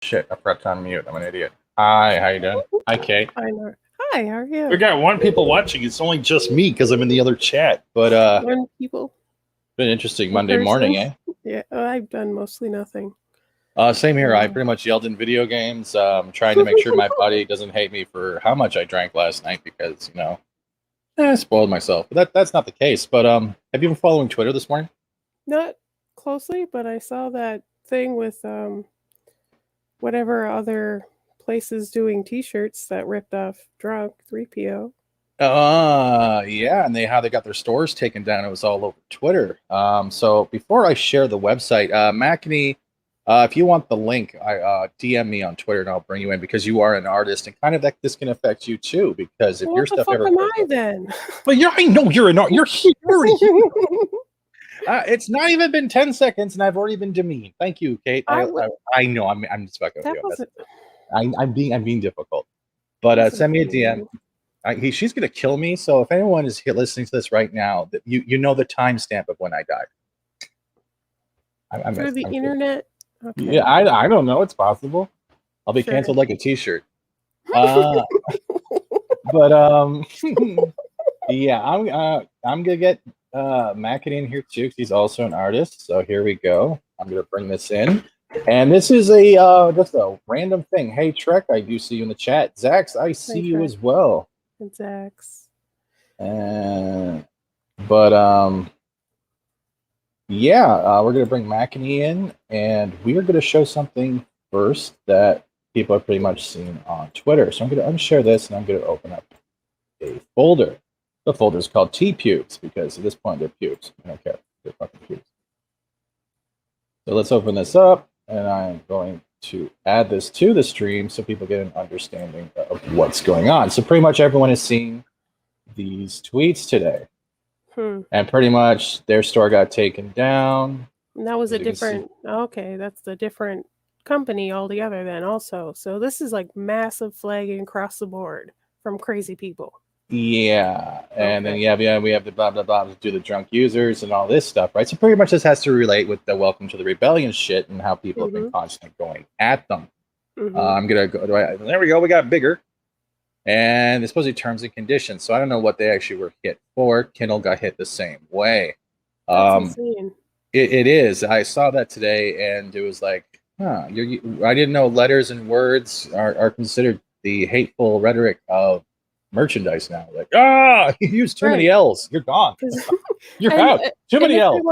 Shit, I pressed on mute. I'm an idiot. Hi, how you doing? Hi, Kate. Hi, how are you? We got one people watching. It's only just me because I'm in the other chat. But One people. been interesting Monday morning, eh? Yeah, I've done mostly nothing. Same here. I pretty much yelled in video games, trying to make sure my buddy doesn't hate me for how much I drank last night because, I spoiled myself. But that's not the case. But have you been following Twitter this morning? Not closely, but I saw that thing with whatever other places doing T-shirts that ripped off Drunk 3PO. Yeah, and how they got their stores taken down. It was all over Twitter. So before I share the website, Makini, if you want the link, DM me on Twitter and I'll bring you in because you are an artist and kind of that this can affect you too. Because if Well, your what the stuff fuck ever am goes I up, then? but I know you're an art. You're here. It's not even been 10 seconds and I've already been demeaned. Thank you, Kate. I know I'm just fucking with you. I'm being difficult. But send me a DM. She's gonna kill me. So if anyone is here listening to this right now, that you know the timestamp of when I died. Through the internet. Okay. Yeah, I don't know. It's possible. I'll be canceled like a T-shirt. But yeah, I'm gonna get Mackin in here too. He's also an artist. So here we go. I'm gonna bring this in. And this is just a random thing. Hey Trek, I do see you in the chat. Zax, I see you as well. And Zax. Yeah, we're gonna bring Makini in, and we are gonna show something first that people have pretty much seen on Twitter. So I'm gonna unshare this, and I'm gonna open up a folder. The folder is called T-Pukes because at this point they're pukes. I don't care. They're fucking pukes. So let's open this up, and I'm going to add this to the stream so people get an understanding of what's going on. So pretty much everyone has seen these tweets today. And pretty much their store got taken down. And that was a different, okay, that's a different company altogether then also. So this is like massive flagging across the board from crazy people. Yeah, and then we have the blah blah blah to do the drunk users and all this stuff, right? So pretty much this has to relate with the welcome to the rebellion shit and how people have been constantly going at them. I'm gonna go. There we go. We got bigger, and it's supposed to be terms and conditions. So I don't know what they actually were hit for. Kindle got hit the same way. That's insane. It is. I saw that today, and it was like, I didn't know letters and words are considered the hateful rhetoric of merchandise now. Like, you used too many L's. You're gone. You're out. Too many L's.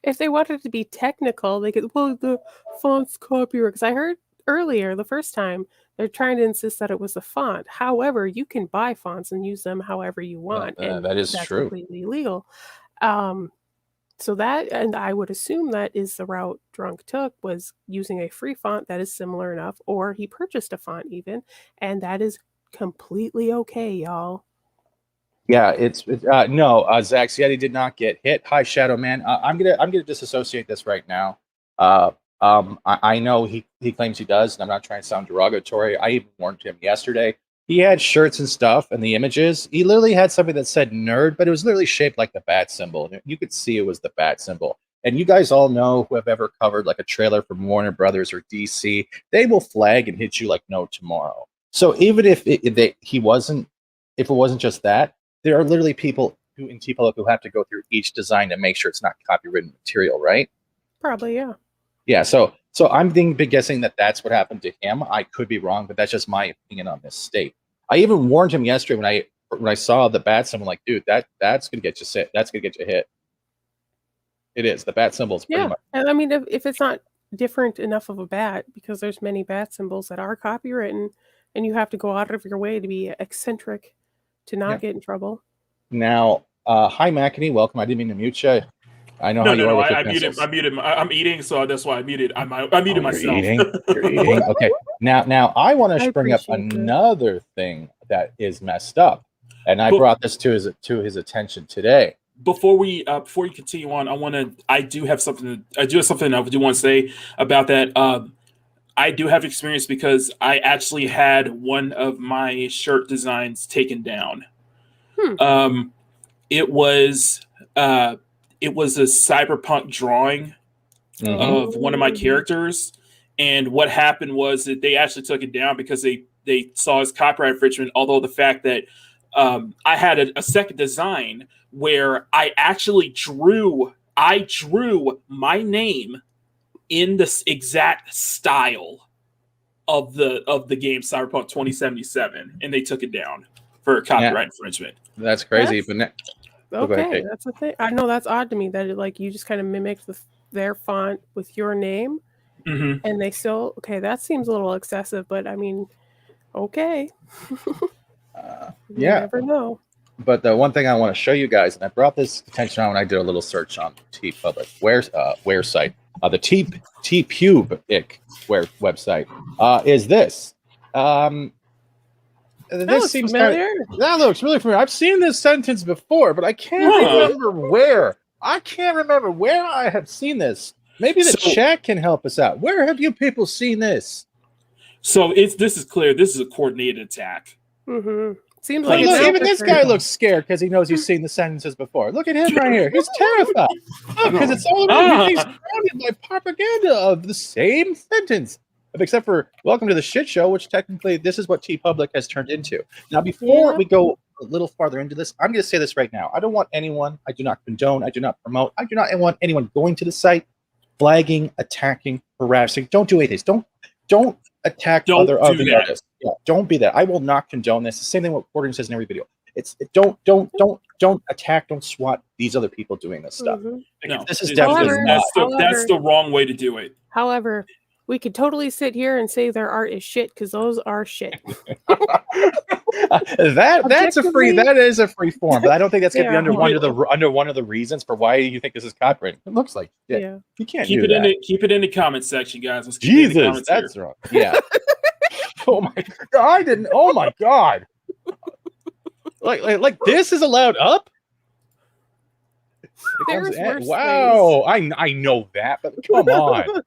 If they wanted to be technical, they could, well, the font's copyright. Because I heard earlier, the first time, they're trying to insist that it was the font. However, you can buy fonts and use them however you want. And that is that's true. Completely legal. So that, and I would assume that is the route Drunk took, was using a free font that is similar enough, or he purchased a font even, and that is completely okay, y'all. Yeah, it's no, Zax Yeti did not get hit. Hi, Shadow Man. I'm gonna disassociate this right now. I know he claims he does, and I'm not trying to sound derogatory. I even warned him yesterday. He had shirts and stuff, and the images. He literally had something that said nerd, but it was literally shaped like the bat symbol. You could see it was the bat symbol. And you guys all know who have ever covered like a trailer from Warner Brothers or DC, they will flag and hit you like no tomorrow. So even if it wasn't just that, there are literally people in TeePublic who have to go through each design to make sure it's not copywritten material, right? Probably, yeah. Yeah, so I'm guessing that that's what happened to him. I could be wrong, but that's just my opinion on this state. I even warned him yesterday when I saw the bat symbol. Like, dude, that's gonna get you hit. That's gonna get you hit. It is the bat symbol. Is pretty much. And I mean, if it's not different enough of a bat, because there's many bat symbols that are copywritten, and you have to go out of your way to be eccentric to not get in trouble. Now, hi Makini, welcome. I didn't mean to mute you. I know how you are with your pencils. I muted. I'm eating, so that's why I muted. I muted myself. You're eating. Okay. Now I want to bring up another thing that is messed up, and I brought this to his attention today. Before you continue on, I do have something I do want to say about that. I do have experience because I actually had one of my shirt designs taken down. It was a cyberpunk drawing of one of my characters, And what happened was that they actually took it down because they saw as copyright infringement. Although the fact that I had a second design where I actually drew my name in this exact style of the game Cyberpunk 2077, and they took it down for copyright infringement. That's crazy. That's- But go ahead, Okay, Kate. that's the thing. I know that's odd to me that you just kind of mimicked their font with your name, Mm-hmm. and they still that seems a little excessive. But I mean, okay, you Yeah. never know. But the one thing I want to show you guys, and I brought this attention on when I did a little search on TeePublic website, the TEE-POCRISY website, is this. This seems familiar. That looks really familiar. I've seen this sentence before, but I can't remember where. I can't remember where I have seen this. Maybe the chat can help us out. Where have you people seen this? So this is clear. This is a coordinated attack. Mm-hmm. Seems Look, like even this guy looks scared because he knows he's seen the sentences before. Look at him right here. He's terrified. Because it's all around. He's surrounded by propaganda of the same sentence. Except for welcome to the shit show, which technically this is what TeePublic has turned into. Now, before we go a little farther into this, I'm going to say this right now. I don't want anyone, I do not condone, I do not promote, I do not want anyone going to the site, flagging, attacking, harassing. Don't do any of this. Don't attack other artists. Yeah, don't be that. I will not condone this. The same thing what Gordon says in every video. Don't attack, don't swat these other people doing this stuff. No, this is definitely that's the wrong way to do it. However, we could totally sit here and say their art is shit because those are shit. That is a free form, but I don't think that's going to be under one of the reasons for why you think this is copyright. It looks like shit. Yeah. You can't keep do it that. Keep it in the comment section, guys. Let's Jesus, that's wrong. Yeah. Oh my god! I didn't. Oh my god! Like this is allowed up. Wow, I know that, but come on.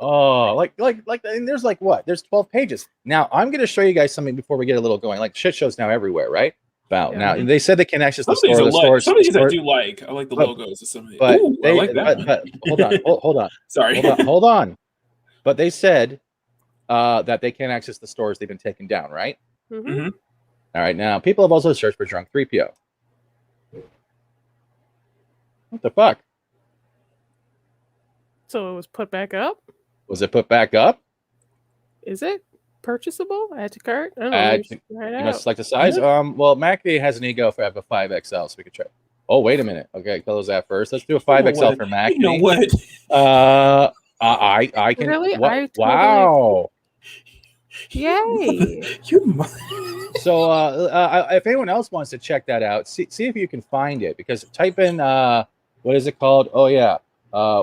Oh, and there's what? There's 12 pages. Now I'm going to show you guys something before we get a little going. Like shit shows now everywhere, right? Now they said they can access the store. Some of these I do like. I like the logos of some of these. But I like that. But hold on. Sorry. Hold on. But they said that they can't access the stores they've been taken down, right? Mm-hmm. All right. Now people have also searched for Drunk 3PO. What the fuck? So it was put back up? Was it put back up? Is it purchasable? Add to cart? I don't know. You must select the size. Well, MacD has an ego for a 5XL, so we could try. Oh, wait a minute. Okay, close that first. Let's do a 5XL for MacD. You know what? I can. Really? Wow. Yay. So if anyone else wants to check that out, see if you can find it, because type in what is it called? Oh yeah,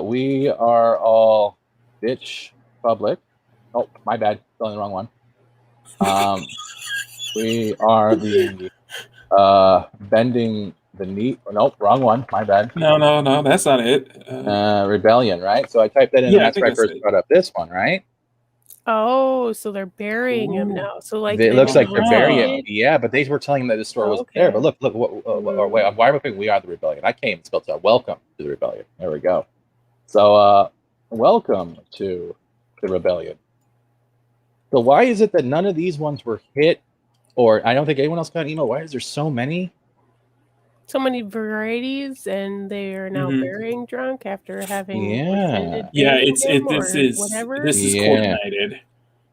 we are all bitch public. Oh, my bad, spelling the wrong one. We are the bending the knee. Nope, wrong one. My bad. No, that's not it. Rebellion, right? So I typed that in, and that's where I first brought up this one, right? Oh, so they're burying him now. So it looks like they're burying him. Yeah, but they were telling him that the store wasn't there. But look, why are we we are the rebellion? I came spelled out. Welcome to the rebellion. There we go. So welcome to the rebellion. So why is it that none of these ones were hit, or I don't think anyone else got an email? Why is there so many? So many varieties, and they are now burying Drunk after having this is coordinated.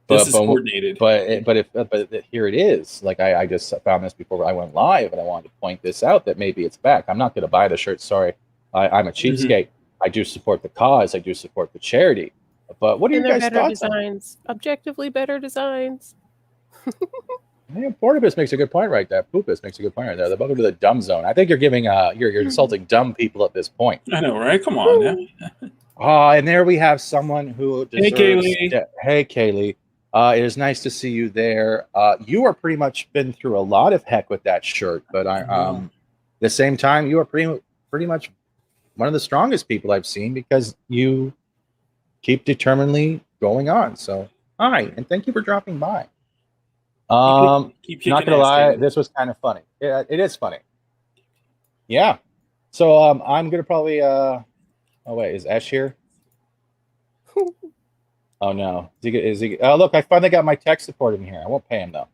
This is coordinated. But here it is. Like I just found this before I went live, and I wanted to point this out that maybe it's back. I'm not going to buy the shirt. Sorry, I'm a cheapskate. I do support the cause. I do support the charity. But what are your guys' thoughts? Designs, objectively better designs. Yeah, Portibus makes a good point right there. Poopus makes a good point right there. They're welcome to the dumb zone. I think you're giving you're insulting dumb people at this point. I know, right? Come on now. And there we have someone who deserves. Hey, Kaylee. It is nice to see you there. You are pretty much been through a lot of heck with that shirt, but at the same time, you are pretty much one of the strongest people I've seen, because you keep determinedly going on. So hi, and thank you for dropping by. Not gonna lie, this was kind of funny. It is funny. Yeah. So I'm gonna probably oh wait, is Ash here? Oh no, is he? Oh look, I finally got my tech support in here. I won't pay him though.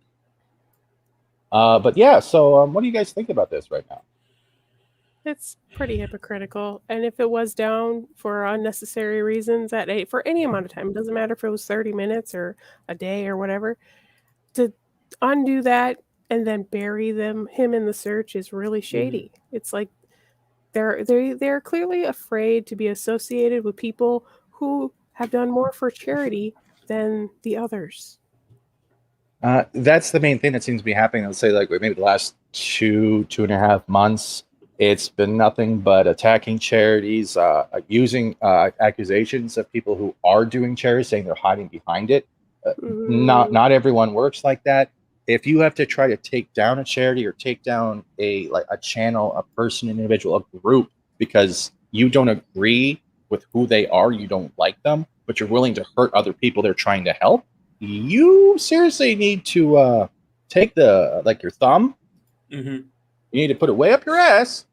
But yeah. So what do you guys think about this right now? It's pretty hypocritical. And if it was down for unnecessary reasons for any amount of time, it doesn't matter if it was 30 minutes or a day or whatever, to undo that and then bury him in the search is really shady. It's like they're clearly afraid to be associated with people who have done more for charity than the others. That's the main thing that seems to be happening. Let's say like maybe the last 2.5 months, it's been nothing but attacking charities, using accusations of people who are doing charity, saying they're hiding behind it. Not everyone works like that. If you have to try to take down a charity or take down a channel, a person, an individual, a group, because you don't agree with who they are, you don't like them, but you're willing to hurt other people they're trying to help, you seriously need to take your thumb. You need to put it way up your ass.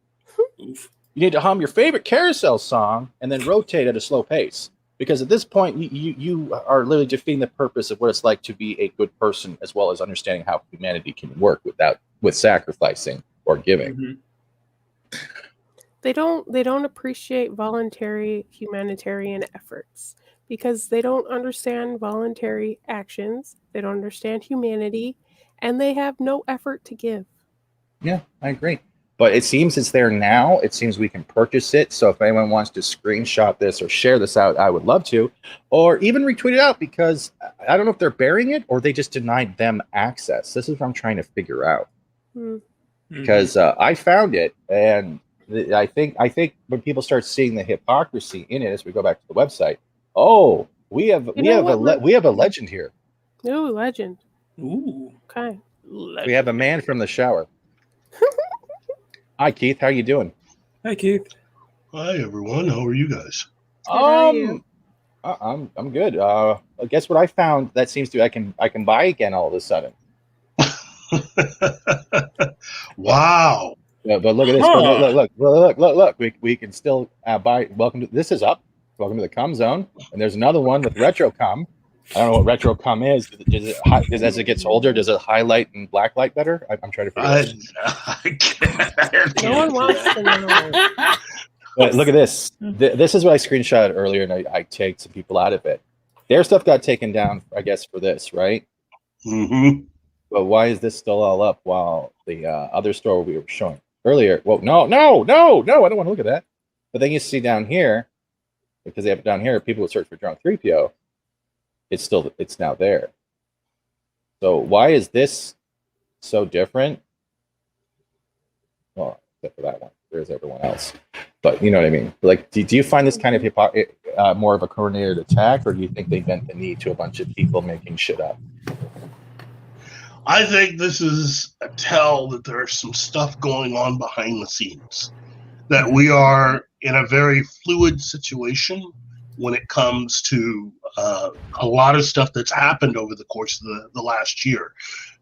You need to hum your favorite carousel song and then rotate at a slow pace. Because at this point, you are literally defeating the purpose of what it's like to be a good person, as well as understanding how humanity can work with sacrificing or giving. They don't appreciate voluntary humanitarian efforts because they don't understand voluntary actions. They don't understand humanity, and they have no effort to give. Yeah, I agree. But it seems it's there now. It seems we can purchase it. So if anyone wants to screenshot this or share this out, I would love to. Or even retweet it out, because I don't know if they're burying it or they just denied them access. This is what I'm trying to figure out. Because I found it, and I think when people start seeing the hypocrisy in it as we go back to the website, we have a legend here. Ooh, legend. Ooh. Okay. Legend. We have a man from the shower. Hi, Keith. How you doing? Hi, Keith. Hi, everyone. How are you guys? Good, I'm good. Guess what I found that seems to I can buy again all of a sudden. Wow. But look at this. Look. We can still buy. This is up. Welcome to the cum zone. And there's another one with retro cum. I don't know what retro cum is. Does as it gets older, does it highlight and blacklight better? I'm trying to figure out. No one wants to know. But look at this. This is what I screenshotted earlier, and I tagged some people out of it. Their stuff got taken down, I guess, for this, right? But why is this still all up while the other store we were showing earlier? Well, no, I don't want to look at that. But then you see down here, because they have it down here, people would search for Drunk 3PO. It's now there. So why is this so different? Well, except for that one, there's everyone else. But you know what I mean. Like, do you find this kind of more of a coordinated attack, or do you think they bent the knee to a bunch of people making shit up? I think this is a tell that there's some stuff going on behind the scenes. That we are in a very fluid situation when it comes to a lot of stuff that's happened over the course of the last year.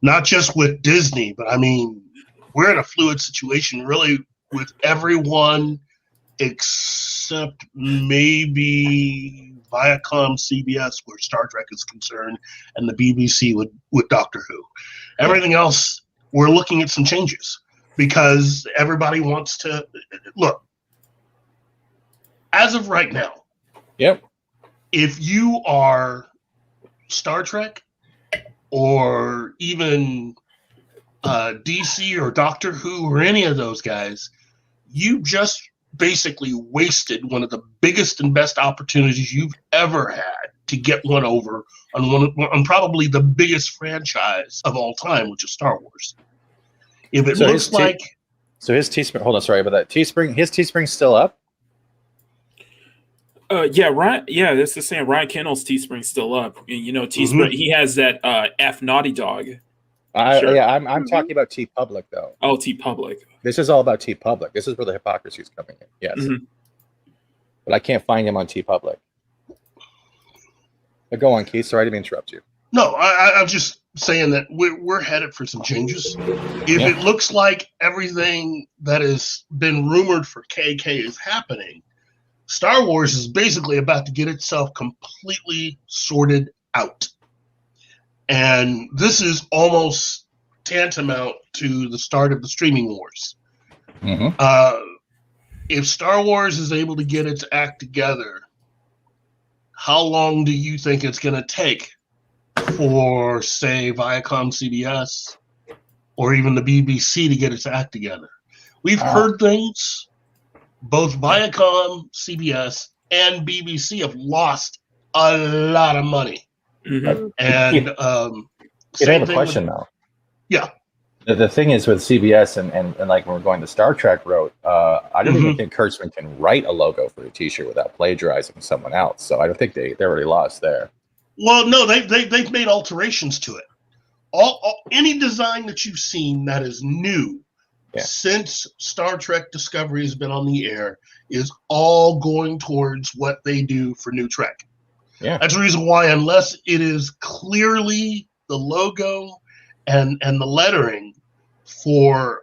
Not just with Disney, but I mean, we're in a fluid situation really with everyone except maybe Viacom, CBS, where Star Trek is concerned, and the BBC with Doctor Who. Everything else, we're looking at some changes because everybody wants to look. As of right now, yep. If you are Star Trek or even DC or Doctor Who or any of those guys, you just basically wasted one of the biggest and best opportunities you've ever had to get one over on probably the biggest franchise of all time, which is Star Wars. If it looks like his Teespring, hold on, sorry about that. His Teespring's still up. Yeah, Ryan. Yeah, that's the same. Ryan Kennel's Teespring's still up. You know, Teespring. He has that F Naughty Dog. Yeah, I'm talking about TeePublic though. Oh, TeePublic. This is all about TeePublic. This is where the hypocrisy is coming in. Yes, but I can't find him on TeePublic. But go on, Keith. Sorry to interrupt you. No, I'm just saying that we're headed for some changes. If it looks like everything that has been rumored for KK is happening, Star Wars is basically about to get itself completely sorted out. And this is almost tantamount to the start of the streaming wars. If Star Wars is able to get its act together, how long do you think it's going to take for, say, Viacom CBS or even the BBC to get its act together? We've heard things. Both Viacom, CBS, and BBC have lost a lot of money. Mm-hmm. And I have a question though. Yeah. The thing is with CBS and like when we're going the Star Trek route, I don't even think Kurtzman can write a logo for a T-shirt without plagiarizing someone else. So I don't think they're already lost there. Well, no, they've made alterations to it. Any design that you've seen that is new since Star Trek Discovery has been on the air is all going towards what they do for New Trek. Yeah, that's the reason why, unless it is clearly the logo and the lettering for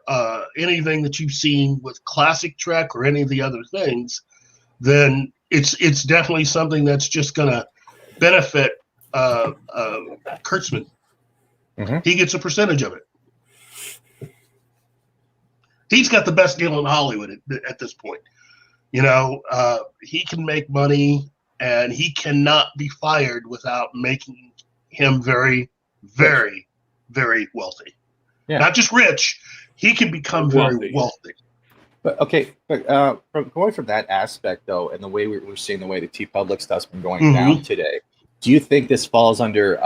anything that you've seen with Classic Trek or any of the other things, then it's definitely something that's just going to benefit Kurtzman. He gets a percentage of it. He's got the best deal in Hollywood at this point. You know, he can make money, and he cannot be fired without making him very, very, very wealthy. Yeah. Not just rich, he can become very wealthy. But okay, but going from that aspect though, and the way we're seeing the way the TeePublic stuff's been going down today, do you think this falls under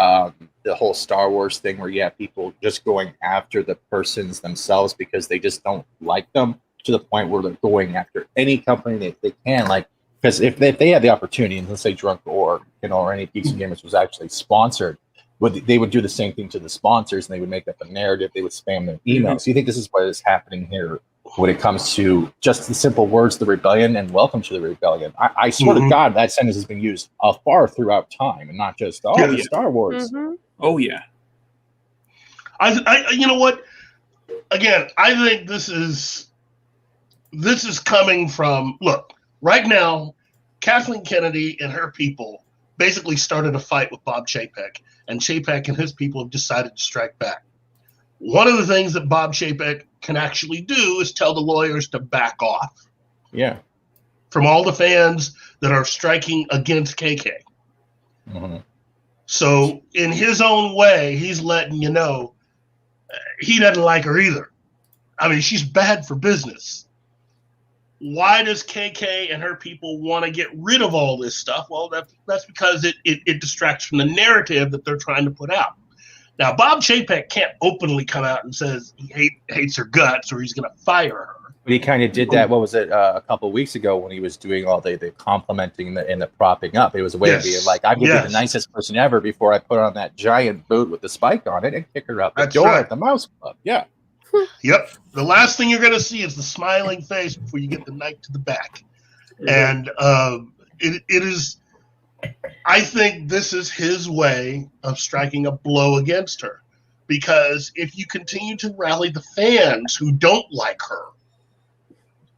the whole Star Wars thing where you have people just going after the persons themselves because they just don't like them, to the point where they're going after any company they can? Like, because if they had the opportunity, and let's say Drunk or any Geeks and Gamers was actually sponsored, they would do the same thing to the sponsors, and they would make up a narrative. They would spam their emails. Do you think this is what is happening here when it comes to just the simple words, the rebellion, and welcome to the rebellion? I swear to God, that sentence has been used far throughout time, and not just Star Wars. Oh yeah. I you know what? Again, I think this is coming from, look, right now, Kathleen Kennedy and her people basically started a fight with Bob Chapek, and Chapek and his people have decided to strike back. One of the things that Bob Chapek can actually do is tell the lawyers to back off. Yeah. From all the fans that are striking against KK. So in his own way, he's letting you know he doesn't like her either. I mean, she's bad for business. Why does KK and her people want to get rid of all this stuff? Well, that's because it distracts from the narrative that they're trying to put out. Now, Bob Chapek can't openly come out and says he hates her guts or he's going to fire her. But he kind of did that, what was it, a couple of weeks ago when he was doing all the complimenting and the propping up. It was a way of being like, I'm going to be the nicest person ever before I put on that giant boot with the spike on it and kick her out the door at the Mouse Club. Yeah. Yep. The last thing you're going to see is the smiling face before you get the knife to the back. And it is, I think this is his way of striking a blow against her. Because if you continue to rally the fans who don't like her,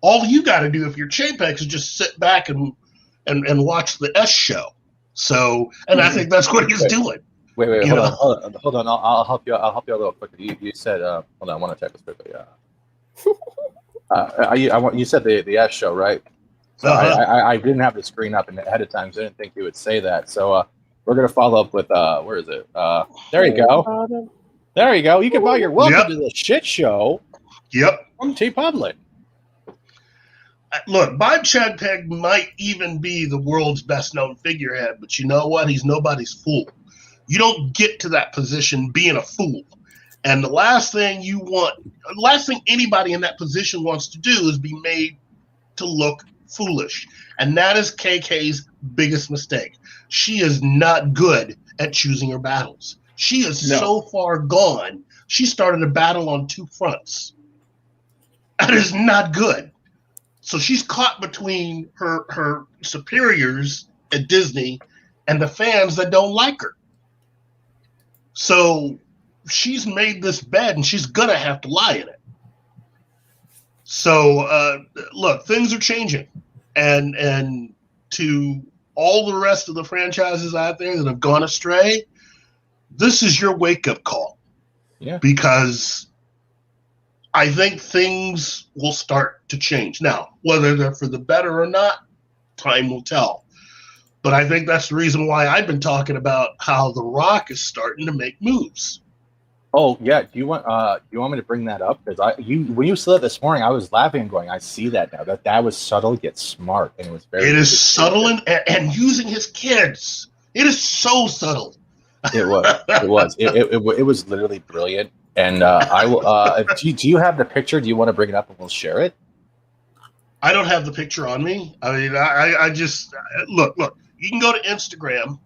all you got to do if you're Chapek is just sit back and watch the S show. So, and I think that's what he's doing. Wait, hold on. I'll help you. I'll help you a little quickly. You said, hold on, I want to check this quickly. You said the S show, right? So I didn't have the screen up ahead of time, so I didn't think you would say that. So we're gonna follow up with where is it? There you go. There you go. You can buy your welcome to the shit show. Yep. From TeePublic. Look, Bob Chapek might even be the world's best known figurehead, but you know what? He's nobody's fool. You don't get to that position being a fool. And the last thing anybody in that position wants to do is be made to look foolish. And that is KK's biggest mistake. She is not good at choosing her battles. She is so far gone. She started a battle on two fronts. That is not good. So she's caught between her superiors at Disney and the fans that don't like her. So she's made this bed and she's going to have to lie in it. So, look, things are changing. and to all the rest of the franchises out there that have gone astray, this is your wake-up call. Yeah. Because I think things will start to change. Now, whether they're for the better or not, time will tell. But I think that's the reason why I've been talking about how The Rock is starting to make moves. Oh yeah, do you want me to bring that up? Because when you said it this morning, I was laughing and going, I see that now. That was subtle yet smart, and it was very. It is subtle and using his kids. It is so subtle. It was. It was literally brilliant. And I will. Do you have the picture? Do you want to bring it up and we'll share it? I don't have the picture on me. I mean, I just look. You can go to Instagram.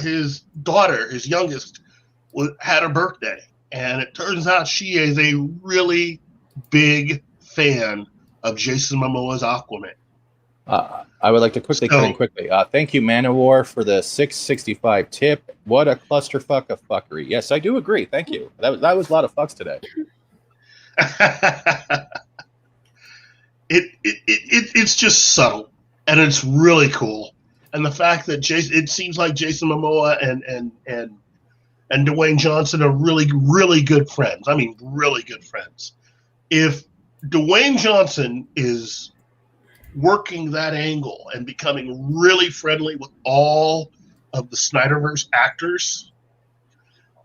His daughter, his youngest, had a birthday, and it turns out she is a really big fan of Jason Momoa's Aquaman. I would like to quickly cut in quickly. Thank you, Manowar, for the 665 tip. What a clusterfuck of fuckery. Yes, I do agree. Thank you. That was a lot of fucks today. It's just subtle, and it's really cool. And the fact that it seems like Jason Momoa and Dwayne Johnson are really, really good friends. I mean, really good friends. If Dwayne Johnson is working that angle and becoming really friendly with all of the Snyderverse actors,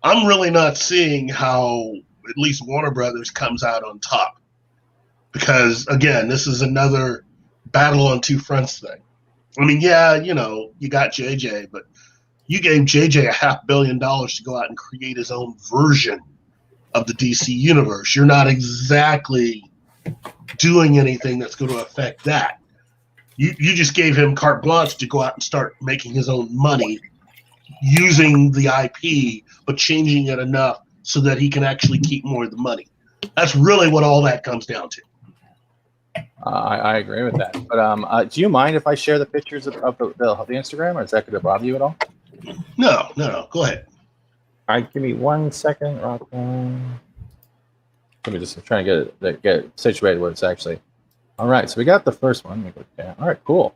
I'm really not seeing how at least Warner Brothers comes out on top. Because, again, this is another battle on two fronts thing. I mean, yeah, you got JJ, but you gave JJ $500 million to go out and create his own version of the DC universe. You're not exactly doing anything that's going to affect that. You just gave him carte blanche to go out and start making his own money using the IP, but changing it enough so that he can actually keep more of the money. That's really what all that comes down to. I agree with that. But do you mind if I share the pictures of the Instagram, or is that going to bother you at all? No. Go ahead. All right, give me 1 second. Let me just try to get it situated where it's actually. All right, so we got the first one. Let me go down. All right, cool.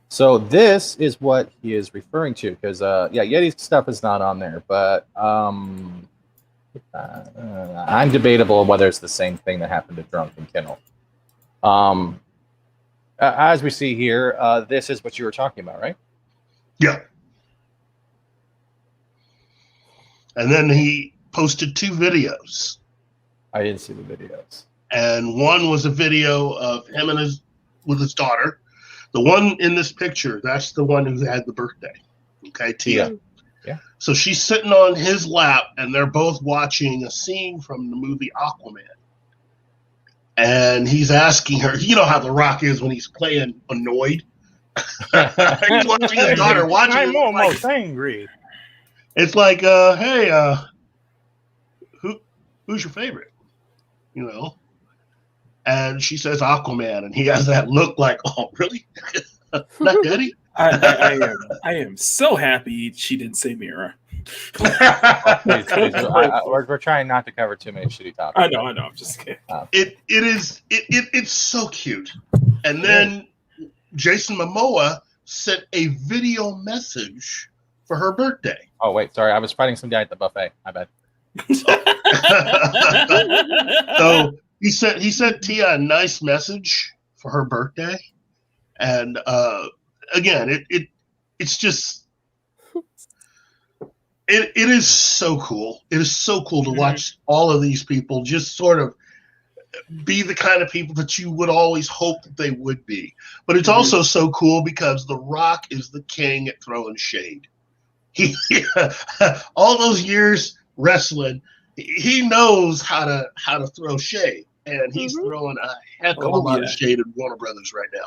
So this is what he is referring to, because Yeti's stuff is not on there, but I'm debatable whether it's the same thing that happened to Drunk and Kennel. As we see here, this is what you were talking about, right? Yeah. And then he posted 2 videos. I didn't see the videos. And one was a video of him with his daughter. The one in this picture, that's the one who had the birthday. Okay, Tia. Yeah. So she's sitting on his lap, and they're both watching a scene from the movie Aquaman. And he's asking her, you know how The Rock is when he's playing annoyed? He's watching his daughter watching. I'm almost angry. It's like, hey, who's your favorite? And she says Aquaman, and he has that look like, oh, really? Not Daddy? I am so happy she didn't say Mira. Please. We're trying not to cover too many shitty topics. I know. I'm just kidding. It's so cute. And then Jason Momoa sent a video message for her birthday. Oh wait, sorry, I was fighting some guy at the buffet. My bad. So he sent Tia a nice message for her birthday, and again, it's just it is so cool. It is so cool to watch all of these people just sort of be the kind of people that you would always hope that they would be. But it's also so cool because The Rock is the king at throwing shade. He all those years wrestling, he knows how to throw shade, and he's throwing a heck of a lot of shade at Warner Brothers right now.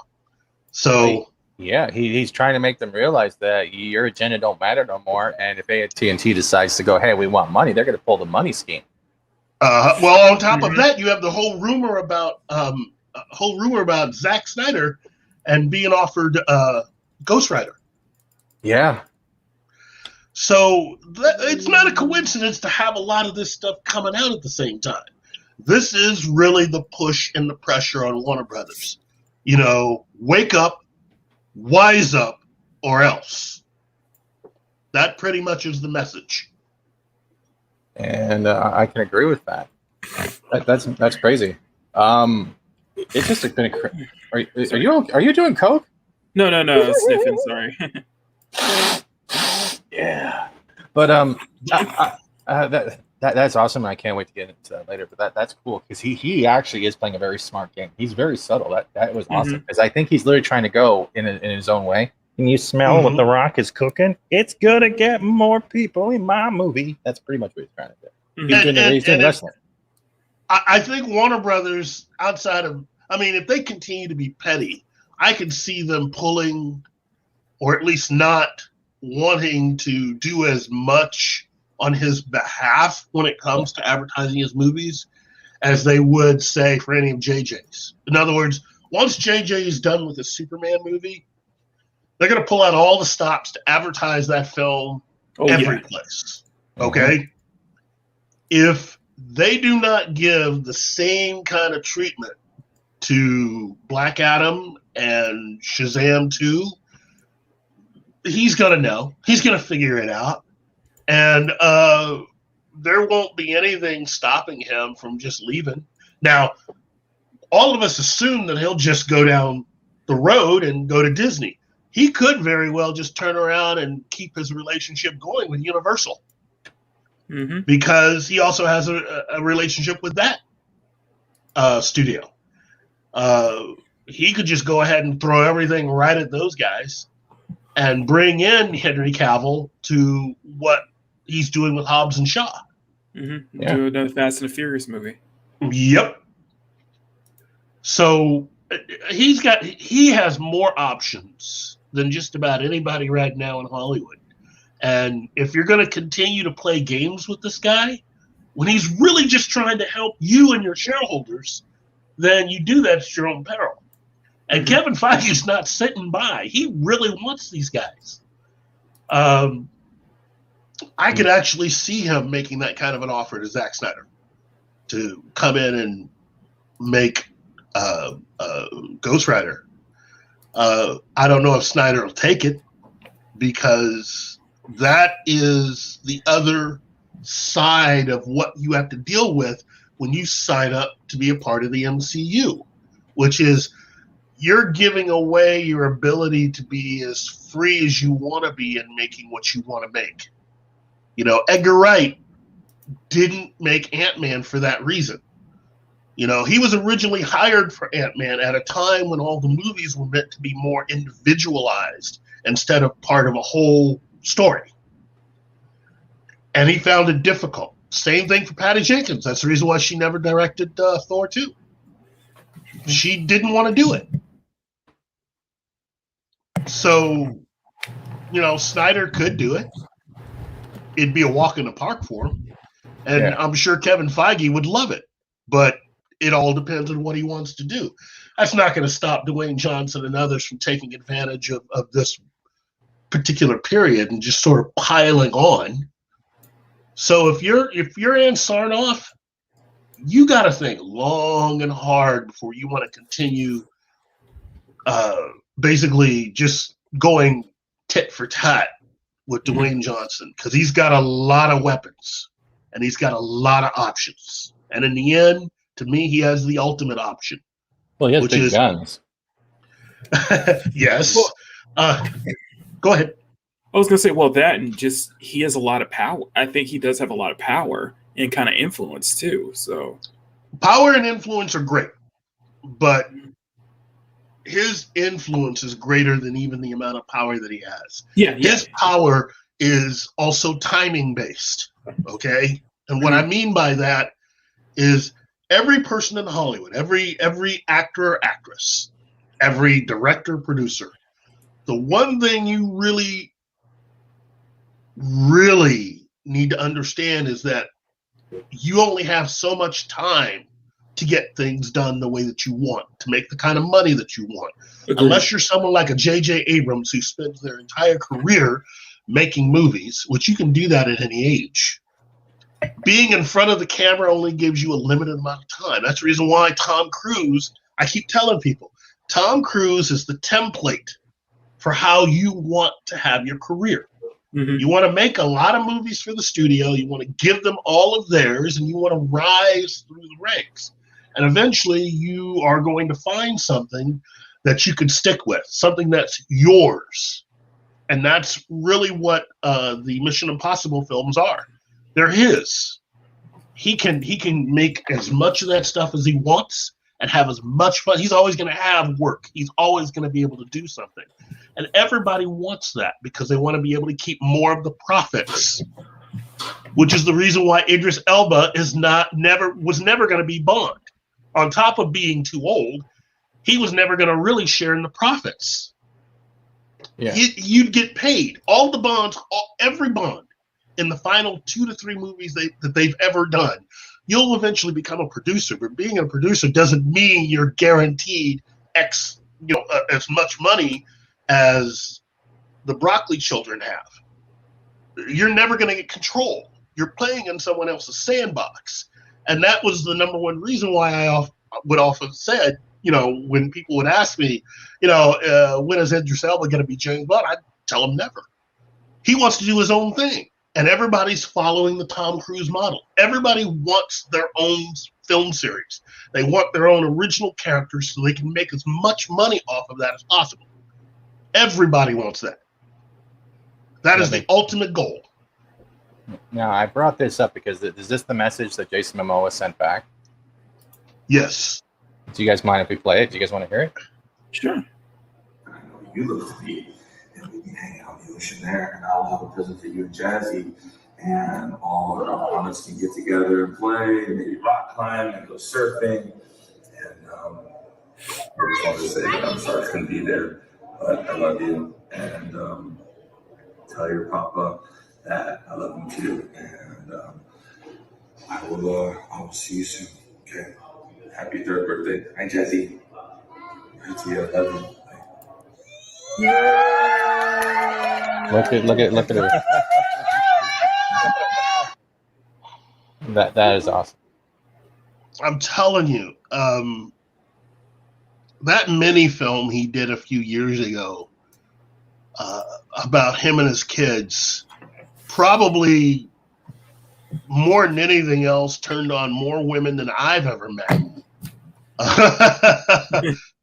So yeah, he's trying to make them realize that your agenda don't matter no more, and if AT&T decides to go, hey, we want money, they're going to pull the money scheme. Well, on top of that, you have the whole rumor about Zack Snyder and being offered Ghost Rider. Yeah. So it's not a coincidence to have a lot of this stuff coming out at the same time. This is really the push and the pressure on Warner Brothers. Wake up, wise up or else. That pretty much is the message. And I can agree with that. That's crazy. It's just been are you doing coke? No, sniffing. Sorry. Yeah, but that's awesome. I can't wait to get into that later. But that's cool because he actually is playing a very smart game. He's very subtle. That was awesome because I think he's literally trying to go in his own way. Can you smell what The Rock is cooking? It's gonna get more people in my movie. That's pretty much what he's trying to do. He's doing wrestling. I think Warner Brothers, outside of, I mean, if they continue to be petty, I could see them pulling, or at least not wanting to do as much on his behalf when it comes to advertising his movies as they would, say, for any of JJ's. In other words, once JJ is done with a Superman movie, they're going to pull out all the stops to advertise that film every place. Okay? If they do not give the same kind of treatment to Black Adam and Shazam 2, he's going to know. He's going to figure it out. And there won't be anything stopping him from just leaving. Now, all of us assume that he'll just go down the road and go to Disney. He could very well just turn around and keep his relationship going with Universal. Because he also has a relationship with that studio. He could just go ahead and throw everything right at those guys and bring in Henry Cavill to what he's doing with Hobbs and Shaw. Do another Fast and the Furious movie. Yep. So he has more options than just about anybody right now in Hollywood. And if you're going to continue to play games with this guy, when he's really just trying to help you and your shareholders, then you do that at your own peril. And Kevin Feige's not sitting by. He really wants these guys. I could actually see him making that kind of an offer to Zack Snyder to come in and make Ghost Rider. I don't know if Snyder will take it, because that is the other side of what you have to deal with when you sign up to be a part of the MCU, which is you're giving away your ability to be as free as you want to be in making what you want to make. You know, Edgar Wright didn't make Ant-Man for that reason. You know, he was originally hired for Ant-Man at a time when all the movies were meant to be more individualized instead of part of a whole story. And he found it difficult. Same thing for Patty Jenkins. That's the reason why she never directed Thor 2. She didn't want to do it. So, you know, Snyder could do it. It'd be a walk in the park for him. And I'm sure Kevin Feige would love it. But it all depends on what he wants to do. That's not going to stop Dwayne Johnson and others from taking advantage of this particular period and just sort of piling on. So if you're Ann Sarnoff, you got to think long and hard before you want to continue basically just going tit for tat with Dwayne Johnson, because he's got a lot of weapons and he's got a lot of options. And in the end, to me, he has the ultimate option. Well, he has big guns. Yes. Go ahead. I was going to say, well, that and just he has a lot of power. I think he does have a lot of power and kind of influence too. So power and influence are great, but his influence is greater than even the amount of power that he has. His power is also timing based. Okay. And what I mean by that is every person in Hollywood, every actor or actress, every director, producer, the one thing you really need to understand is that you only have so much time to get things done the way that you want, to make the kind of money that you want. Agreed. Unless you're someone like a J.J. Abrams who spends their entire career making movies, which you can do that at any age. Being in front of the camera only gives you a limited amount of time. That's the reason why Tom Cruise, I keep telling people, Tom Cruise is the template for how you want to have your career. Mhm. You want to make a lot of movies for the studio. You want to give them all of theirs, and you want to rise through the ranks. And eventually, you are going to find something that you can stick with, something that's yours. And that's really what the Mission Impossible films are. They're his. He can make as much of that stuff as he wants and have as much fun. He's always going to have work. He's always going to be able to do something. And everybody wants that because they want to be able to keep more of the profits, which is the reason why Idris Elba was never going to be Bond. On top of being too old, he was never going to really share in the profits. Yeah. You'd get paid. All the Bonds, every Bond in the final 2 to 3 movies that they've ever done, you'll eventually become a producer. But being a producer doesn't mean you're guaranteed as much money as the Broccoli children have. You're never going to get control. You're playing in someone else's sandbox. And that was the number one reason why I would often said, when people would ask me, when is Idris Elba going to be James Bond? I'd tell them never. He wants to do his own thing. And everybody's following the Tom Cruise model. Everybody wants their own film series. They want their own original characters so they can make as much money off of that as possible. Everybody wants that. That is the ultimate goal. Now, I brought this up because is this the message that Jason Momoa sent back? Yes. Do you guys mind if we play it? Do you guys want to hear it? Sure. I know you look to me, and we can hang out in the ocean there, and I'll have a present for you and Jazzy, and all of our opponents can get together and play, and maybe rock climb and go surfing. And I just wanted to say that I'm sorry I couldn't be there, but I love you, and tell your papa that I love him too, and I will see you soon. Okay. Happy 3rd birthday. Hi, Jazzy. Good to you. I love you. Look at it. That is awesome. I'm telling you, that mini film he did a few years ago about him and his kids, probably more than anything else, turned on more women than I've ever met.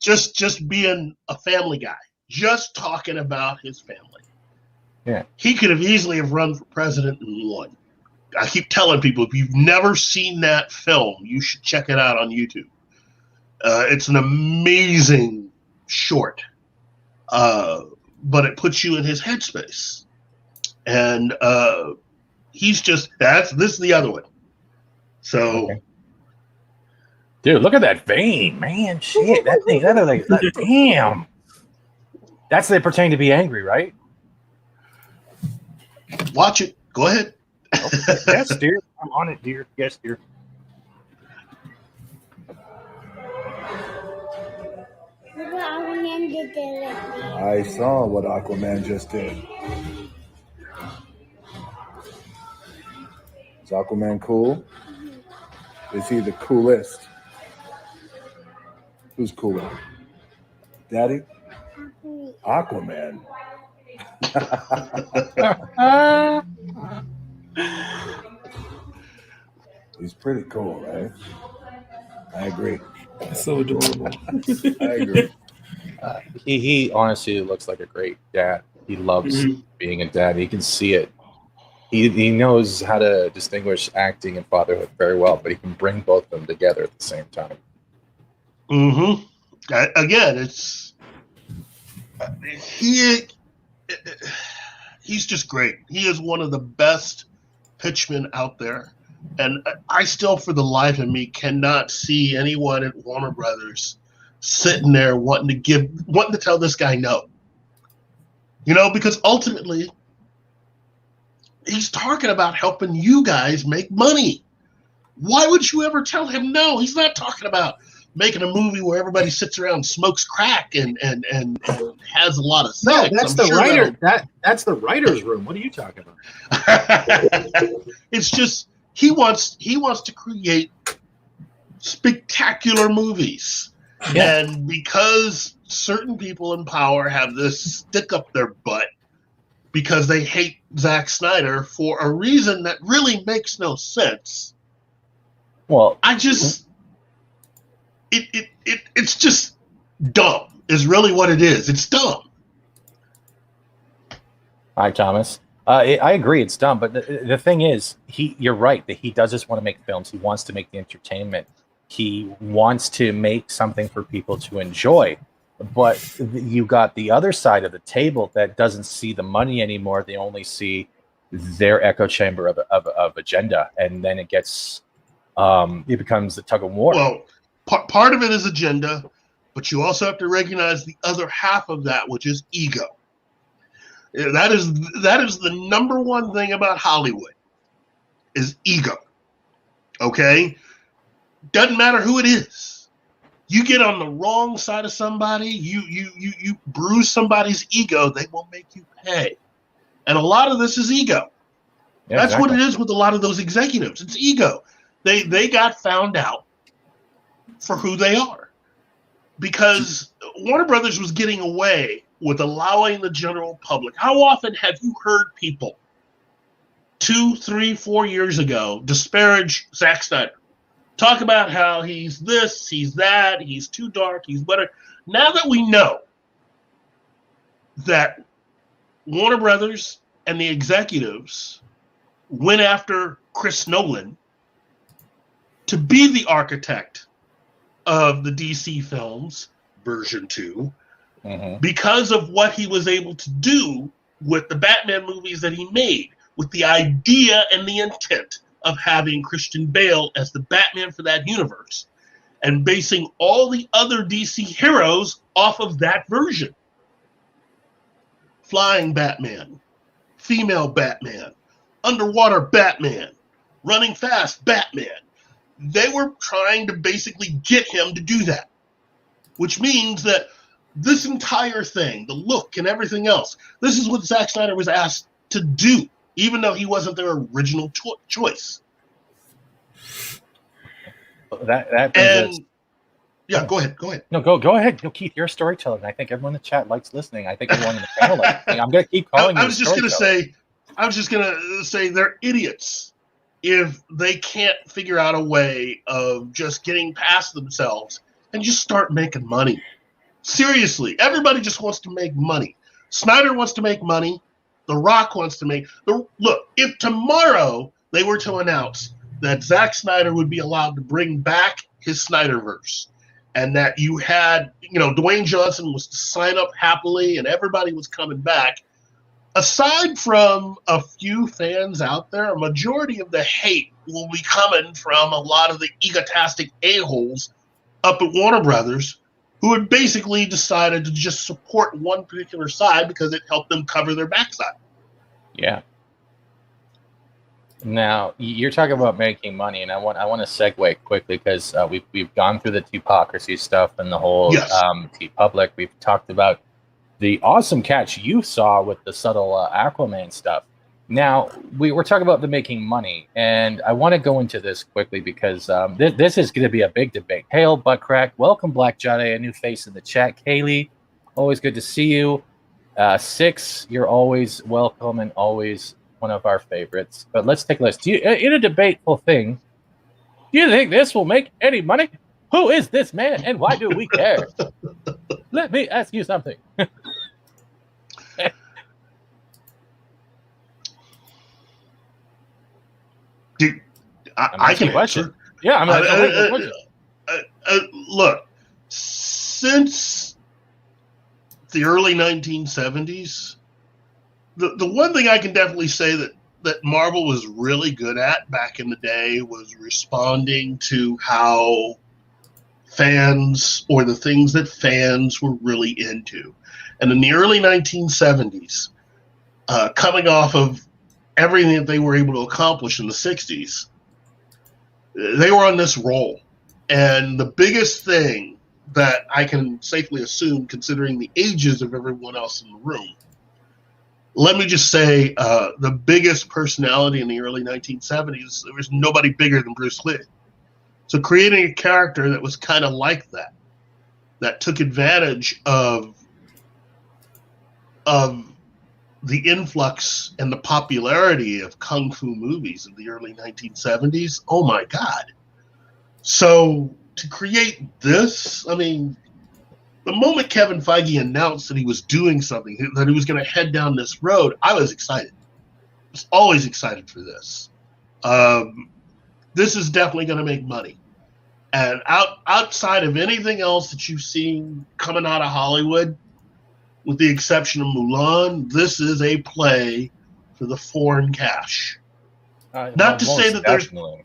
just being a family guy, just talking about his family. Yeah, he could have easily have run for president and won. I keep telling people, if you've never seen that film, you should check it out on YouTube. It's an amazing short, but it puts you in his headspace. And he's just this is the other one. So. Okay. Dude, look at that vein, man. Shit, that thing, damn. That's they pretend to be angry, right? Watch it. Go ahead. Okay. Yes, dear. I'm on it, dear. Yes, dear. I saw what Aquaman just did. Is Aquaman cool? Is he the coolest? Who's cooler? Daddy? Aquaman. He's pretty cool, right? I agree. So adorable. I agree. He honestly looks like a great dad. He loves being a dad. He can see it. He knows how to distinguish acting and fatherhood very well, but he can bring both of them together at the same time. Mm-hmm. Again, he's just great. He is one of the best pitchmen out there. And I still, for the life of me, cannot see anyone at Warner Brothers sitting there wanting to tell this guy no. Because ultimately, he's talking about helping you guys make money. Why would you ever tell him no? He's not talking about making a movie where everybody sits around and smokes crack and has a lot of sex. No, that's that's the writer's room. What are you talking about? It's just he wants to create spectacular movies. Yeah. And because certain people in power have this stick up their butt because they hate Zack Snyder for a reason that really makes no sense, Well, it's just dumb is really what it is. It's dumb. hi, Thomas. I agree, it's dumb, but the thing is, you're right that he does just want to make films. He wants to make the entertainment. He wants to make something for people to enjoy. But you got the other side of the table that doesn't see the money anymore. They only see their echo chamber of agenda, and then it gets it becomes the tug of war. Well, part of it is agenda, but you also have to recognize the other half of that, which is ego. That is the number one thing about Hollywood is ego. Okay? Doesn't matter who it is. You get on the wrong side of somebody, you bruise somebody's ego, they will make you pay. And a lot of this is ego. Yeah, That's exactly what it is with a lot of those executives. It's ego. They got found out for who they are. Because Warner Brothers was getting away with allowing the general public. How often have you heard people 2, 3, 4 years ago disparage Zack Snyder? Talk about how he's this, he's that, he's too dark, he's better. Now that we know that Warner Brothers and the executives went after Chris Nolan to be the architect of the DC films, version 2, because of what he was able to do with the Batman movies that he made, with the idea and the intent of having Christian Bale as the Batman for that universe, and basing all the other DC heroes off of that version. Flying Batman, female Batman, underwater Batman, running fast Batman. They were trying to basically get him to do that, which means that this entire thing, the look and everything else, this is what Zack Snyder was asked to do, even though he wasn't their original choice. That brings us. Yeah, go ahead. No, go ahead. No, Keith, you're a storyteller, and I think everyone in the chat likes listening. I think everyone in the panel likes listening. I'm going to keep calling you. I was just going to say they're idiots if they can't figure out a way of just getting past themselves and just start making money. Seriously, everybody just wants to make money. Snyder wants to make money. The Rock wants to make. Look, if tomorrow they were to announce that Zack Snyder would be allowed to bring back his Snyderverse, and that you had, Dwayne Johnson was to sign up happily and everybody was coming back, aside from a few fans out there, a majority of the hate will be coming from a lot of the egotastic a-holes up at Warner Brothers who had basically decided to just support one particular side because it helped them cover their backside. Yeah. Now, you're talking about making money, and I want to segue quickly because we've gone through the TEE-POCRISY stuff and the whole TeePublic. We've talked about the awesome catch you saw with the subtle Aquaman stuff. Now, we're talking about the making money, and I want to go into this quickly because this is going to be a big debate. Hail, Buttcrack. Welcome, Black Jade, a new face in the chat. Kaylee, always good to see you. Six, you're always welcome and always one of our favorites. But let's take a list. In a debateful thing, do you think this will make any money? Who is this man, and why do we care? Let me ask you something. Dude, I can answer. Yeah, I'm question. Look, since the early 1970s, the one thing I can definitely say that Marvel was really good at back in the day was responding to how fans, or the things that fans were really into. And in the early 1970s, coming off of everything that they were able to accomplish in the 60s, they were on this roll. And the biggest thing that I can safely assume, considering the ages of everyone else in the room, let me just say the biggest personality in the early 1970s, there was nobody bigger than Bruce Lee. So creating a character that was kind of like that that took advantage of the influx and the popularity of kung fu movies in the early 1970s. Oh my God. So to create this, I mean, the moment Kevin Feige announced that he was doing something, that he was going to head down this road, I was excited. I was always excited for this. This is definitely going to make money. And outside of anything else that you've seen coming out of Hollywood, with the exception of Mulan, this is a play for the foreign cash. Not to say that definitely.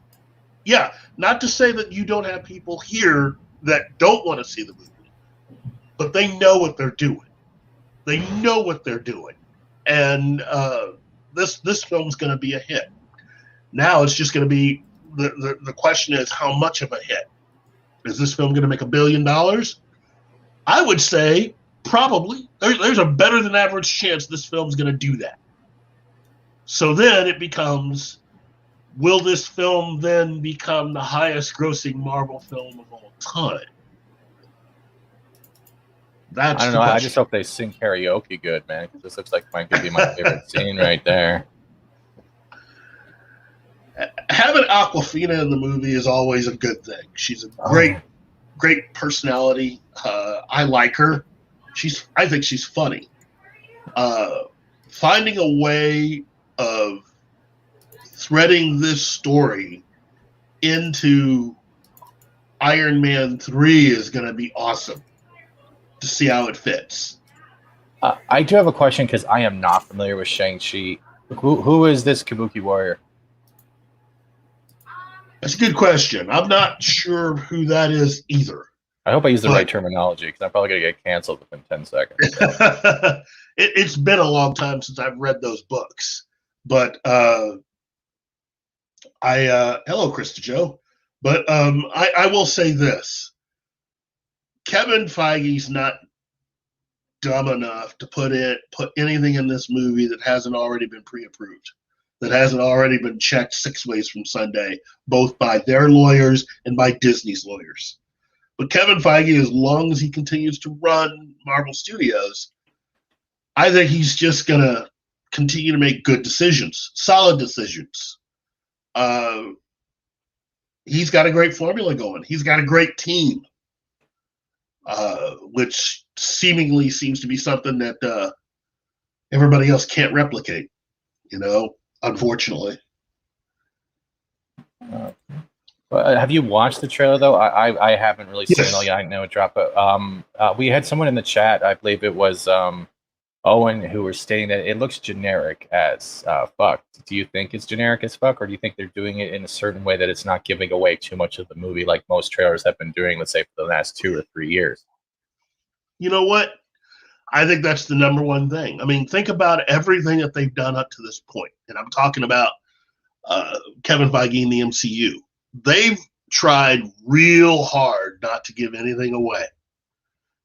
not to say that you don't have people here that don't want to see the movie, but they know what they're doing. They know what they're doing, and this film's going to be a hit. Now it's just going to be the question is how much of a hit. Is this film going to make $1 billion? I would say probably. There's a better than average chance this film's going to do that. So then it becomes, will this film then become the highest grossing Marvel film of all time? That's I don't the know. I question. just hope they sing karaoke good, man. 'Cause this looks like could be my favorite scene right there. Having Awkwafina in the movie is always a good thing. She's a great personality. I like her. I think she's funny. Finding a way of threading this story into Iron Man 3 is going to be awesome to see how it fits. I do have a question because I am not familiar with Shang-Chi. Who is this Kabuki warrior? That's a good question. I'm not sure who that is either. I hope I use the right terminology because I'm probably going to get canceled within 10 seconds. It's been a long time since I've read those books. But hello, Krista Joe. But I will say this. Kevin Feige's not dumb enough to put anything in this movie that hasn't already been pre-approved, that hasn't already been checked 6 ways from Sunday, both by their lawyers and by Disney's lawyers. But Kevin Feige, as long as he continues to run Marvel Studios, I think he's just going to continue to make good decisions, solid decisions. He's got a great formula going. He's got a great team, which seemingly seems to be something that everybody else can't replicate, unfortunately. Have you watched the trailer though? I haven't really seen it all yet. I know it dropped, but we had someone in the chat. I believe it was Owen who was stating that it looks generic as fuck. Do you think it's generic as fuck, or do you think they're doing it in a certain way that it's not giving away too much of the movie, like most trailers have been doing, let's say, for the last 2 or 3 years? You know what? I think that's the number one thing. I mean, think about everything that they've done up to this point, and I'm talking about Kevin Feige and the MCU. They've tried real hard not to give anything away.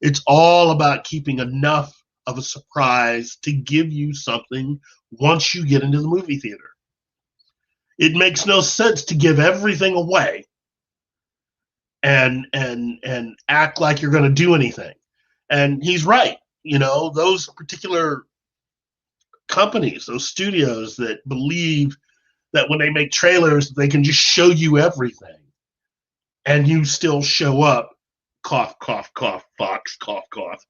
It's all about keeping enough of a surprise to give you something once you get into the movie theater. It makes no sense to give everything away and act like you're going to do anything. And he's right. Those particular companies, those studios that believe that when they make trailers, they can just show you everything and you still show up, cough, cough, cough, Fox, cough, cough.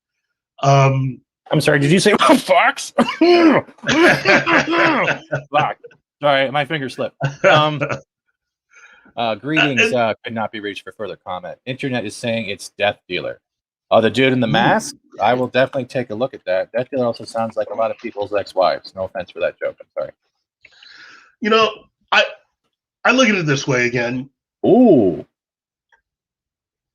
I'm sorry, did you say Fox? Fox. Sorry, my finger slipped. Greetings could not be reached for further comment. Internet is saying it's Death Dealer. Oh, the dude in the mask? I will definitely take a look at that. Death Dealer also sounds like a lot of people's ex-wives. No offense for that joke. I'm sorry. I look at it this way again. Ooh.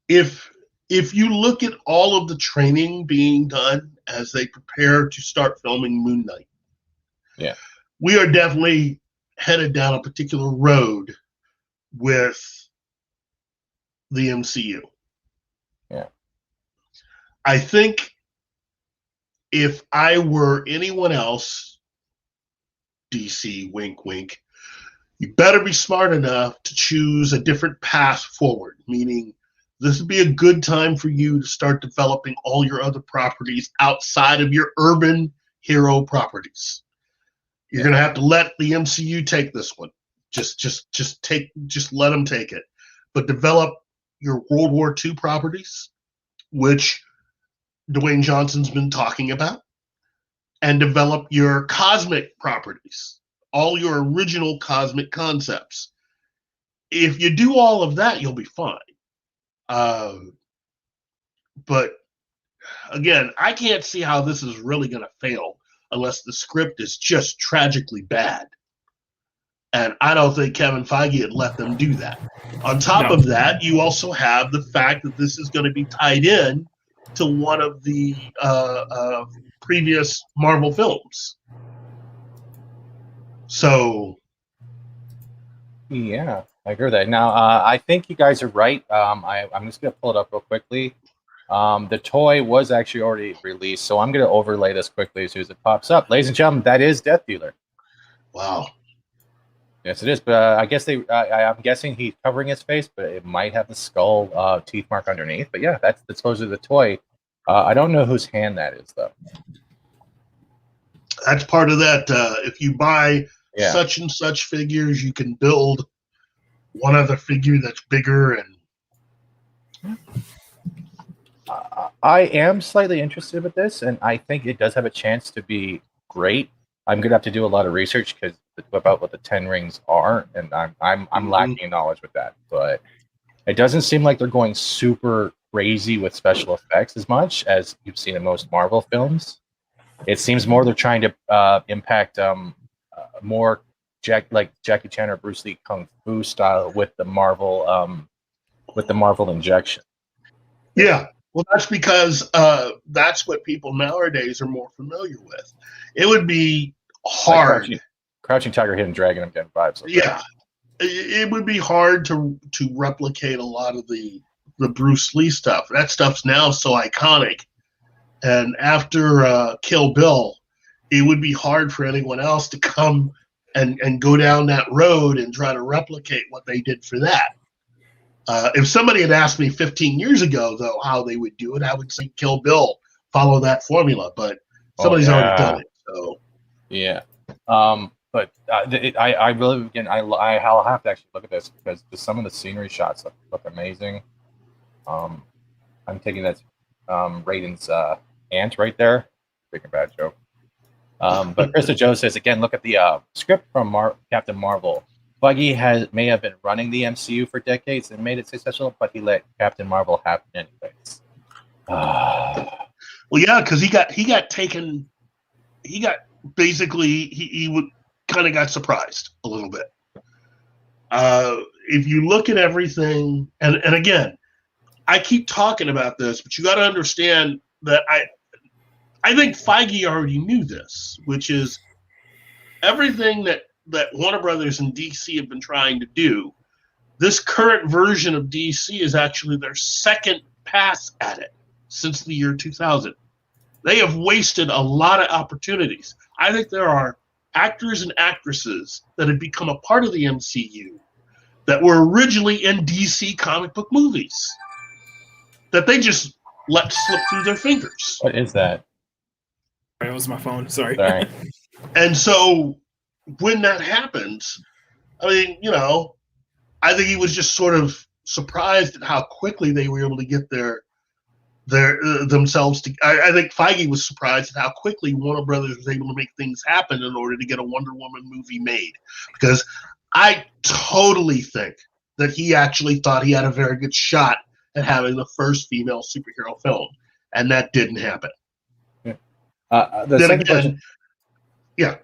If you look at all of the training being done as they prepare to start filming Moon Knight, we are definitely headed down a particular road with the MCU. Yeah. I think if I were anyone else, DC, wink, wink, you better be smart enough to choose a different path forward, meaning this would be a good time for you to start developing all your other properties outside of your urban hero properties. You're going to have to let the MCU take this one. Just let them take it. But develop your World War II properties, which Dwayne Johnson's been talking about, and develop your cosmic properties, all your original cosmic concepts. If you do all of that, you'll be fine. But again, I can't see how this is really going to fail unless the script is just tragically bad. And I don't think Kevin Feige had let them do that. On top of that, you also have the fact that this is going to be tied in to one of the previous Marvel films. So, yeah, I agree with that. Now, I think you guys are right. I'm just going to pull it up real quickly. The toy was actually already released, so I'm going to overlay this quickly as soon as it pops up. Ladies and gentlemen, that is Death Dealer. wow. Yes, it is. But I guess I'm guessing he's covering his face, but it might have the skull teeth mark underneath. But yeah, that's supposedly the toy. I don't know whose hand that is, though. That's part of that. If you buy such and such figures, you can build one other figure that's bigger. And I am slightly interested with this, and I think it does have a chance to be great. I'm gonna have to do a lot of research about what the 10 rings are, and I'm lacking in knowledge with that. But it doesn't seem like they're going super crazy with special effects as much as you've seen in most Marvel films. It seems more they're trying to impact more Jackie Chan or Bruce Lee kung fu style with the Marvel injection. Yeah, well, that's because that's what people nowadays are more familiar with. It would be hard. Like Crouching Tiger, Hidden Dragon, I'm getting vibes. Yeah, it would be hard to replicate a lot of the Bruce Lee stuff. That stuff's now so iconic. And after Kill Bill, it would be hard for anyone else to come and go down that road and try to replicate what they did for that. If somebody had asked me 15 years ago, though, how they would do it, I would say Kill Bill, follow that formula. But somebody's already done it. So yeah. But I really, again, I'll have to actually look at this because some of the scenery shots look amazing. I'm taking that Raiden's aunt right there. Freaking bad joke. But Krista Joe says, again, look at the script from Captain Marvel. Feige may have been running the MCU for decades and made it successful, but he let Captain Marvel happen anyways. Well, yeah, because he got taken. He got basically he kind of got surprised a little bit. If you look at everything, and again, I keep talking about this, but you got to understand that I think Feige already knew this, which is everything that Warner Brothers and DC have been trying to do. This current version of DC is actually their second pass at it since the year 2000. They have wasted a lot of opportunities. I think there are actors and actresses that have become a part of the MCU that were originally in DC comic book movies that they just let slip through their fingers. What is that? That was my phone. Sorry. And so when that happens, I mean, I think he was just sort of surprised at how quickly they were able to get themselves to. I think Feige was surprised at how quickly Warner Brothers was able to make things happen in order to get a Wonder Woman movie made. Because I totally think that he actually thought he had a very good shot at having the first female superhero film, and that didn't happen. The second question. Yeah.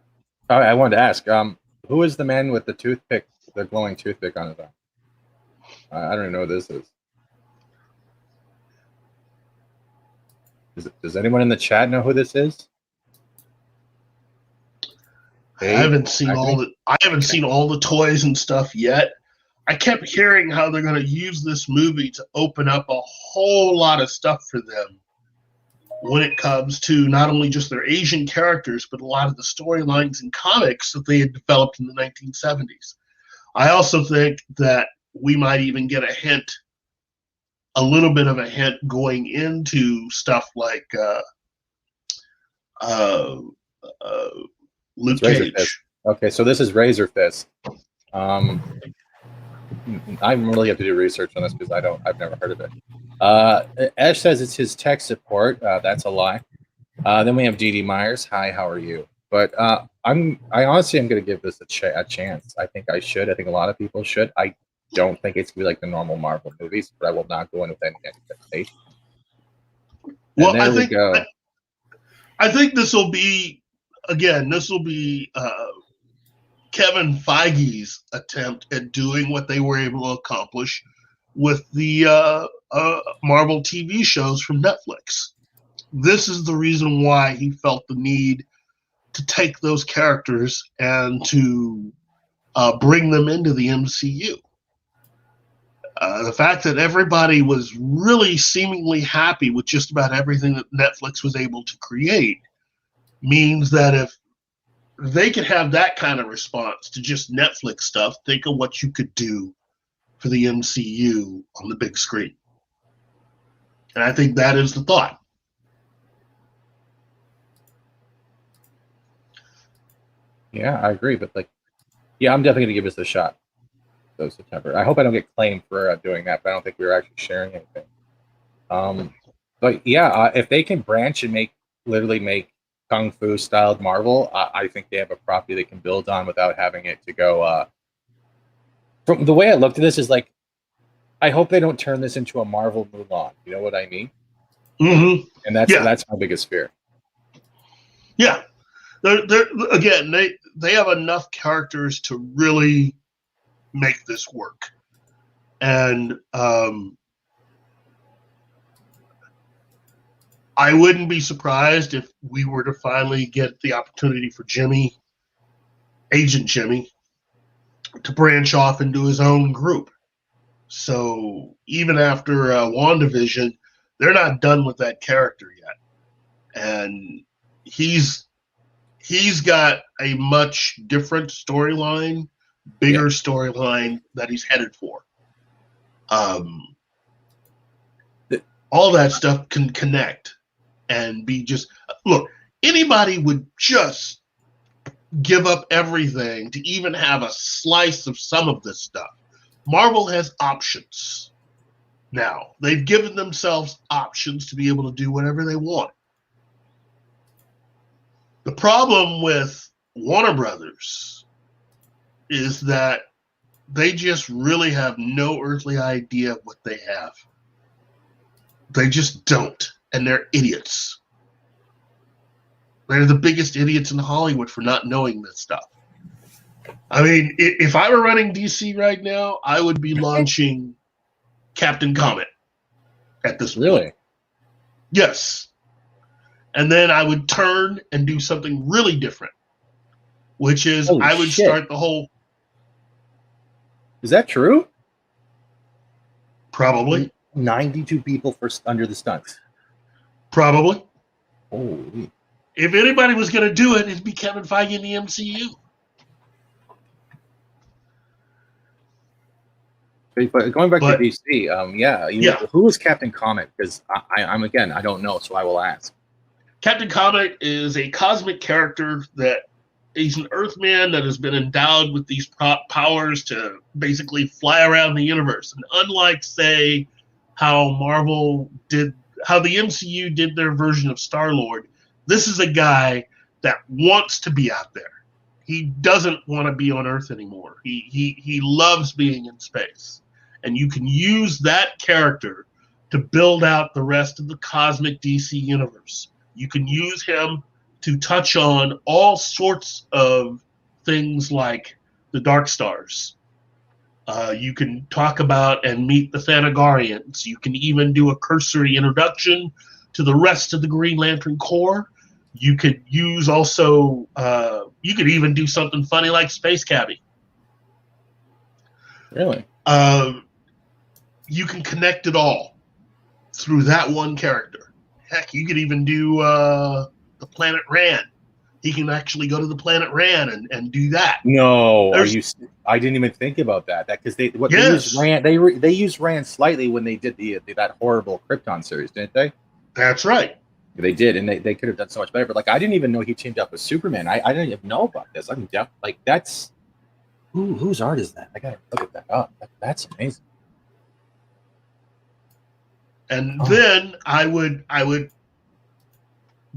I wanted to ask, who is the man with the toothpick, the glowing toothpick on his arm? I don't even know what this is. Does anyone in the chat know who this is? I haven't seen all the toys and stuff yet. I kept hearing how they're going to use this movie to open up a whole lot of stuff for them when it comes to not only just their Asian characters, but a lot of the storylines and comics that they had developed in the 1970s. I also think that we might even get a hint a little bit of a hint going into stuff like Luke It's Razor Cage. Fist. Okay, so this is Razor Fist. I really have to do research on this because I've never heard of it. Ash says it's his tech support. That's a lie. Then we have Dee Dee Myers. Hi, how are you? But I honestly am going to give this a chance. I think I should. I think a lot of people should. I don't think it's going to be like the normal Marvel movies, but I will not go in with any expectation. Well, I think this will be Kevin Feige's attempt at doing what they were able to accomplish with the Marvel TV shows from Netflix. This is the reason why he felt the need to take those characters and to bring them into the MCU. The fact that everybody was really seemingly happy with just about everything that Netflix was able to create means that if they could have that kind of response to just Netflix stuff, think of what you could do for the MCU on the big screen. And I think that is the thought. Yeah, I agree. But I'm definitely going to give this a shot. So September. I hope I don't get claimed for doing that, but I don't think we were actually sharing anything. But yeah, if they can branch and literally make Kung Fu styled Marvel, I think they have a property they can build on without having it to go. From the way I looked at this is like, I hope they don't turn this into a Marvel Mulan. You know what I mean? Mm-hmm. And that's my biggest fear. Yeah, they have enough characters to really make this work, and I wouldn't be surprised if we were to finally get the opportunity for Agent Jimmy, to branch off into his own group. So even after WandaVision, they're not done with that character yet, and he's got a much different storyline, bigger storyline that he's headed for. All that stuff can connect and be just look. Anybody would just give up everything to even have a slice of some of this stuff. Marvel has options now. They've given themselves options to be able to do whatever they want. The problem with Warner Brothers is that they just really have no earthly idea of what they have. They just don't, and they're idiots. They're the biggest idiots in Hollywood for not knowing this stuff. I mean, if I were running DC right now, I would be launching Captain Comet at this point. Really? Yes. And then I would turn and do something really different, which is Holy I would shit. start the whole... Is that true? Probably. 92 people under the stunts. Probably. Holy. If anybody was going to do it, it'd be Kevin Feige in the MCU. But going back to DC, who was Captain Comet? Because I'm again, I don't know, so I will ask. Captain Comet is a cosmic character that he's an Earthman that has been endowed with these powers to basically fly around the universe. And unlike, say, how the MCU did their version of Star-Lord, this is a guy that wants to be out there. He doesn't want to be on Earth anymore. He loves being in space. And you can use that character to build out the rest of the cosmic DC universe. You can use him to touch on all sorts of things like the Dark Stars. You can talk about and meet the Thanagarians. You can even do a cursory introduction to the rest of the Green Lantern Corps. You could use also, you could even do something funny like Space Cabbie. Really? You can connect it all through that one character. Heck, you could even do the Planet Rand. he can actually go to the planet Ran and do that. No, There's- I didn't even think about that. Because they Yes. used Ran. They used Ran slightly when they did that horrible Krypton series, didn't they? That's right. They did, and they could have done so much better. But like, I didn't even know he teamed up with Superman. I didn't even know about this. I mean, like that's whose art is that? I gotta look at that up. That's amazing. And then I would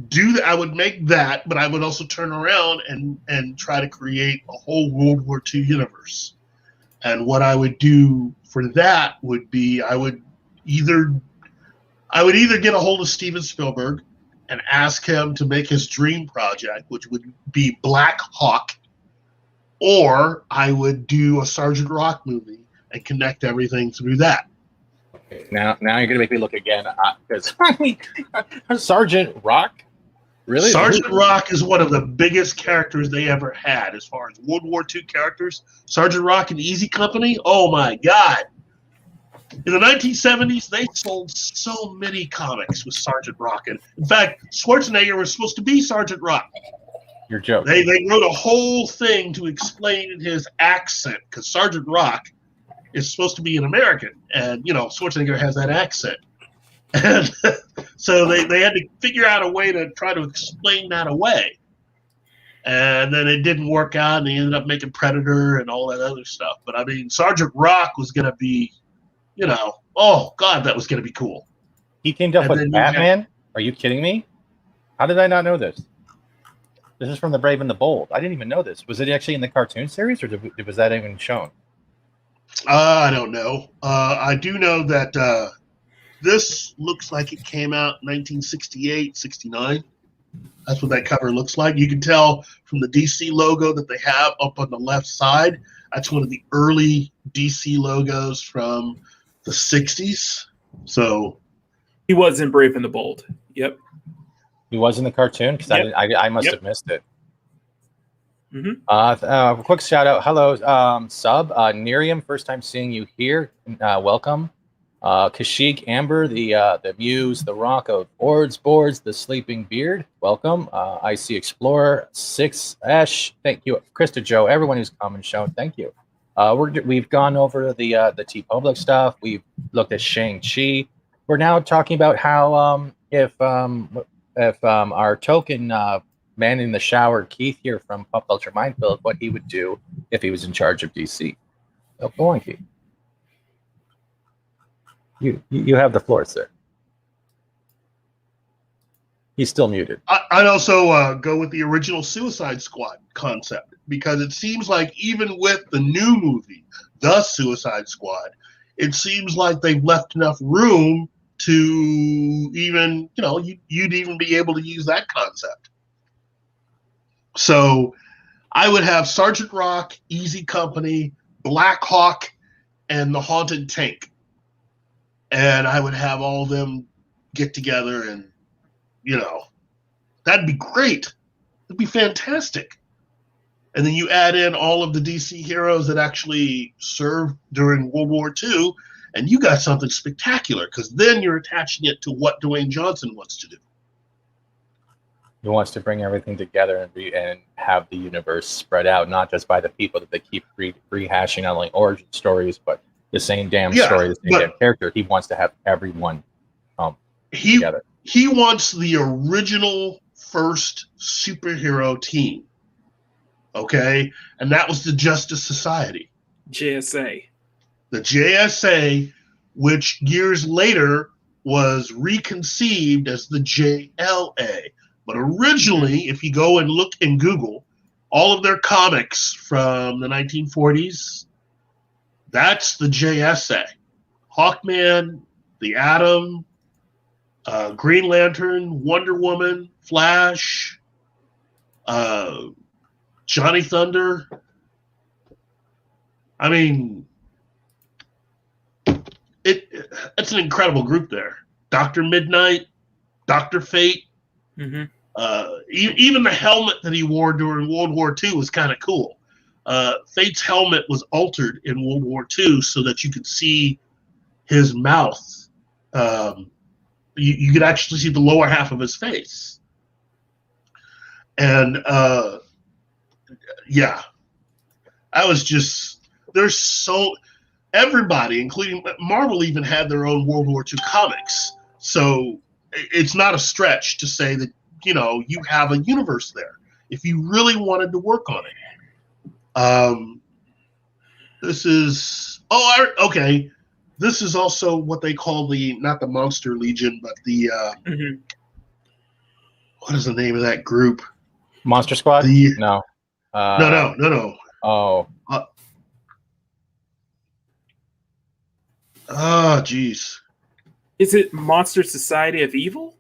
do that. I would make that, but I would also turn around and try to create a whole World War II universe. And what I would do for that would be I would either get a hold of Steven Spielberg and ask him to make his dream project, which would be Black Hawk, or I would do a Sergeant Rock movie and connect everything through that. Now you're gonna make me look again because Sergeant Rock, really? Sergeant Rock is one of the biggest characters they ever had as far as World War II characters. Sergeant Rock and Easy Company, oh my God. In the 1970s, they sold so many comics with Sergeant Rock. And in fact, Schwarzenegger was supposed to be Sergeant Rock. You're joking. They wrote a whole thing to explain his accent because Sergeant Rock is supposed to be an American. And, Schwarzenegger has that accent. And so they had to figure out a way to try to explain that away. And then it didn't work out, and they ended up making Predator and all that other stuff. But, I mean, Sergeant Rock was going to be, oh, God, that was going to be cool. He teamed up with Batman? Are you kidding me? How did I not know this? This is from The Brave and the Bold. I didn't even know this. Was it actually in the cartoon series, or was that even shown? I don't know. I do know that this looks like it came out 1968, 69. That's what that cover looks like. You can tell from the DC logo that they have up on the left side. That's one of the early DC logos from the 60s. So he was in Brave and the Bold. Yep. He was in the cartoon? Because Yep. I must have missed it. Mm-hmm. Quick shout out. Hello, sub. Nerium, first time seeing you here. Welcome. Kashyyyk Amber, the Muse, the Rock of Boards, the Sleeping Beard. Welcome. IC Explorer, 6-Esh. Thank you. Krista Joe, everyone who's come and shown. Thank you. We've gone over the TeePublic stuff. We've looked at Shang-Chi. We're now talking about how if our token man in the shower, Keith here from Pop Culture Minefield, what he would do if he was in charge of DC. Oh, go on, Keith. You have the floor, sir. He's still muted. I'd also go with the original Suicide Squad concept, because it seems like even with the new movie, The Suicide Squad, it seems like they've left enough room to even, you'd even be able to use that concept. So I would have Sergeant Rock, Easy Company, Black Hawk, and the Haunted Tank. And I would have all of them get together and, that'd be great. It'd be fantastic. And then you add in all of the DC heroes that actually served during World War II, and you got something spectacular, because then you're attaching it to what Dwayne Johnson wants to do. He wants to bring everything together and have the universe spread out, not just by the people that they keep rehashing, not only origin stories, but the same damn story, the same damn character. He wants to have everyone together. He wants the original first superhero team. Okay? And that was the Justice Society. JSA. The JSA, which years later was reconceived as the JLA. But originally, if you go and look in Google, all of their comics from the 1940s, that's the JSA. Hawkman, the Atom, Green Lantern, Wonder Woman, Flash, Johnny Thunder. I mean, it's an incredible group there. Dr. Midnight, Dr. Fate. Mm-hmm. Even the helmet that he wore during World War II was kind of cool. Fate's helmet was altered in World War II so that you could see his mouth. You could actually see the lower half of his face. And yeah, I was just, there's so, everybody, including Marvel, even had their own World War II comics. So it's not a stretch to say that, you know, you have a universe there if you really wanted to work on it. This is, okay. This is also what they call not the Monster Legion, but the, what is the name of that group? Monster Squad? No. No. Oh. Geez. Is it Monster Society of Evil?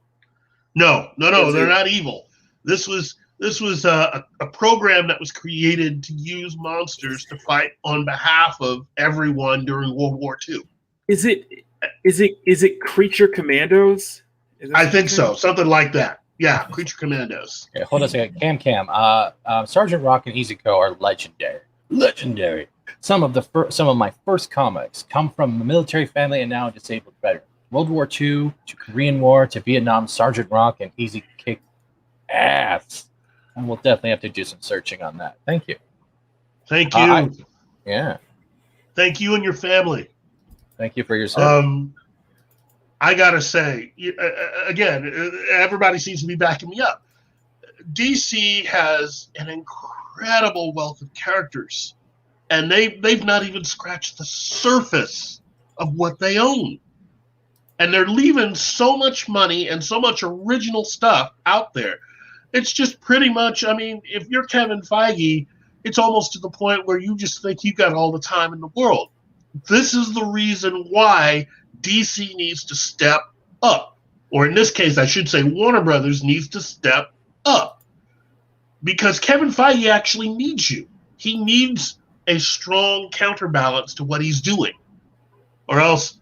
No, they're not evil. This was a program that was created to use monsters to fight on behalf of everyone during World War II. Is it Creature Commandos? I think so, something like that. Yeah, Creature Commandos. Okay, hold on a second. Cam. Sergeant Rock and Easy Co are legendary. Legendary. Some of my first comics come from a military family and now a disabled veteran. World War II to Korean War to Vietnam, Sergeant Rock and Easy kicked ass. And we'll definitely have to do some searching on that. Thank you. Thank you. Yeah. Thank you and your family. Thank you for your service. I gotta say, again, everybody seems to be backing me up. DC has an incredible wealth of characters, and they've not even scratched the surface of what they own. And they're leaving so much money and so much original stuff out there. It's just pretty much, I mean, if you're Kevin Feige, it's almost to the point where you just think you got all the time in the world. This is the reason why DC needs to step up. Or in this case, I should say Warner Brothers needs to step up. Because Kevin Feige actually needs you. He needs a strong counterbalance to what he's doing. Or else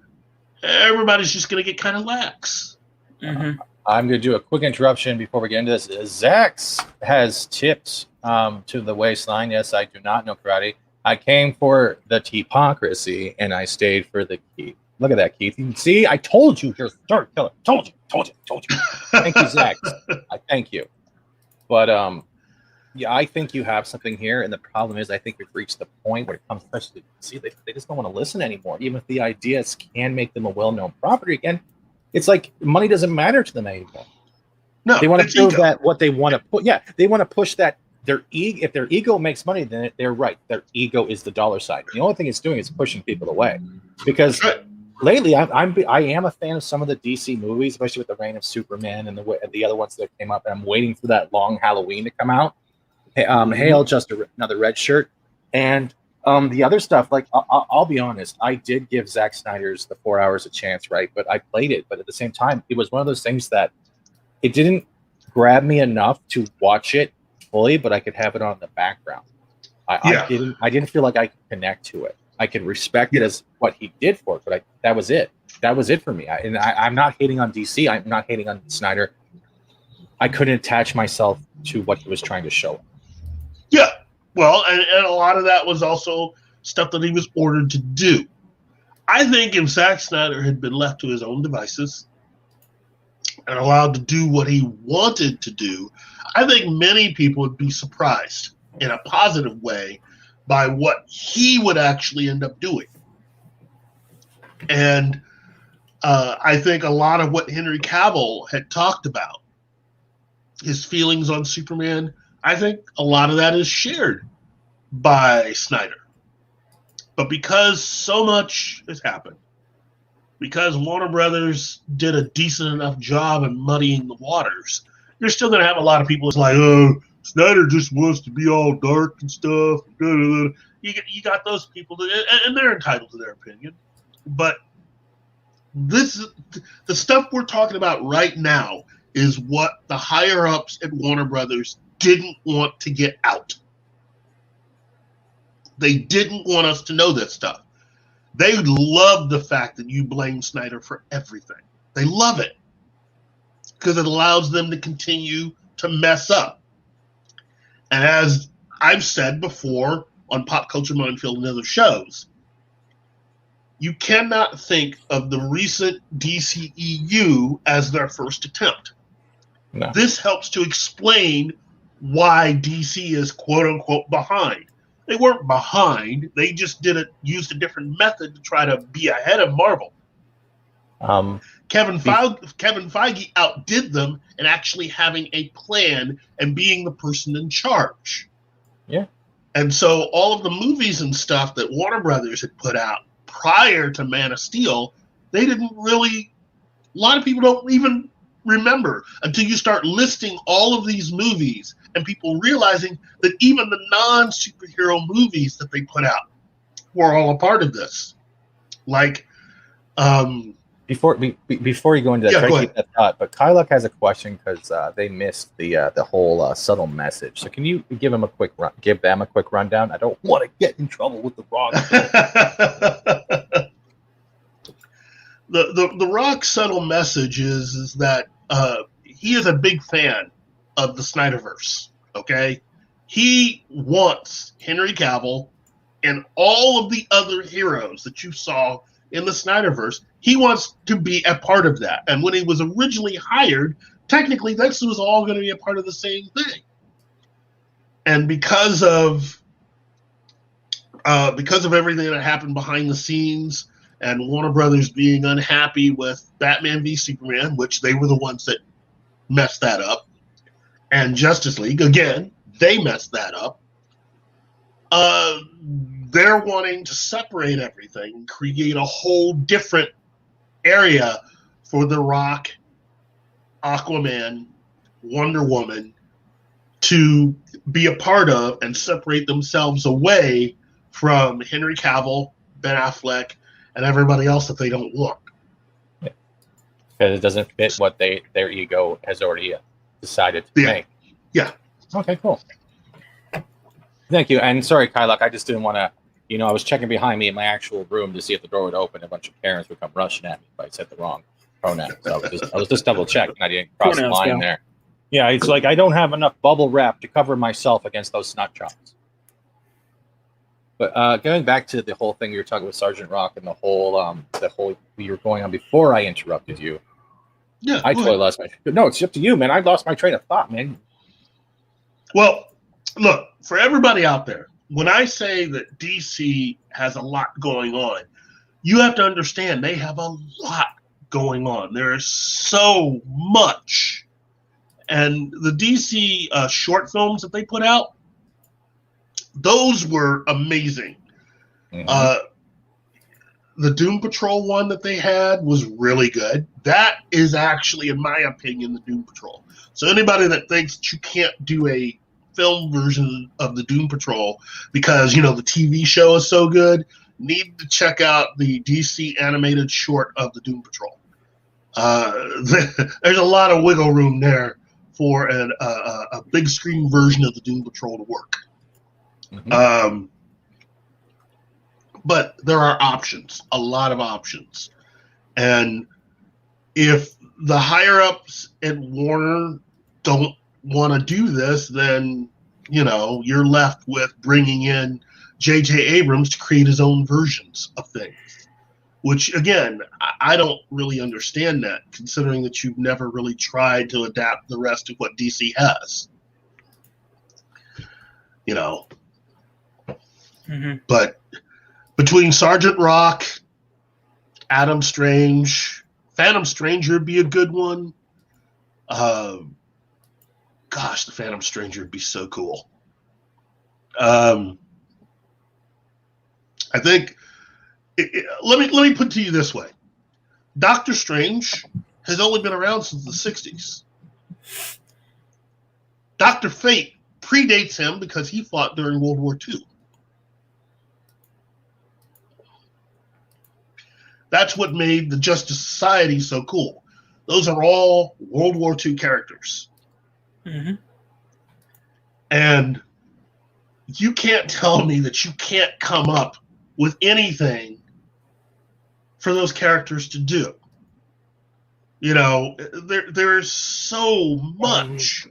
everybody's just going to get kind of lax. Mm-hmm. I'm going to do a quick interruption before we get into this. Zax has tipped to the waistline. Yes, I do not know karate. I came for the TEE-POCRISY, and I stayed for the Keith. Look at that, Keith. You can see, I told you you're a start killer. Told you. Thank you, Zax. I thank you. But yeah, I think you have something here, and the problem is I think we've reached the point where it comes to see they just don't want to listen anymore. Even if the ideas can make them a well-known property again, it's like money doesn't matter to them anymore. No, they want to prove ego. that what they want to put. Yeah, they want to push that if their ego makes money, then they're right. Their ego is the dollar sign. The only thing it's doing is pushing people away. Because lately, I am a fan of some of the DC movies, especially with the Reign of Superman and the other ones that came up. And I'm waiting for that Long Halloween to come out. Hail, just another red shirt, and the other stuff. Like I'll be honest, I did give Zack Snyder's The 4 Hours a chance, right? But I played it. But at the same time, it was one of those things that it didn't grab me enough to watch it fully, but I could have it on the background. I didn't feel like I could connect to it. I could respect it as what he did for it, but that was it. That was it for me. I'm not hating on DC. I'm not hating on Snyder. I couldn't attach myself to what he was trying to show. Yeah, well, and a lot of that was also stuff that he was ordered to do. I think if Zack Snyder had been left to his own devices and allowed to do what he wanted to do, I think many people would be surprised in a positive way by what he would actually end up doing. And I think a lot of what Henry Cavill had talked about, his feelings on Superman, I think a lot of that is shared by Snyder. But because so much has happened, because Warner Brothers did a decent enough job in muddying the waters, you're still going to have a lot of people that's like, oh, Snyder just wants to be all dark and stuff. You got those people, and they're entitled to their opinion. But the stuff we're talking about right now is what the higher-ups at Warner Brothers didn't want to get out. They didn't want us to know this stuff. They love the fact that you blame Snyder for everything. They love it because it allows them to continue to mess up. And as I've said before on Pop Culture Minefield and other shows, you cannot think of the recent DCEU as their first attempt. No. This helps to explain why DC is quote unquote behind. They weren't behind. They just used a different method to try to be ahead of Marvel. Kevin Feige outdid them in actually having a plan and being the person in charge. Yeah. And so all of the movies and stuff that Warner Brothers had put out prior to Man of Steel, they didn't really, a lot of people don't even remember until you start listing all of these movies and people realizing that even the non-superhero movies that they put out were all a part of this. Like, before you go into that, try to keep that thought. But Kylock has a question because they missed the whole subtle message. So can you give them a quick rundown? I don't want to get in trouble with the Rock. the Rock subtle message is that he is a big fan of the Snyderverse. Okay, he wants Henry Cavill and all of the other heroes that you saw in the Snyderverse. He wants to be a part of that. And when he was originally hired, technically this was all going to be a part of the same thing. And because of everything that happened behind the scenes and Warner Brothers being unhappy with Batman v Superman, which they were the ones that messed that up, and Justice League, again, they messed that up. They're wanting to separate everything and create a whole different area for The Rock, Aquaman, Wonder Woman to be a part of and separate themselves away from Henry Cavill, Ben Affleck, and everybody else that they don't want. Yeah. Because it doesn't fit what their ego has already decided to make. Yeah. Okay, cool. Thank you. And sorry, Kylock, I just didn't want to, I was checking behind me in my actual room to see if the door would open. A bunch of parents would come rushing at me if I said the wrong pronoun. So I was just double checking. I didn't cross the line there. Yeah, it's like I don't have enough bubble wrap to cover myself against those snot jobs. But going back to the whole thing you were talking with Sergeant Rock and the whole you were going on before I interrupted you. Yeah, I totally lost my. No, it's up to you, man. I lost my train of thought, man. Well, look, for everybody out there, when I say that DC has a lot going on, you have to understand they have a lot going on. There is so much. And the DC short films that they put out, those were amazing. Mm-hmm. The Doom Patrol one that they had was really good. That is actually, in my opinion, the Doom Patrol. So anybody that thinks that you can't do a film version of the Doom Patrol because, the TV show is so good, need to check out the DC animated short of the Doom Patrol. There's a lot of wiggle room there for a big screen version of the Doom Patrol to work. Mm-hmm. But there are options, a lot of options. And if the higher-ups at Warner don't want to do this, then, you're left with bringing in J.J. Abrams to create his own versions of things. Which, again, I don't really understand that, considering that you've never really tried to adapt the rest of what DC has. Mm-hmm. But between Sergeant Rock, Adam Strange, Phantom Stranger would be a good one. The Phantom Stranger would be so cool. I think... let me put it to you this way. Doctor Strange has only been around since the 60s. Dr. Fate predates him because he fought during World War II. That's what made the Justice Society so cool. Those are all World War II characters. Mm-hmm. And you can't tell me that you can't come up with anything for those characters to do. There's so much.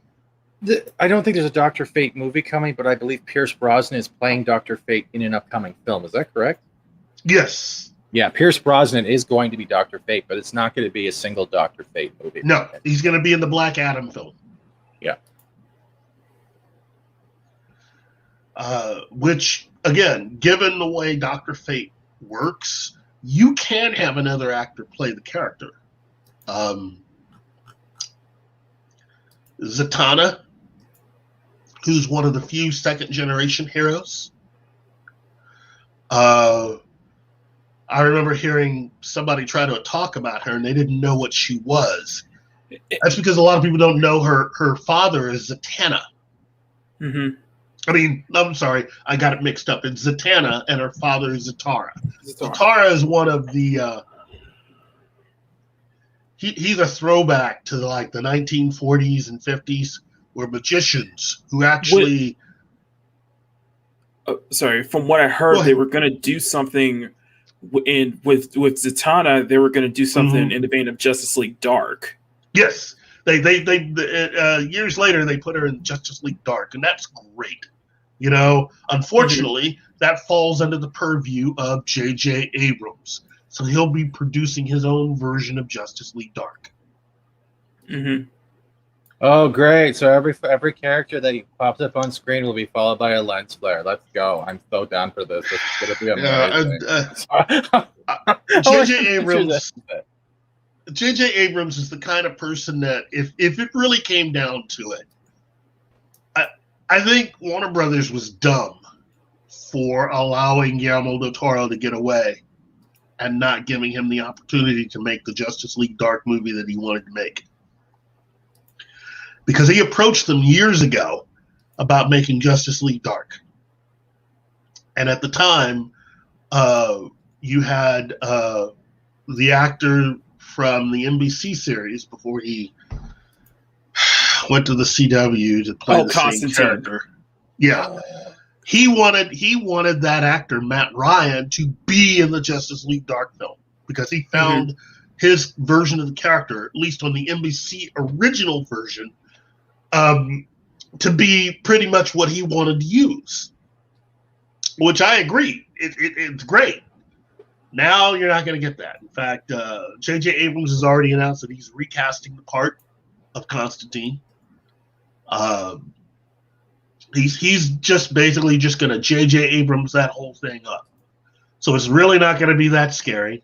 I don't think there's a Dr. Fate movie coming, but I believe Pierce Brosnan is playing Dr. Fate in an upcoming film. Is that correct? Yes. Yeah, Pierce Brosnan is going to be Dr. Fate, but it's not going to be a single Dr. Fate movie. No, he's going to be in the Black Adam film. Yeah. which, again, given the way Dr. Fate works, you can have another actor play the character. Zatanna, who's one of the few second-generation heroes. I remember hearing somebody try to talk about her, and they didn't know what she was. That's because a lot of people don't know her father is Zatanna. Mm-hmm. I mean, I'm sorry, I got it mixed up. It's Zatanna, and her father is Zatara. Zatara is one of the... he's a throwback to the 1940s and 50s, where magicians who actually... sorry, from what I heard, they were going to do something with Zatanna. They were going to do something in the vein of Justice League Dark. Yes, they years later they put her in Justice League Dark, and that's great. You know, unfortunately, that falls under the purview of J.J. Abrams, so he'll be producing his own version of Justice League Dark. Mm-hmm. Oh, great! So every character that pops up on screen will be followed by a lens flare. Let's go! I'm so down for this. This is gonna be amazing. J.J. Abrams is the kind of person that if it really came down to it, I think Warner Brothers was dumb for allowing Guillermo del Toro to get away and not giving him the opportunity to make the Justice League Dark movie that he wanted to make. Because he approached them years ago about making Justice League Dark. And at the time, you had the actor from the NBC series before he went to the CW to play the same character. Yeah. He wanted that actor, Matt Ryan, to be in the Justice League Dark film because he found his version of the character, at least on the NBC original version, to be pretty much what he wanted to use. Which I agree. It's great. Now you're not going to get that. In fact, J.J. Abrams has already announced that he's recasting the part of Constantine. He's just basically just going to J.J. Abrams that whole thing up. So it's really not going to be that scary.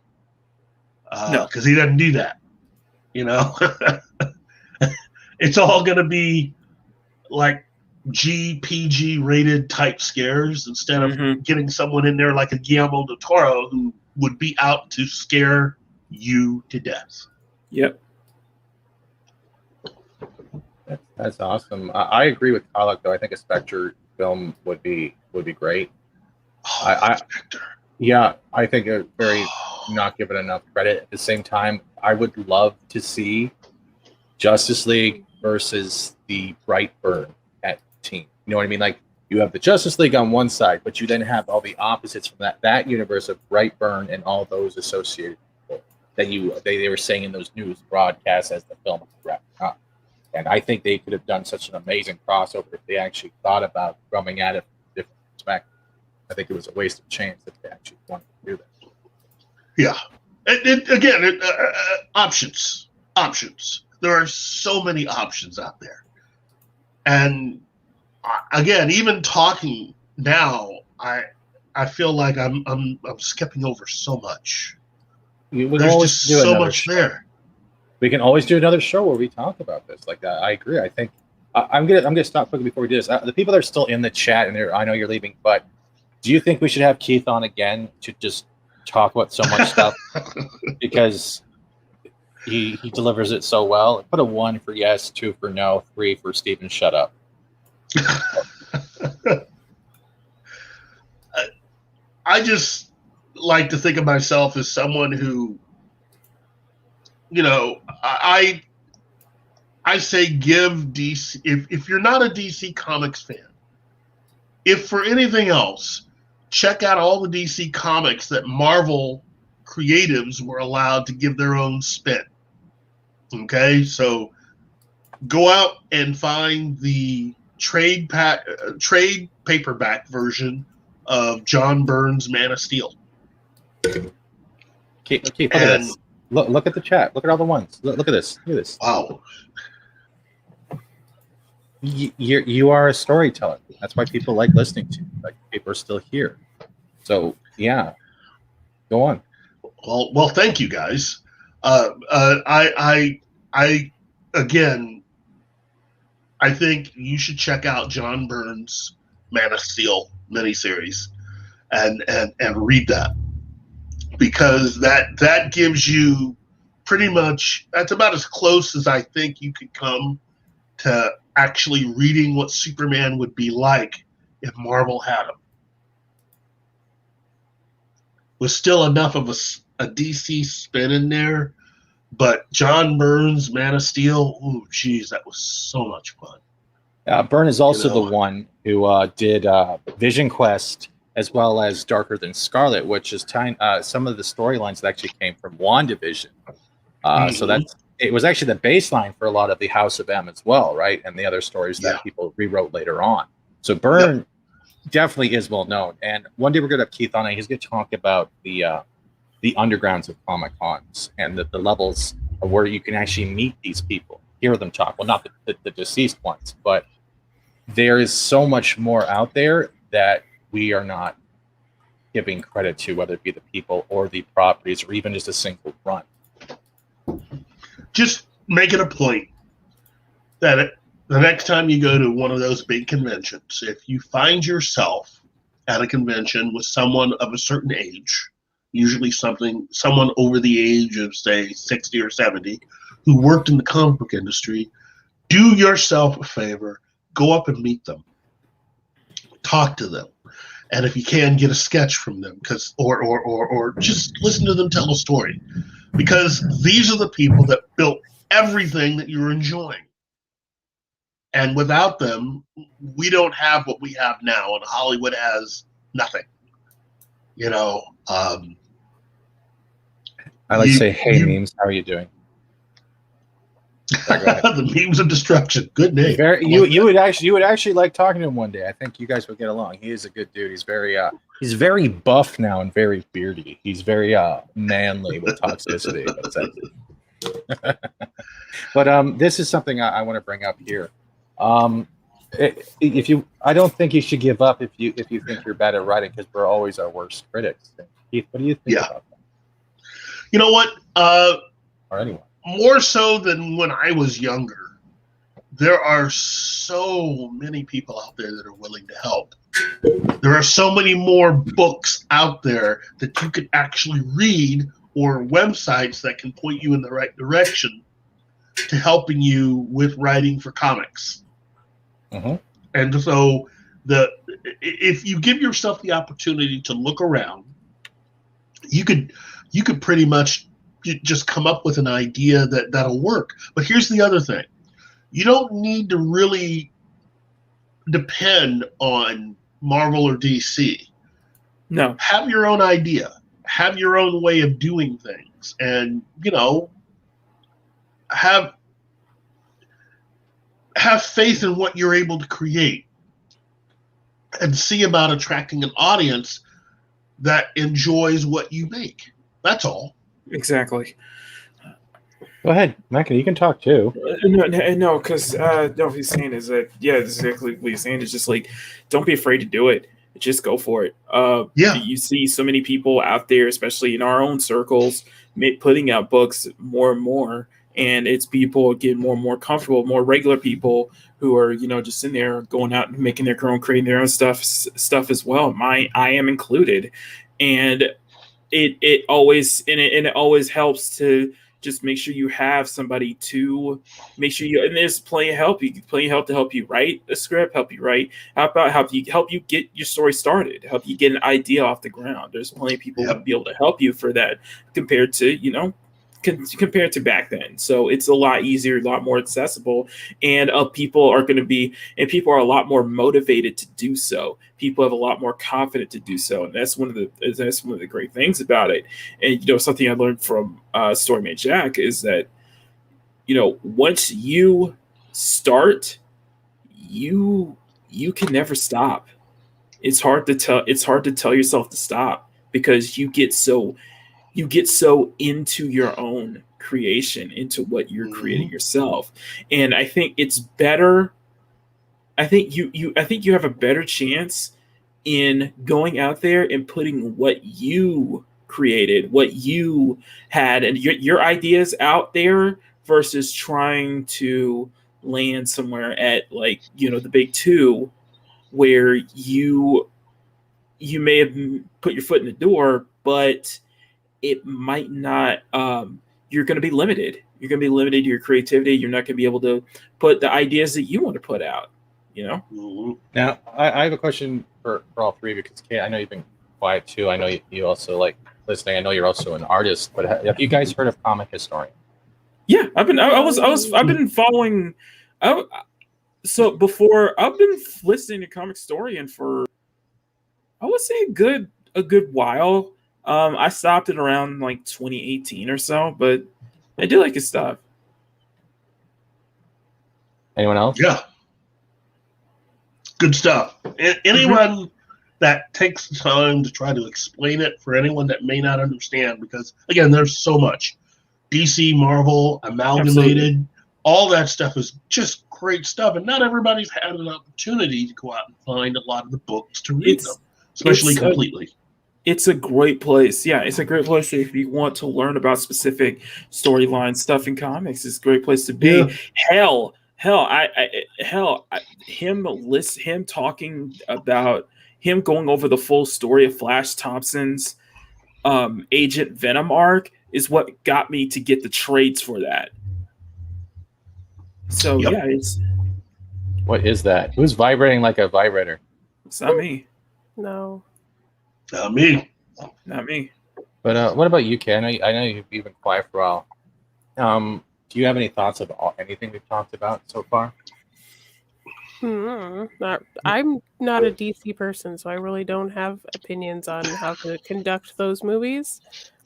No, because he doesn't do that. You know, it's all going to be like PG rated type scares instead of getting someone in there like a Guillermo del Toro who would be out to scare you to death. Yep. That's awesome. I agree with Alec though. I think a Spectre film would be great. Spectre. Yeah, I think it's very not given enough credit. At the same time, I would love to see Justice League versus the Brightburn team. You know what I mean? Like you have the Justice League on one side, but you then have all the opposites from that universe of Brightburn and all those associated people that they were saying in those news broadcasts as the film was wrapping up. And I think they could have done such an amazing crossover if they actually thought about coming at it from a different perspective. I think it was a waste of chance if they actually wanted to do that. Yeah. Options. There are so many options out there. And again, even talking now, I feel like I'm skipping over so much. There's just so much there. We can always do another show where we talk about this. Like I agree. I think I'm gonna stop quickly before we do this. The people that are still in the chat, and I know you're leaving, but do you think we should have Keith on again to just talk about so much stuff? Because he delivers it so well. Put a 1 for yes, 2 for no, 3 for Steven. Shut up. I just like to think of myself as someone who, you know, I say give DC, if you're not a DC Comics fan, if for anything else, check out all the DC Comics that Marvel creatives were allowed to give their own spin. Okay, so go out and find the trade paperback version of John Byrne's Man of Steel. Keith, look at this. Look at the chat. Look at all the ones. Look at this. Look at this. Wow. You are a storyteller. That's why people like listening to you. Like people are still here. So yeah, go on. Well, thank you guys. I again, I think you should check out John Byrne's Man of Steel miniseries and read that, because that gives you pretty much, that's about as close as I think you could come to actually reading what Superman would be like if Marvel had him. Was still enough of a DC spin in there, but John Byrne's Man of Steel, ooh, geez, that was so much fun. Byrne is also You know. the one who did Vision Quest as well as Darker Than Scarlet, which is some of the storylines that actually came from WandaVision. So it was actually the baseline for a lot of the House of M as well, right? And the other stories that people rewrote later on. So Byrne definitely is well known. And one day we're going to have Keith on, and he's going to talk about the undergrounds of Comic Cons and the levels of where you can actually meet these people, hear them talk. Well, not the deceased ones, but there is so much more out there that we are not giving credit to, whether it be the people or the properties or even just a single run. Just make it a point that the next time you go to one of those big conventions, if you find yourself at a convention with someone of a certain age, usually someone over the age of, say, 60 or 70, who worked in the comic book industry, do yourself a favor, go up and meet them, talk to them, and if you can, get a sketch from them, or just listen to them tell a story, because these are the people that built everything that you're enjoying. And without them, we don't have what we have now, and Hollywood has nothing. You know, I like to say, "Hey, memes, how are you doing?" The memes of destruction. Good name. You would actually like talking to him one day. I think you guys would get along. He is a good dude. He's very buff now and very beardy. He's very manly with toxicity. But this is something I want to bring up here. I don't think you should give up if you think you're bad at writing, because we're always our worst critics. Keith, what do you think about that? You know what? Or anyone? More so than when I was younger, there are so many people out there that are willing to help. There are so many more books out there that you can actually read, or websites that can point you in the right direction to helping you with writing for comics. Mm-hmm. And so if you give yourself the opportunity to look around, you could pretty much just come up with an idea that'll work. But here's the other thing. You don't need to really depend on Marvel or DC. No. Have your own idea. Have your own way of doing things. And, have faith in what you're able to create. And see about attracting an audience that enjoys what you make. That's all. Exactly. Go ahead, Mecca. You can talk too. No, because what he's saying is that, exactly what he's saying is just like, don't be afraid to do it. Just go for it. You see so many people out there, especially in our own circles, putting out books more and more, and it's people getting more and more comfortable, more regular people who are, just in there going out and making their own, creating their own stuff as well. I am included, and it always helps to just make sure you have somebody to make sure and there's plenty of help to help you write a script, help you get your story started, help you get an idea off the ground. There's plenty of people who will be able to help you for that compared to back then. So it's a lot easier, a lot more accessible, and people are a lot more motivated to do so. People have a lot more confident to do so, and that's one of the great things about it. And something I learned from Storyman Jack is that once you start, you can never stop. It's hard to tell yourself to stop, because you get so into your own creation, into what you're creating yourself. And I think it's better I think you have a better chance in going out there and putting what you created, what you had, and your ideas out there versus trying to land somewhere at like the big two where you may have put your foot in the door, but it might not. You're going to be limited. You're going to be limited to your creativity. You're not going to be able to put the ideas that you want to put out. Now, I have a question for all three because Kate, I know you've been quiet too. I know you also like listening. I know you're also an artist, but have you guys heard of Comic Historian? Yeah, I've been following. So before I've been listening to Comic Historian for, I would say a good while. I stopped it around like 2018 or so, but I do like his stuff. Anyone else? Yeah. Good stuff. Anyone that takes the time to try to explain it for anyone that may not understand, because again, there's so much. DC, Marvel, amalgamated, Absolutely. all that stuff is just great stuff, and not everybody's had an opportunity to go out and find a lot of the books to read them, especially completely. It's a great place. Yeah, it's a great place if you want to learn about specific storyline stuff in comics. It's a great place to be. Yeah. Him talking about him going over the full story of Flash Thompson's Agent Venom arc is what got me to get the trades for that. So yeah, what is that? Who's vibrating like a vibrator? It's not me. No. Not me. Not me. But what about you, Ken? I know you've been quiet for a while. Do you have any thoughts of anything we've talked about so far? I'm not a DC person, so I really don't have opinions on how to conduct those movies.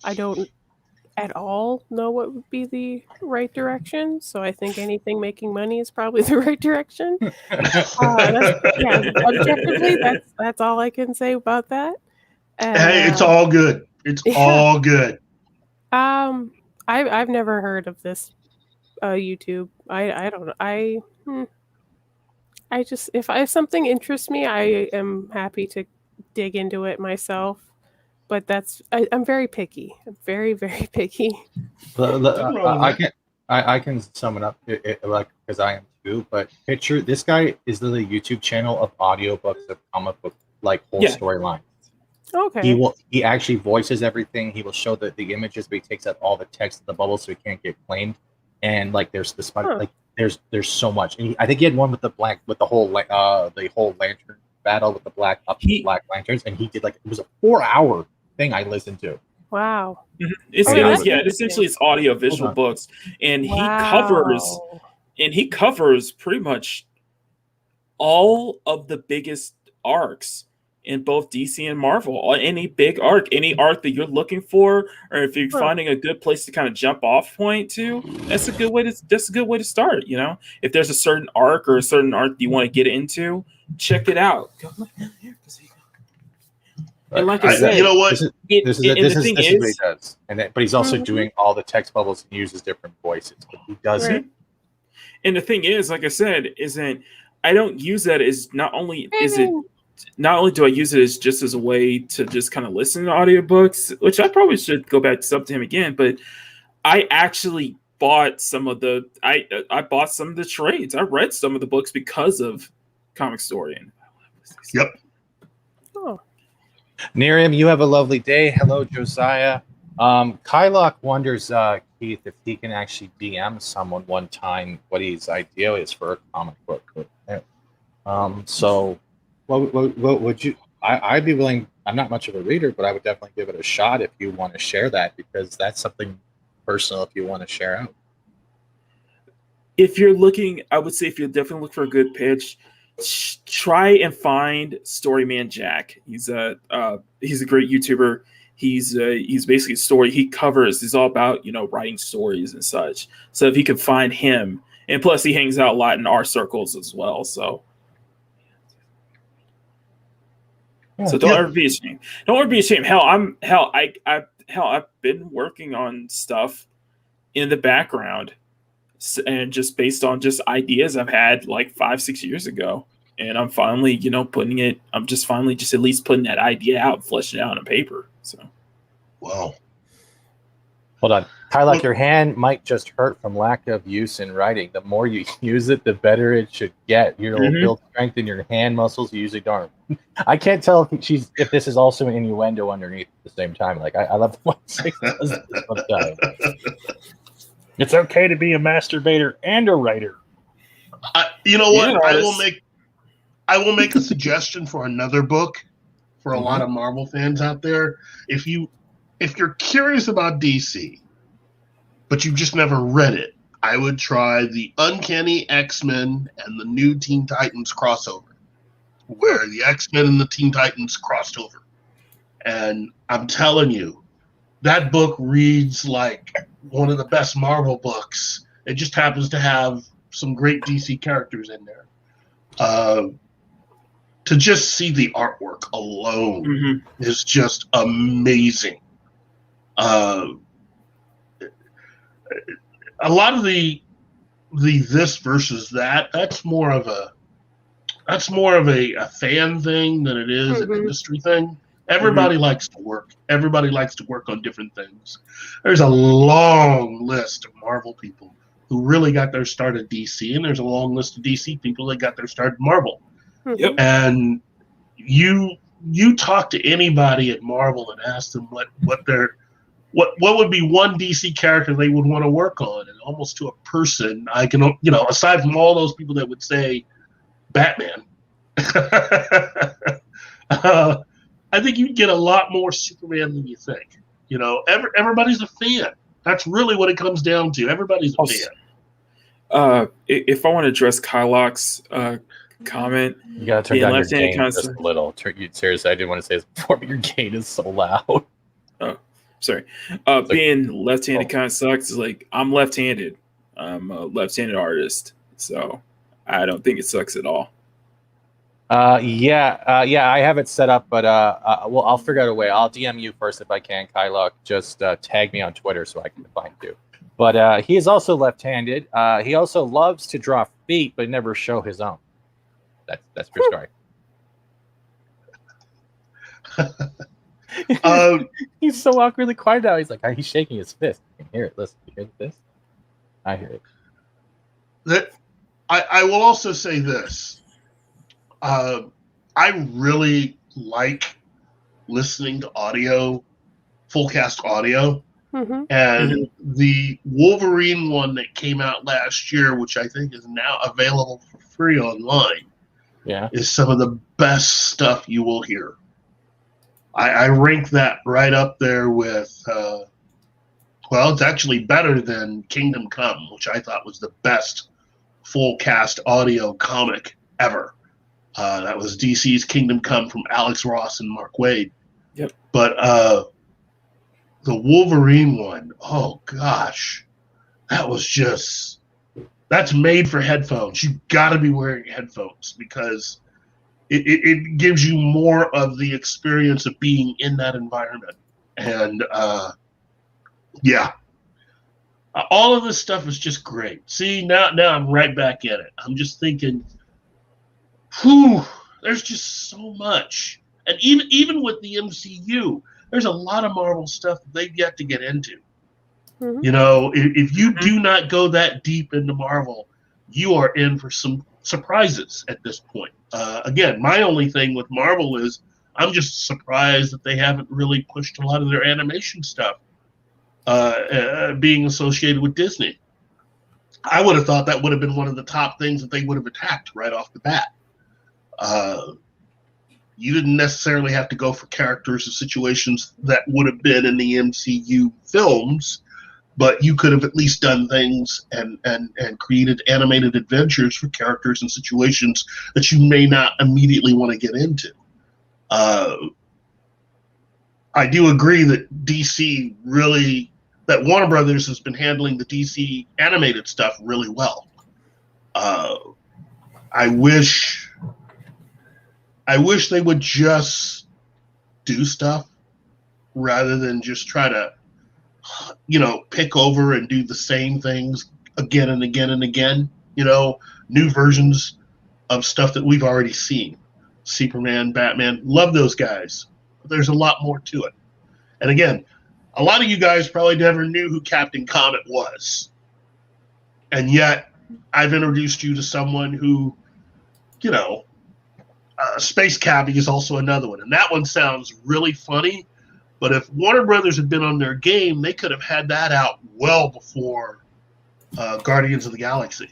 I don't at all know what would be the right direction, so I think anything making money is probably the right direction. Objectively, that's all I can say about that. And, hey, it's all good. It's all good. I've never heard of this YouTube. I don't know. I just if something interests me, I am happy to dig into it myself. But I'm very picky. I'm very, very picky. I can sum it up like because I am too. But picture this guy is the YouTube channel of audiobooks of comic book like whole storylines. Okay. He actually voices everything. He will show the images, but he takes out all the text of the bubbles so he can't get claimed. And like there's this like there's so much. And I think he had one with the whole lantern battle with the black lanterns, and he did like it was a 4-hour thing I listened to. Wow. Essentially it's audio visual books, and he covers pretty much all of the biggest arcs in both DC and Marvel. Any big arc, any arc that you're looking for, or if you're finding a good place to kind of jump off point to, that's a good way to start. If there's a certain arc or a certain arc you want to get into, check it out. And like I said, you know what? This is what he does. But he's also doing all the text bubbles and uses different voices. But he does it. And the thing is, like I said, I don't use that as not only do I use it as just as a way to just kind of listen to audiobooks, which I probably should go back to him again, but I actually bought some of the trades. I read some of the books because of Comic Historian. Yep. Oh. Miriam, you have a lovely day. Hello, Josiah. Kylock wonders, Keith, if he can actually DM someone one time what his idea is for a comic book. So what would you? I'd be willing. I'm not much of a reader, but I would definitely give it a shot if you want to share that, because that's something personal. If you want to share out, if you're looking, I would say if you're definitely looking for a good pitch, try and find Storyman Jack. He's a great YouTuber. He's basically a story. He covers. He's all about writing stories and such. So if you can find him, and plus he hangs out a lot in our circles as well. So. So don't ever be ashamed. Don't ever be ashamed. I've been working on stuff in the background, and just based on just ideas I've had like 5-6 years ago. and I'm finally, putting it. I'm just finally just at least putting that idea out, fleshing it out on paper. So, Wow. Hold on. Kylock, Look- your hand might just hurt from lack of use in writing. The more you use it, the better it should get. You'll build strength in your hand muscles you usually don't. I can't tell if this is also an innuendo underneath at the same time. Like, I love the one Six does this sometimes. It's okay to be a masturbator and a writer. You know what? Yeah, I will make a suggestion for another book for a lot of Marvel fans out there. If you're curious about DC, but you've just never read it, I would try the Uncanny X-Men and the New Teen Titans crossover, where the X-Men and the Teen Titans crossed over. And I'm telling you, that book reads like one of the best Marvel books. It just happens to have some great DC characters in there. To just see the artwork alone is just amazing. A lot of the this versus that's more of a fan thing than it is an industry thing. Everybody likes to work. Everybody likes to work on different things. There's a long list of Marvel people who really got their start at DC, and there's a long list of DC people that got their start at Marvel. Yep. And you talk to anybody at Marvel and ask them what would be one DC character they would want to work on, and almost to a person, I can, aside from all those people that would say Batman, I think you'd get a lot more Superman than you think. Everybody's a fan. That's really what it comes down to. Everybody's a fan. If I want to address Kylock's comment, You gotta turn down your left-handed gain just constant. a little. Seriously, I didn't want to say this before, but your gain is so loud. Oh, sorry. Being left-handed kind of sucks. Is like, I'm left-handed. I'm a left-handed artist, so I don't think it sucks at all. Yeah, I have it set up, but well, I'll figure out a way. I'll DM you first if I can, Kylock. Just tag me on Twitter so I can find you. But he is also left-handed. He also loves to draw feet, but never show his own. That's true story. He's so awkwardly quiet now. He's like, he's shaking his fist. I can hear it. Listen, you hear the fist? I hear it. I will also say this. I really like listening to audio, full cast audio. And the Wolverine one that came out last year, which I think is now available for free online, is some of the best stuff you will hear. I rank that right up there with, it's actually better than Kingdom Come, which I thought was the best full cast audio comic ever. That was DC's Kingdom Come from Alex Ross and Mark Waid. Yep. But the Wolverine one, oh gosh, that's made for headphones. You got to be wearing headphones because it gives you more of the experience of being in that environment. And all of this stuff is just great. See, now I'm right back in it. I'm just thinking, there's just so much. And even with the MCU, there's a lot of Marvel stuff that they've yet to get into. If you do not go that deep into Marvel, you are in for some surprises at this point. Again, my only thing with Marvel is I'm just surprised that they haven't really pushed a lot of their animation stuff being associated with Disney. I would have thought that would have been one of the top things that they would have attacked right off the bat. You didn't necessarily have to go for characters or situations that would have been in the MCU films, but you could have at least done things and created animated adventures for characters and situations that you may not immediately want to get into. I do agree that that Warner Brothers has been handling the DC animated stuff really well. I wish they would just do stuff rather than just try to, pick over and do the same things again and again and again. New versions of stuff that we've already seen. Superman, Batman, love those guys. But there's a lot more to it. And again, a lot of you guys probably never knew who Captain Comet was. And yet, I've introduced you to someone who, you know, Space Cabbie is also another one. And that one sounds really funny. But if Warner Brothers had been on their game, they could have had that out well before Guardians of the Galaxy.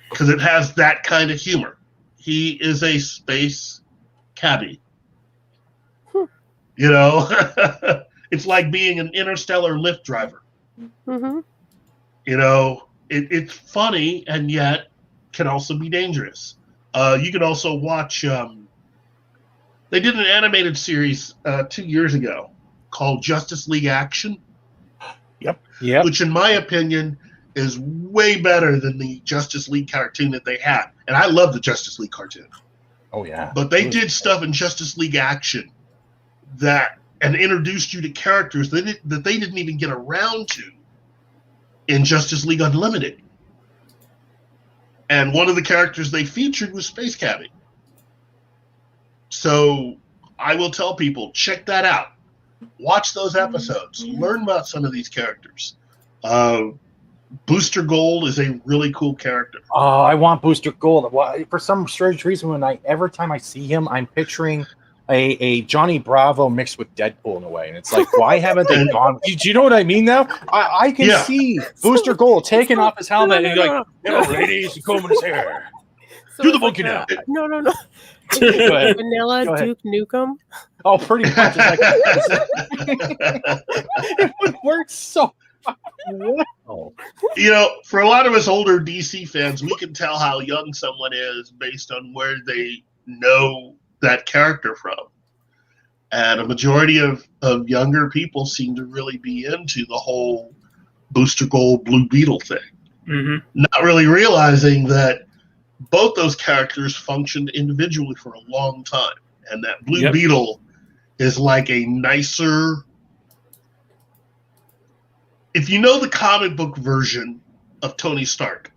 Because it has that kind of humor. He is a space cabbie. You know? It's like being an interstellar Lyft driver. Mm-hmm. You know, it's funny and yet can also be dangerous. You can also watch, they did an animated series 2 years ago called Justice League Action. Yep. Which, in my opinion, is way better than the Justice League cartoon that they had. And I love the Justice League cartoon. Oh, yeah. But they did stuff in Justice League Action and introduced you to characters that they didn't even get around to in Justice League Unlimited. And one of the characters they featured was Space Cabbie. So I will tell people, check that out. Watch those episodes. Learn about some of these characters. Booster Gold is a really cool character. Oh, I want Booster Gold. For some strange reason, every time I see him, I'm picturing a Johnny Bravo mixed with Deadpool in a way. And it's like, why haven't they gone? Do you know what I mean now? I can see Booster Gold taking off his helmet and like, ladies, he's combing his hair. So Do the it's like monkey now. No. Go ahead. Vanilla Go ahead. Duke Nukem. Oh, pretty much. It would work so well. You know, for a lot of us older DC fans, we can tell how young someone is based on where they know that character from. And a majority of younger people seem to really be into the whole Booster Gold Blue Beetle thing. Mm-hmm. Not really realizing that both those characters functioned individually for a long time. And that Blue Beetle is like a nicer... If you know the comic book version of Tony Stark,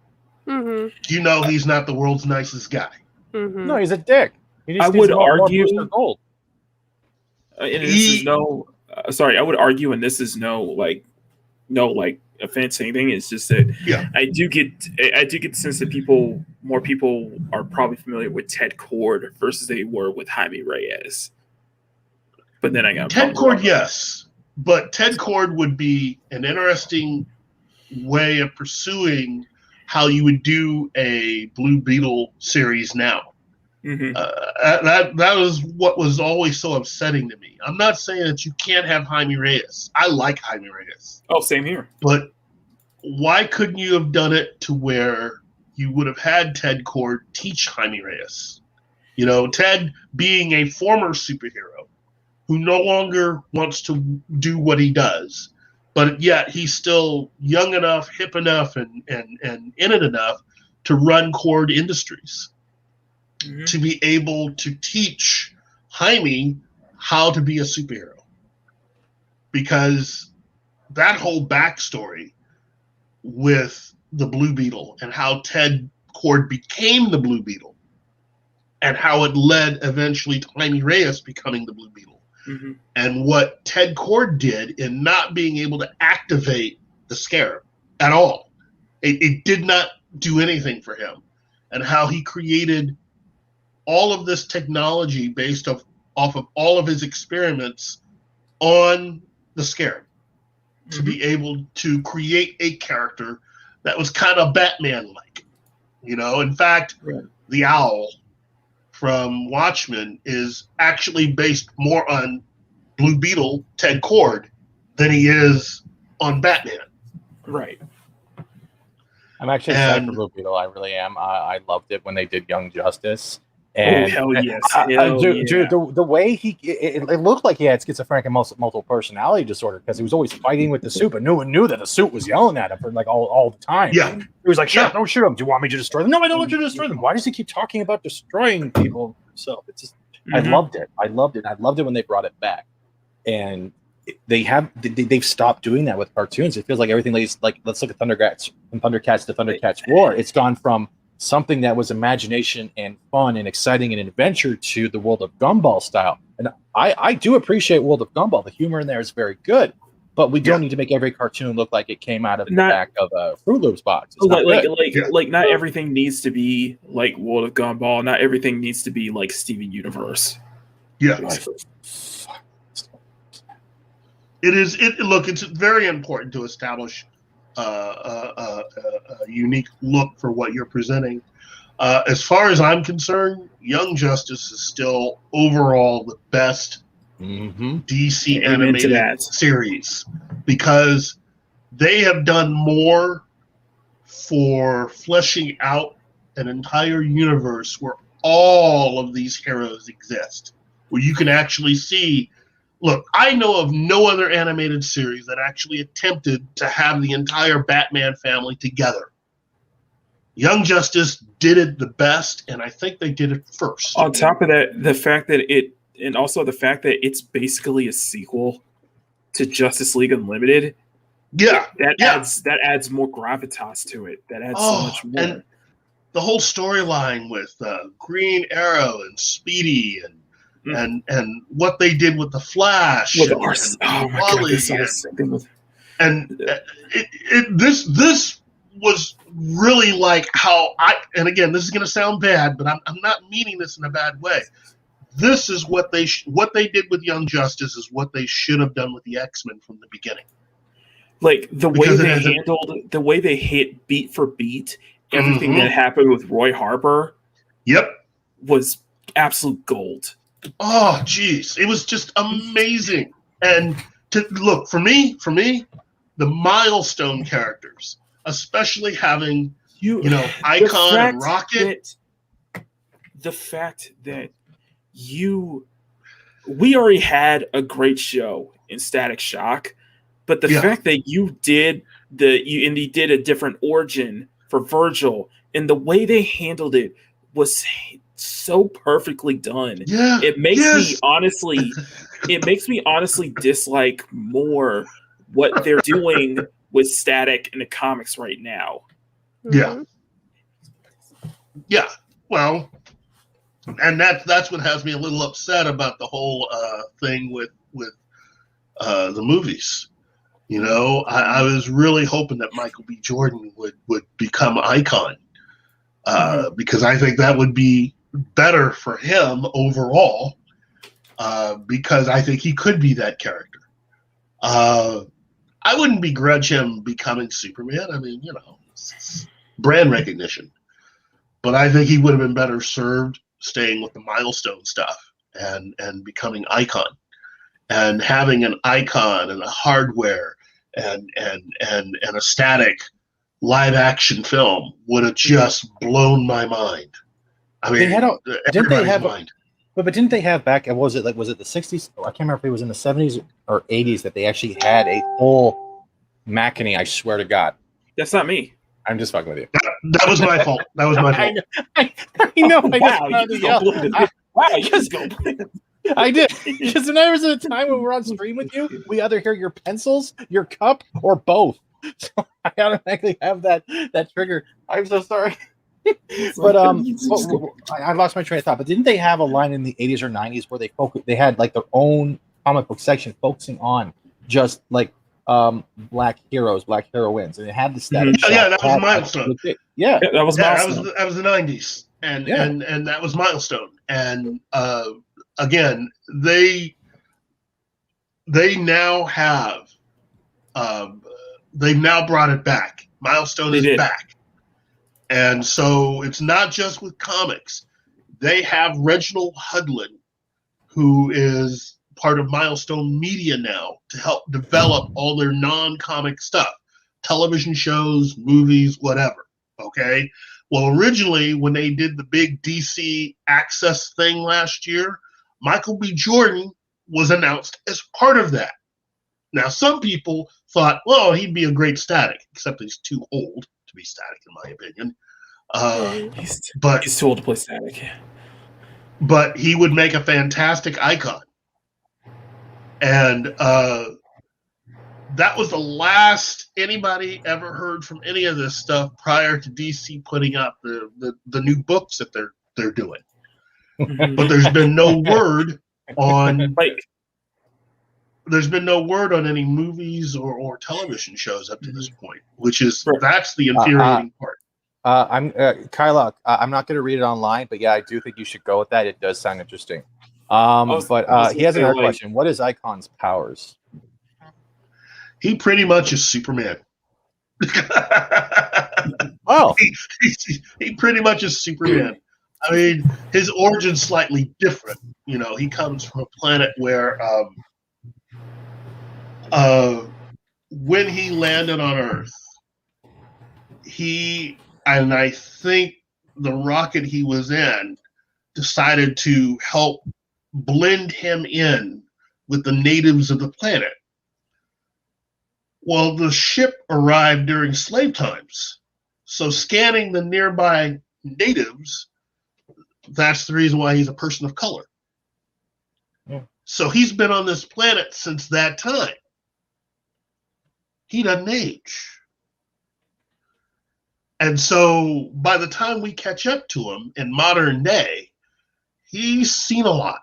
Mm-hmm. you know he's not the world's nicest guy. Mm-hmm. No, he's a dick. I would argue, Booster Gold. and this is no. Sorry, I would argue, and this is no offense to anything. It's just that I do get the sense that more people are probably familiar with Ted Kord versus they were with Jaime Reyes. But then I got Ted Kord, yes, but Ted Kord would be an interesting way of pursuing how you would do a Blue Beetle series now. Mm-hmm. That was what was always so upsetting to me. I'm not saying that you can't have Jaime Reyes. I like Jaime Reyes. Oh, same here. But why couldn't you have done it to where you would have had Ted Kord teach Jaime Reyes? You know, Ted being a former superhero who no longer wants to do what he does, but yet he's still young enough, hip enough, and in it enough to run Kord Industries. Mm-hmm. To be able to teach Jaime how to be a superhero. Because that whole backstory with the Blue Beetle and how Ted Kord became the Blue Beetle and how it led eventually to Jaime Reyes becoming the Blue Beetle. Mm-hmm. And what Ted Kord did in not being able to activate the Scarab at all. It did not do anything for him. And how he created all of this technology based off of all of his experiments on the Scarab to be able to create a character that was kind of Batman-like. You know, in fact, the Owl from Watchmen is actually based more on Blue Beetle, Ted Kord, than he is on Batman. Right. I'm actually excited for Blue Beetle. I really am. I loved it when they did Young Justice. And hell yes. Dude, the way it looked like he had schizophrenic and multiple personality disorder because he was always fighting with the suit, but no one knew that the suit was yelling at him for like all the time. Yeah. He was like, "Shut up, don't shoot him. Do you want me to destroy them?" No, I don't want you to destroy them. Why does he keep talking about destroying people himself? It's just I loved it. I loved it when they brought it back. And they've stopped doing that with cartoons. It feels like everything like let's look at Thundercats to Thundercats War. It's gone from something that was imagination and fun and exciting and adventure to the World of Gumball style. And I do appreciate World of Gumball. The humor in there is very good, but we don't need to make every cartoon look like it came out of the back of a Fruit Loops box. It's like not everything needs to be like World of Gumball. Not everything needs to be like Steven Universe. Yeah. It is. Look, it's very important to establish a unique look for what you're presenting. As far as I'm concerned, Young Justice is still overall the best DC animated series because they have done more for fleshing out an entire universe where all of these heroes exist, where you can actually see. Look, I know of no other animated series that actually attempted to have the entire Batman family together. Young Justice did it the best, and I think they did it first. On top of that, the fact that it's basically a sequel to Justice League Unlimited. Yeah, that adds more gravitas to it. That adds so much more. And the whole storyline with Green Arrow and Speedy and what they did with the Flash, this was really like how and again, this is going to sound bad, but I'm not meaning this in a bad way. This is what they did with Young Justice is what they should have done with the X-Men from the beginning. Like the way they hit beat for beat everything that happened with Roy Harper. Yep, was absolute gold. Oh, geez. It was just amazing. And to look, for me, the milestone characters, especially having, Icon and Rocket. The fact that we already had a great show in Static Shock, but the fact that you did a different origin for Virgil and the way they handled it was so perfectly done. Yeah, it makes me honestly dislike more what they're doing with Static in the comics right now. Yeah. Well, and that's what has me a little upset about the whole thing with the movies. I was really hoping that Michael B. Jordan would become Icon because I think that would be better for him overall because I think he could be that character. I wouldn't begrudge him becoming Superman. I mean, it's brand recognition. But I think he would have been better served staying with the milestone stuff and becoming Icon and having an Icon and a Hardware and a Static live action film would have just blown my mind. I mean, didn't they have back? Was it the 60s? I can't remember if it was in the 70s or 80s that they actually had a whole Machiny. I swear to God, that's not me. I'm just fucking with you. That was my fault. That was my fault. I know. I did because when I was at a time when we were on stream with you, we either hear your pencils, your cup, or both. So I automatically have that trigger. I'm so sorry. But I lost my train of thought. But didn't they have a line in the 80s or 90s where they had like their own comic book section focusing on just like black heroes, black heroines, and it had the Static Shock. Yeah, that was Milestone. That was Milestone. That was the 90s, and that was Milestone. And again, they now have they've now brought it back. Milestone is back. And so it's not just with comics. They have Reginald Hudlin, who is part of Milestone Media now, to help develop all their non-comic stuff. Television shows, movies, whatever. Okay? Well, originally, when they did the big DC Access thing last year, Michael B. Jordan was announced as part of that. Now, some people thought, well, he'd be a great Static, except he's too old to be Static, in my opinion. He's too old to play Static. But he would make a fantastic Icon. And that was the last anybody ever heard from any of this stuff prior to DC putting out the new books that they're doing. Mhm. But there's been no word on Like, there's been no word on any movies or television shows up to this point, Right. that's the infuriating part. I'm Kyla. I'm not going to read it online, but yeah, I do think you should go with that. It does sound interesting. I was But gonna he has say, another like, question. What is Icon's powers? He pretty much is Superman. Oh, he pretty much is Superman. I mean, his origin's slightly different. You know, he comes from a planet where when he landed on Earth, and I think the rocket he was in decided to help blend him in with the natives of the planet. Well, the ship arrived during slave times. So scanning the nearby natives, that's the reason why he's a person of color. Yeah. So he's been on this planet since that time. He doesn't age. And so by the time we catch up to him in modern day, he's seen a lot.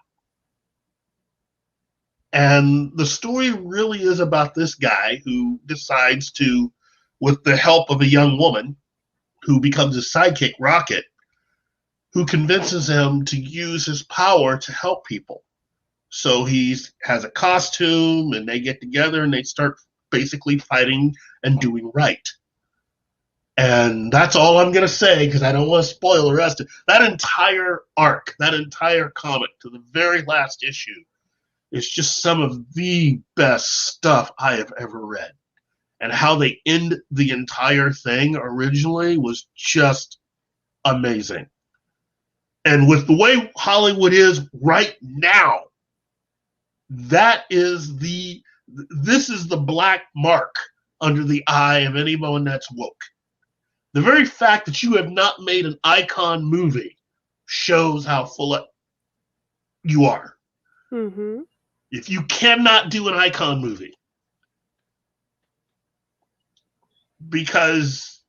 And the story really is about this guy who decides to, with the help of a young woman who becomes his sidekick, Rocket, who convinces him to use his power to help people. So he has a costume and they get together and they start basically fighting and doing right. And that's all I'm going to say because I don't want to spoil the rest of it. That entire arc, that entire comic to the very last issue is just some of the best stuff I have ever read. And how they end the entire thing originally was just amazing. And with the way Hollywood is right now, this is the black mark under the eye of anyone that's woke. The very fact that you have not made an Icon movie shows how full up you are. Mm-hmm. If you cannot do an Icon movie, because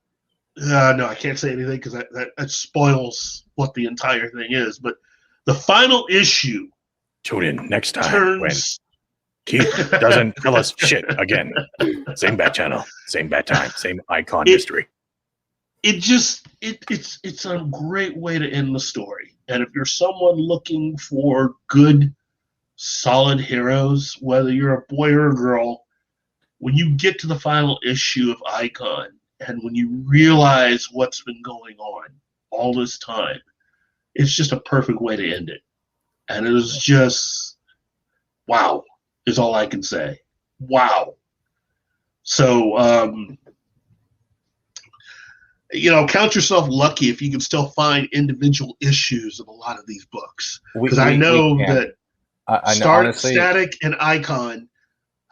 no, I can't say anything because that spoils what the entire thing is. But the final issue. Tune in next time when turns. Keith doesn't tell us shit again. Same bad channel, same bad time, same Icon mystery. It's a great way to end the story. And if you're someone looking for good, solid heroes, whether you're a boy or a girl, when you get to the final issue of Icon and when you realize what's been going on all this time, it's just a perfect way to end it. And it was just, wow, is all I can say. Wow. So, count yourself lucky if you can still find individual issues of a lot of these books. Because I know that Static and Icon,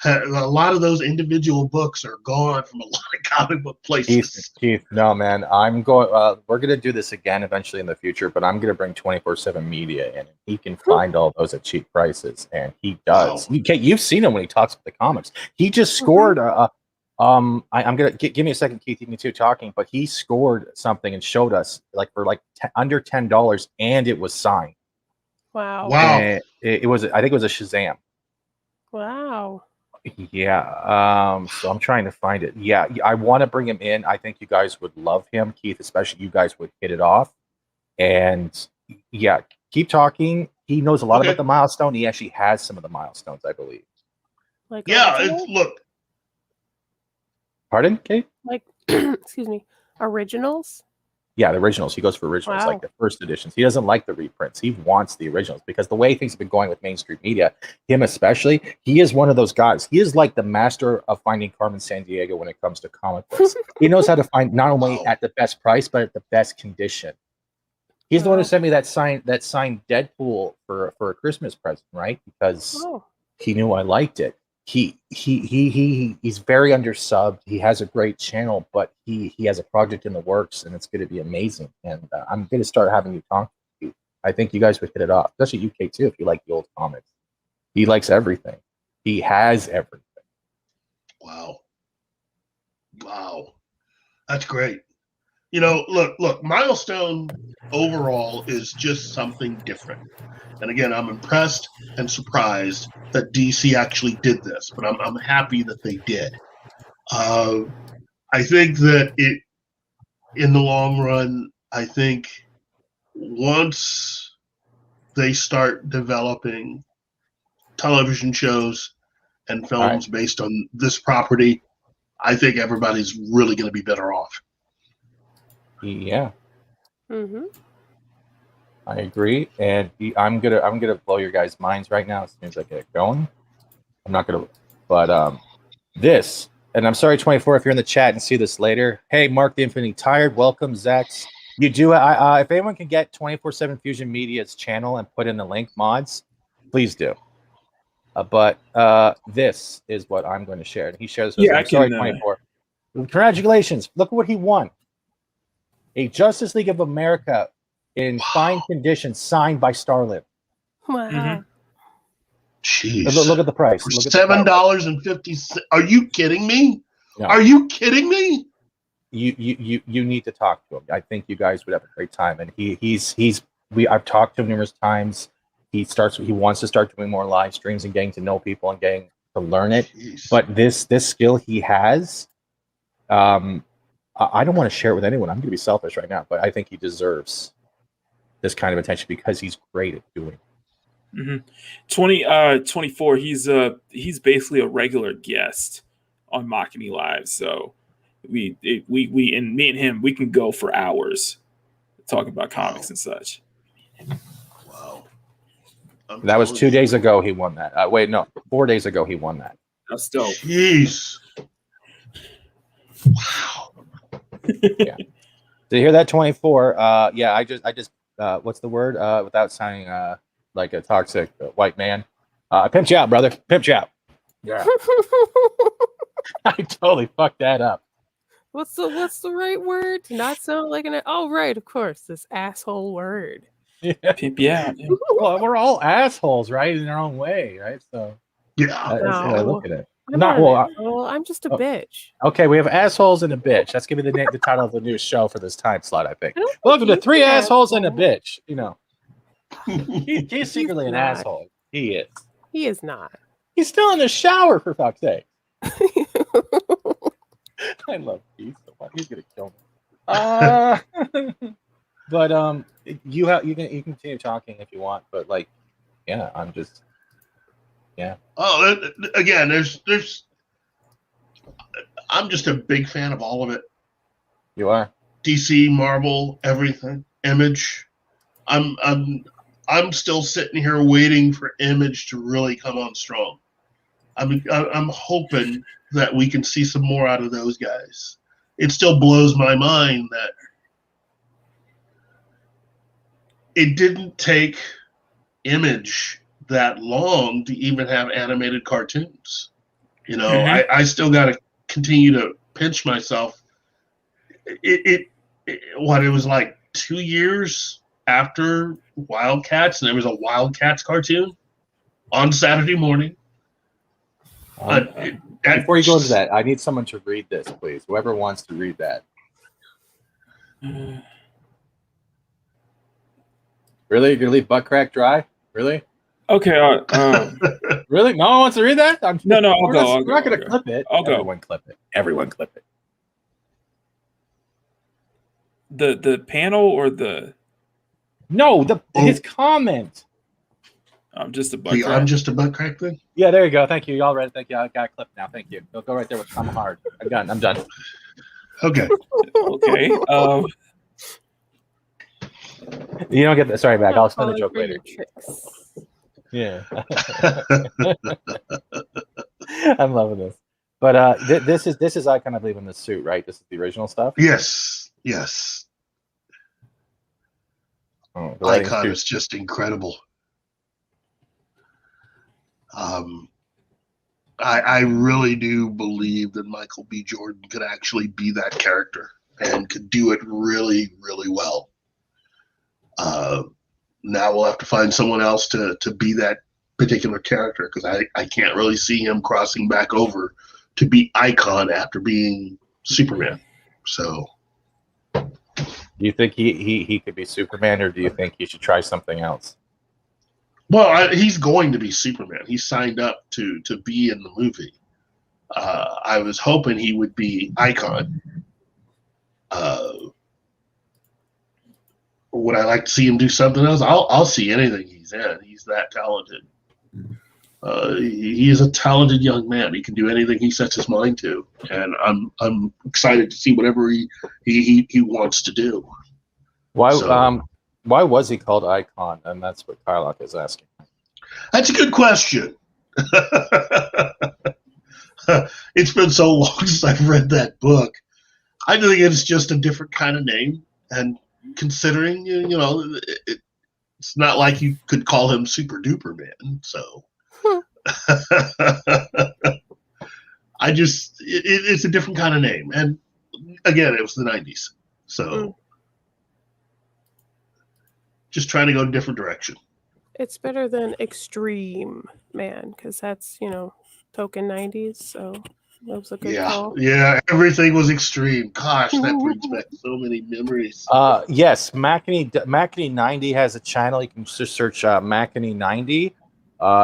a lot of those individual books are gone from a lot of comic book places. Keith, no, man. I'm going. We're gonna do this again eventually in the future, but I'm gonna bring 24/7 Media in. He can find all those at cheap prices, and he does. Wow. You've seen him when he talks about the comics. He just scored. I'm gonna give me a second, Keith. You can keep talking, but he scored something and showed us for under $10, and it was signed. Wow. And it was. I think it was a Shazam. Wow. Yeah. So I'm trying to find it. Yeah, I want to bring him in. I think you guys would love him, Keith. Especially you guys would hit it off. And yeah, keep talking. He knows a lot about the milestone. He actually has some of the milestones, I believe. Look. Pardon, Kate? Excuse me, originals? Yeah, the originals. He goes for originals, like the first editions. He doesn't like the reprints. He wants the originals because the way things have been going with mainstream media, him especially, he is one of those guys. He is like the master of finding Carmen Sandiego when it comes to comic books. He knows how to find not only at the best price, but at the best condition. He's the one who sent me that signed Deadpool for a Christmas present, right? Because he knew I liked it. He's very undersubbed. He has a great channel, but he has a project in the works, and it's going to be amazing. And I'm going to start having you talk to you. I think you guys would hit it off, especially UK too, if you like the old comics. He likes everything. He has everything. Wow. Wow. That's great. You know, look, Milestone overall is just something different. And again, I'm impressed and surprised that DC actually did this, but I'm happy that they did. I think that in the long run, I think once they start developing television shows and films based on this property, I think everybody's really going to be better off. Yeah, Mm-hmm. I agree, and I'm gonna blow your guys' minds right now as soon as I get going. I'm not gonna, but this, and I'm sorry, 24, if you're in the chat and see this later. Hey, Mark the Infinity Tired, welcome, Zax. You do, if anyone can get 24/7 Fusion Media's channel and put in the link, mods, please do. But this is what I'm going to share. And he shares this. Yeah, I'm sorry, 24. Congratulations! Look at what he won. A Justice League of America in fine condition, signed by Starlin. Wow. Mm-hmm. Jeez. Look at the price. For Look at the price. $7.50. Are you kidding me? No. Are you kidding me? You need to talk to him. I think you guys would have a great time. And I've talked to him numerous times. He wants to start doing more live streams and getting to know people and getting to learn it. Jeez. But this skill he has, I don't want to share it with anyone. I'm going to be selfish right now, but I think he deserves this kind of attention because he's great at doing it. Mm-hmm. 24. He's basically a regular guest on Machiny Live. So we and me and him, we can go for hours talking about comics and such. Wow. That was 2 days ago he won that. Wait, no, 4 days ago he won that. That's dope. Jeez. Wow. Yeah. Did you hear that, 24? Yeah, I just what's the word? Without sounding like a toxic white man. I pimped you out, brother. Pimped you out. Yeah. I totally fucked that up. What's the right word? To not sound like an right, of course, this asshole word. Yeah. Pimp you out. Yeah. Well, we're all assholes, right? In our own way, right? So Yeah. that's the way I look at it. I'm Not not well. I'm just a bitch. Okay, we have assholes and a bitch. That's gonna be the title of the new show for this time slot, I think. I don't Welcome to think Three he's an Assholes and a asshole. Bitch. You know, he's secretly an not. asshole. He is. He is not. He's still in the shower, for fuck's sake. I love Keith so much. He's gonna kill me. But you can continue talking if you want. But like, yeah, I'm just. Yeah. Oh, again, there's. I'm just a big fan of all of it. You are. DC, Marvel, everything, Image. I'm still sitting here waiting for Image to really come on strong. I'm hoping that we can see some more out of those guys. It still blows my mind that it didn't take Image that long to even have animated cartoons. You know, Mm-hmm. I still got to continue to pinch myself. It was like 2 years after Wildcats, and there was a Wildcats cartoon on Saturday morning. Before you go into that, I need someone to read this, please. Whoever wants to read that. Really? You're gonna leave butt crack dry? Really? Okay. Really? No one wants to read that? No, I'll we're go. not going to clip it. I'll go. Everyone clip it. Everyone clip it. The panel or the No, his comment. I'm just a butt crack. I'm just a butt crack thing. Yeah, there you go. Thank you. Y'all read it. Thank you. I got a clip now. Thank you. Go right there with I'm hard. I'm done. Okay. Okay. You don't get that. Sorry, back. I'll explain the joke later. Yeah. I'm loving this. But this is I kind of believe in the suit, right? This is the original stuff. Yes. Oh, Icon is just incredible. I really do believe that Michael B. Jordan could actually be that character and could do it really, really well. Now we'll have to find someone else to be that particular character, because I can't really see him crossing back over to be Icon after being Superman. So, Do you think he could be Superman, or do you think he should try something else? well, he's going to be Superman. He signed up to be in the movie. I was hoping he would be Icon. Would I like to see him do something else? I'll see anything he's in. He's that talented. He is a talented young man. He can do anything he sets his mind to, and I'm excited to see whatever he wants to do. Why So- why was he called Icon? And that's what Kylock is asking. That's a good question. It's been so long since I've read that book. I think it's just a different kind of name, and considering it's not like you could call him Super Duper Man. So it's a different kind of name, and again, it was the '90s, so just trying to go a different direction. It's better than Extreme Man, because that's, token 90s, so that was a good call. Yeah, everything was extreme. Gosh, that brings back so many memories. Yes, Macany 90 has a channel. You can just search Macany 90.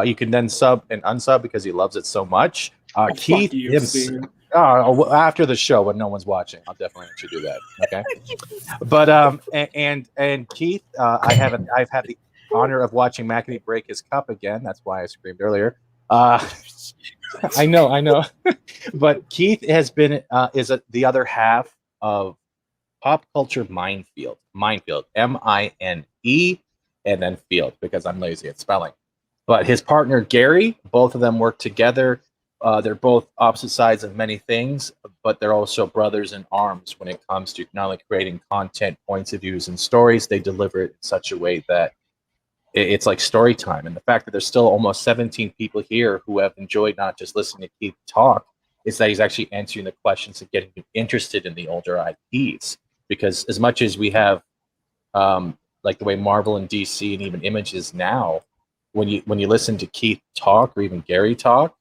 You can then sub and unsub because he loves it so much. Keith, Fuck you, Steven. after the show when no one's watching, I'll definitely let you do that. Okay, but and Keith, I've had the honor of watching Macany break his cup again. That's why I screamed earlier. I know, but Keith has been the other half of Pop Culture Minefield, MINE, and then Field, because I'm lazy at spelling. But his partner Gary, both of them work together. They're both opposite sides of many things, but they're also brothers in arms when it comes to not only creating content, points of views, and stories. They deliver it in such a way that it's like story time. And the fact that there's still almost 17 people here who have enjoyed not just listening to Keith talk, is that he's actually answering the questions and getting you interested in the older IPs. Because as much as we have, like the way Marvel and DC and even Image is now, when you listen to Keith talk or even Gary talk,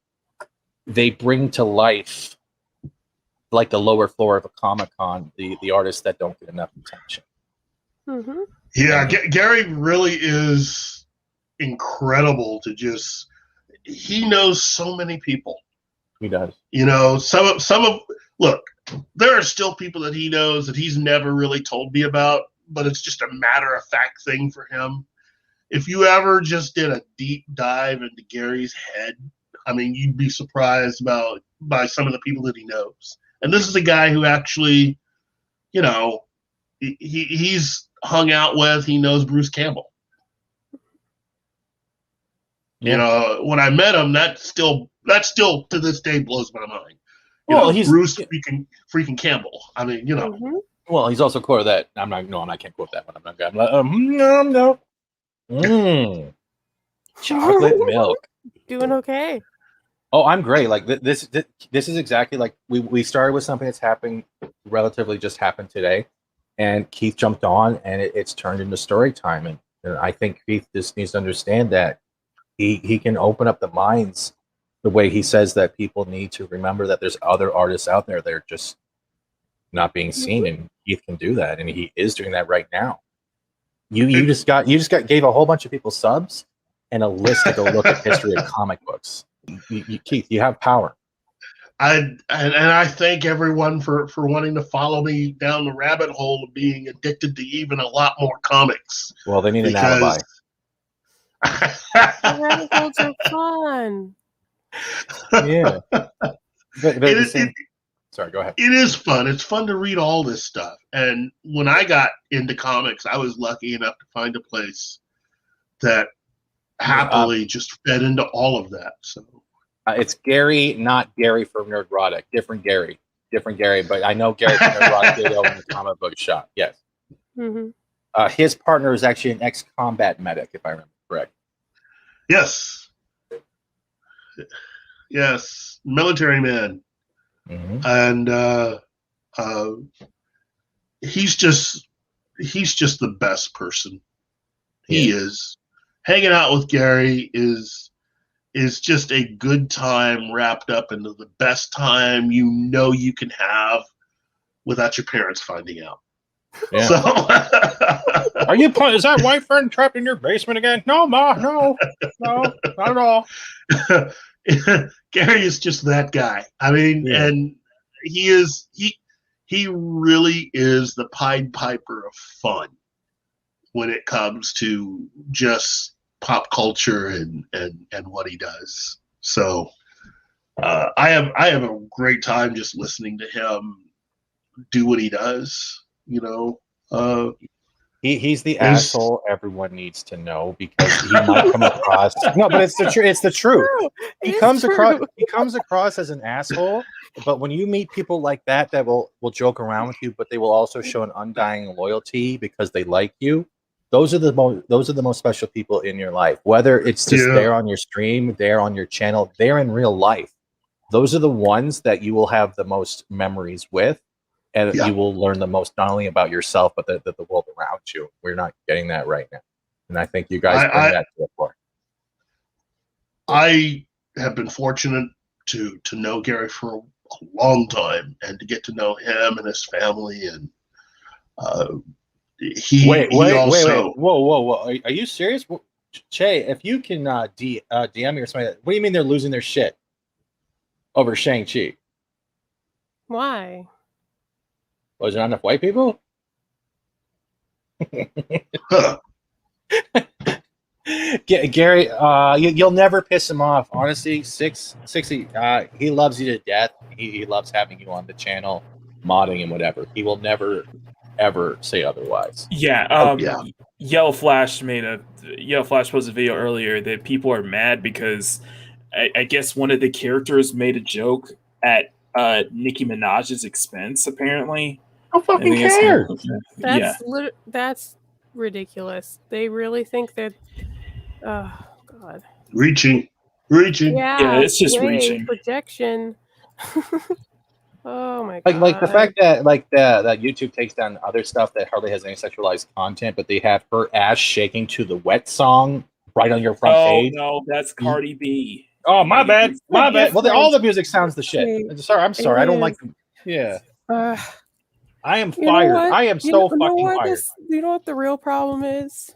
they bring to life, like the lower floor of a Comic-Con, the artists that don't get enough attention. Mm-hmm. Yeah, Gary really is incredible to just. He knows so many people. He does. Look, there are still people that he knows that he's never really told me about, but it's just a matter of fact thing for him. If you ever just did a deep dive into Gary's head, I mean, you'd be surprised by some of the people that he knows. And this is a guy who actually, he's hung out with. He knows Bruce Campbell. Yeah. When I met him, that still to this day blows my mind. He's Bruce freaking Campbell. I mean, Mm-hmm. Well, he's also quoted that. I can't quote that one. I'm not going. No. Chocolate milk. Doing okay. Oh, I'm great. Like this is exactly like we started with something that's happened relatively just happened today, and Keith jumped on, and it's turned into story time. And I think Keith just needs to understand that he can open up the minds the way he says that people need to remember that there's other artists out there that are just not being seen, and Keith can do that, and he is doing that right now. You just gave a whole bunch of people subs and a list to go look at history of comic books. Keith, you have power. I thank everyone for wanting to follow me down the rabbit hole of being addicted to even a lot more comics. Well, they need an alibi. The rabbit holes are fun. Yeah. Sorry, go ahead. It is fun. It's fun to read all this stuff. And when I got into comics, I was lucky enough to find a place that happily just fed into all of that. So it's Gary, not Gary from Nerdrotic. Different Gary. But I know Gary from Nerdrotic did own the comic book shop. Yes. Mm-hmm. His partner is actually an ex-combat medic, if I remember correct. Yes. Yes. Military man. Mm-hmm. And he's just the best person. He is. Hanging out with Gary is is just a good time wrapped up into the best time you can have without your parents finding out. Yeah. So, Are you? Is that white friend trapped in your basement again? No, Ma. No, not at all. Gary is just that guy. I mean, Yeah. and he really is the Pied Piper of fun when it comes to just pop culture and what he does. So I have a great time just listening to him do what he does. He's the asshole everyone needs to know because he might come across. No, but it's the truth. It's the truth. He comes across as an asshole, but when you meet people like that will joke around with you, but they will also show an undying loyalty because they like you. Those are the most special people in your life. Whether it's just there on your stream, there on your channel, there in real life. Those are the ones that you will have the most memories with. And you will learn the most, not only about yourself, but the world around you. We're not getting that right now. And I think you guys bring that to the floor. I have been fortunate to know Gary for a long time and to get to know him and his family. And he also... Wait. Whoa. Are you serious? Che, if you can DM me or something, what do you mean they're losing their shit over Shang-Chi? Why? Was there not enough white people? Gary, you'll never piss him off. Honestly, 60, he loves you to death. He loves having you on the channel, modding and whatever. He will never, ever say otherwise. Yeah. Yellow Flash posted a video earlier that people are mad because I guess one of the characters made a joke at Nicki Minaj's expense, apparently. I don't fucking care. That's ridiculous. They really think that. Oh God. Reaching. Yeah, it's just reaching. Projection. Oh my God. Like the fact that that YouTube takes down other stuff that hardly has any sexualized content, but they have her ass shaking to the Wet song right on your front page. Oh no, that's Cardi B. Oh my bad. Well, all the music sounds the shit. I'm sorry. I don't like them. Yeah. I am fired. I am so fucking fired. You know what the real problem is?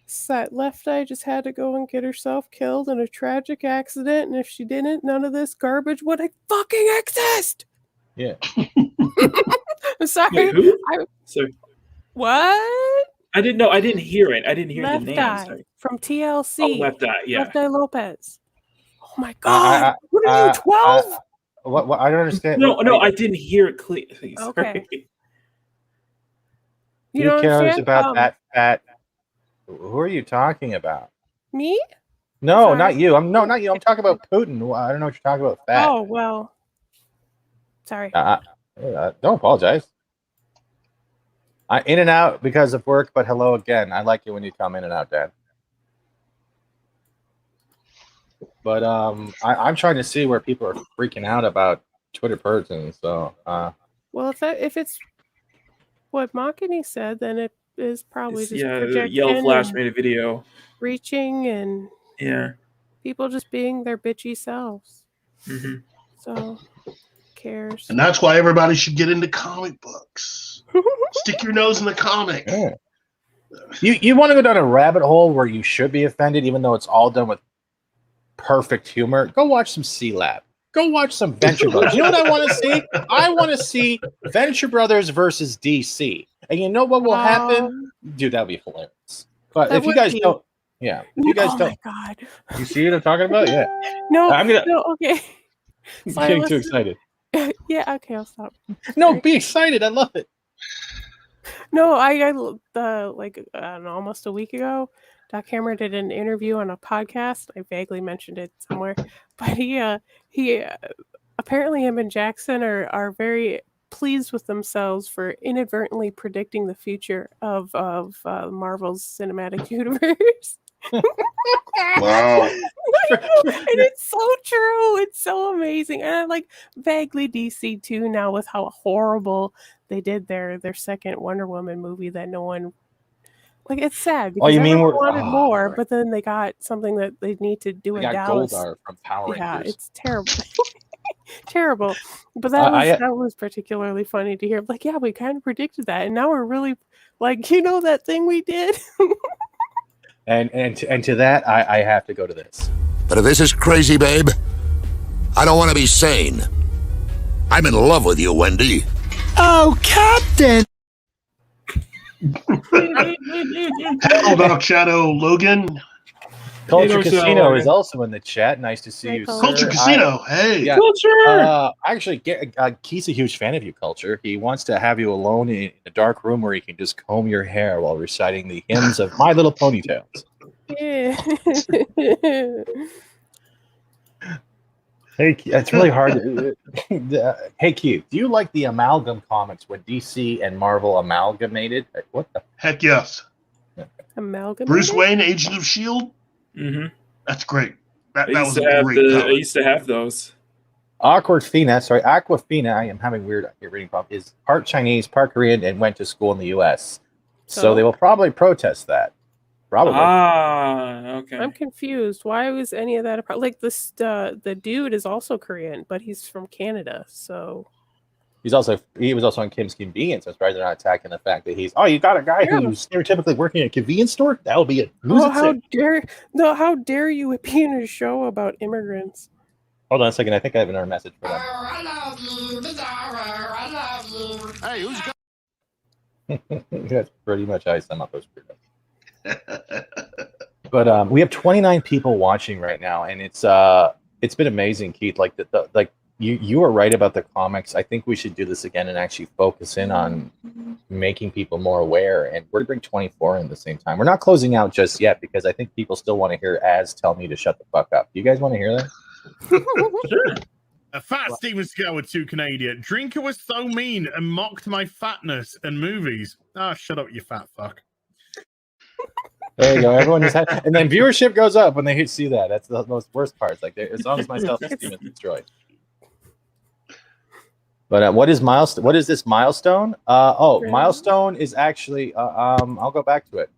It's that Left Eye just had to go and get herself killed in a tragic accident, and if she didn't, none of this garbage would fucking exist. Yeah. I'm sorry. Wait, who? What? I didn't know. I didn't hear it. I didn't hear Left the name. Eye from TLC. Oh, Left Eye. Yeah. Left Eye Lopez. Oh my God. What are you, 12? What? I don't understand. No, I didn't hear it clearly. Okay. Who cares about that fat? Who are you talking about? Me? No, not you. Not you. I'm talking about Putin. I don't know what you're talking about. Fat. Oh well. Sorry. Don't apologize. In and out because of work, but hello again. I like you when you come in and out, Dad. But I'm trying to see where people are freaking out about Twitter persons. So well, if it's what Makini said, then it is probably just projection. Yellow Flash made a video reaching and people just being their bitchy selves. Mm-hmm. So cares. And that's why everybody should get into comic books. Stick your nose in the comic. Yeah. You want to go down a rabbit hole where you should be offended, even though it's all done with perfect humor? Go watch some C-Lab. Go watch some Venture Brothers. You know what I want to see? I want to see Venture Brothers versus DC. And you know what will happen? Dude, that would be hilarious. But if you guys don't, if you guys don't, my God. You see what I'm talking about? Yeah. No, okay. I'm getting too excited. Yeah, okay, I'll stop. No, be excited. I love it. No, I don't know, almost a week ago, Doc Hammer did an interview on a podcast. I vaguely mentioned it somewhere, but he apparently him and Jackson are very pleased with themselves for inadvertently predicting the future of Marvel's cinematic universe. Wow. And it's so true. It's so amazing. And I like vaguely DC too now with how horrible they did their second Wonder Woman movie that no one Like, it's sad Oh, because you mean everyone we're wanted more, right. but then they got something that they need to do We in got Dallas. Goldar from Power Yeah, Rangers. it's terrible. Terrible. But I that was particularly funny to hear. Like, yeah, we kind of predicted that, and now we're really like, you know, that thing we did. and to that, I have to go to this. But if this is crazy, babe, I don't want to be sane. I'm in love with you, Wendy. Oh, Captain! How about Shadow Logan? Culture Hey, Casino Marcelo. is also in the chat. Nice to see Hey, you, Culture. Culture sir. Casino. Hey. Yeah. Culture. Actually, Keith's a huge fan of you, Culture. He wants to have you alone in a dark room where he can just comb your hair while reciting the hymns of My Little Ponytails. Yeah. Hey, it's really hard. Hey, Keith, do you like the amalgam comics when DC and Marvel amalgamated? What the? Heck yes. Amalgamated? Bruce Wayne, Agent of S.H.I.E.L.D.? Mm-hmm. That's great. That I was used a to have great I comic. used to have those. Aquafina, I am having weird reading problem, is part Chinese, part Korean, and went to school in the U.S. So they will probably protest that. Probably. Okay. I'm confused. Why was any of that a part? Like, this, the dude is also Korean, but he's from Canada, so. He was also on Kim's Convenience. I'm surprised they're not attacking the fact that you got a guy who's stereotypically working at a convenience store? That'll be it. How dare you be in a show about immigrants? Hold on a second. I think I have another message for them. I love you, Bizarro. I love you. Hey, who's got... That's pretty much how I sum up those videos. But we have 29 people watching right now, and it's been amazing, Keith. Like you are right about the comics. I think we should do this again and actually focus in on making people more aware. And we're gonna bring 24 in at the same time. We're not closing out just yet because I think people still want to hear Az tell me to shut the fuck up. Do you guys want to hear that? Sure. A fat Steven Seagal with 2 Canadian. Drinker was so mean and mocked my fatness and movies. Ah, shut up, you fat fuck. There you go. Everyone just had, and then viewership goes up when they see that. That's the most worst part. It's like as long as my self-esteem is destroyed. But what is milestone? What is this milestone? Milestone is actually. I'll go back to it.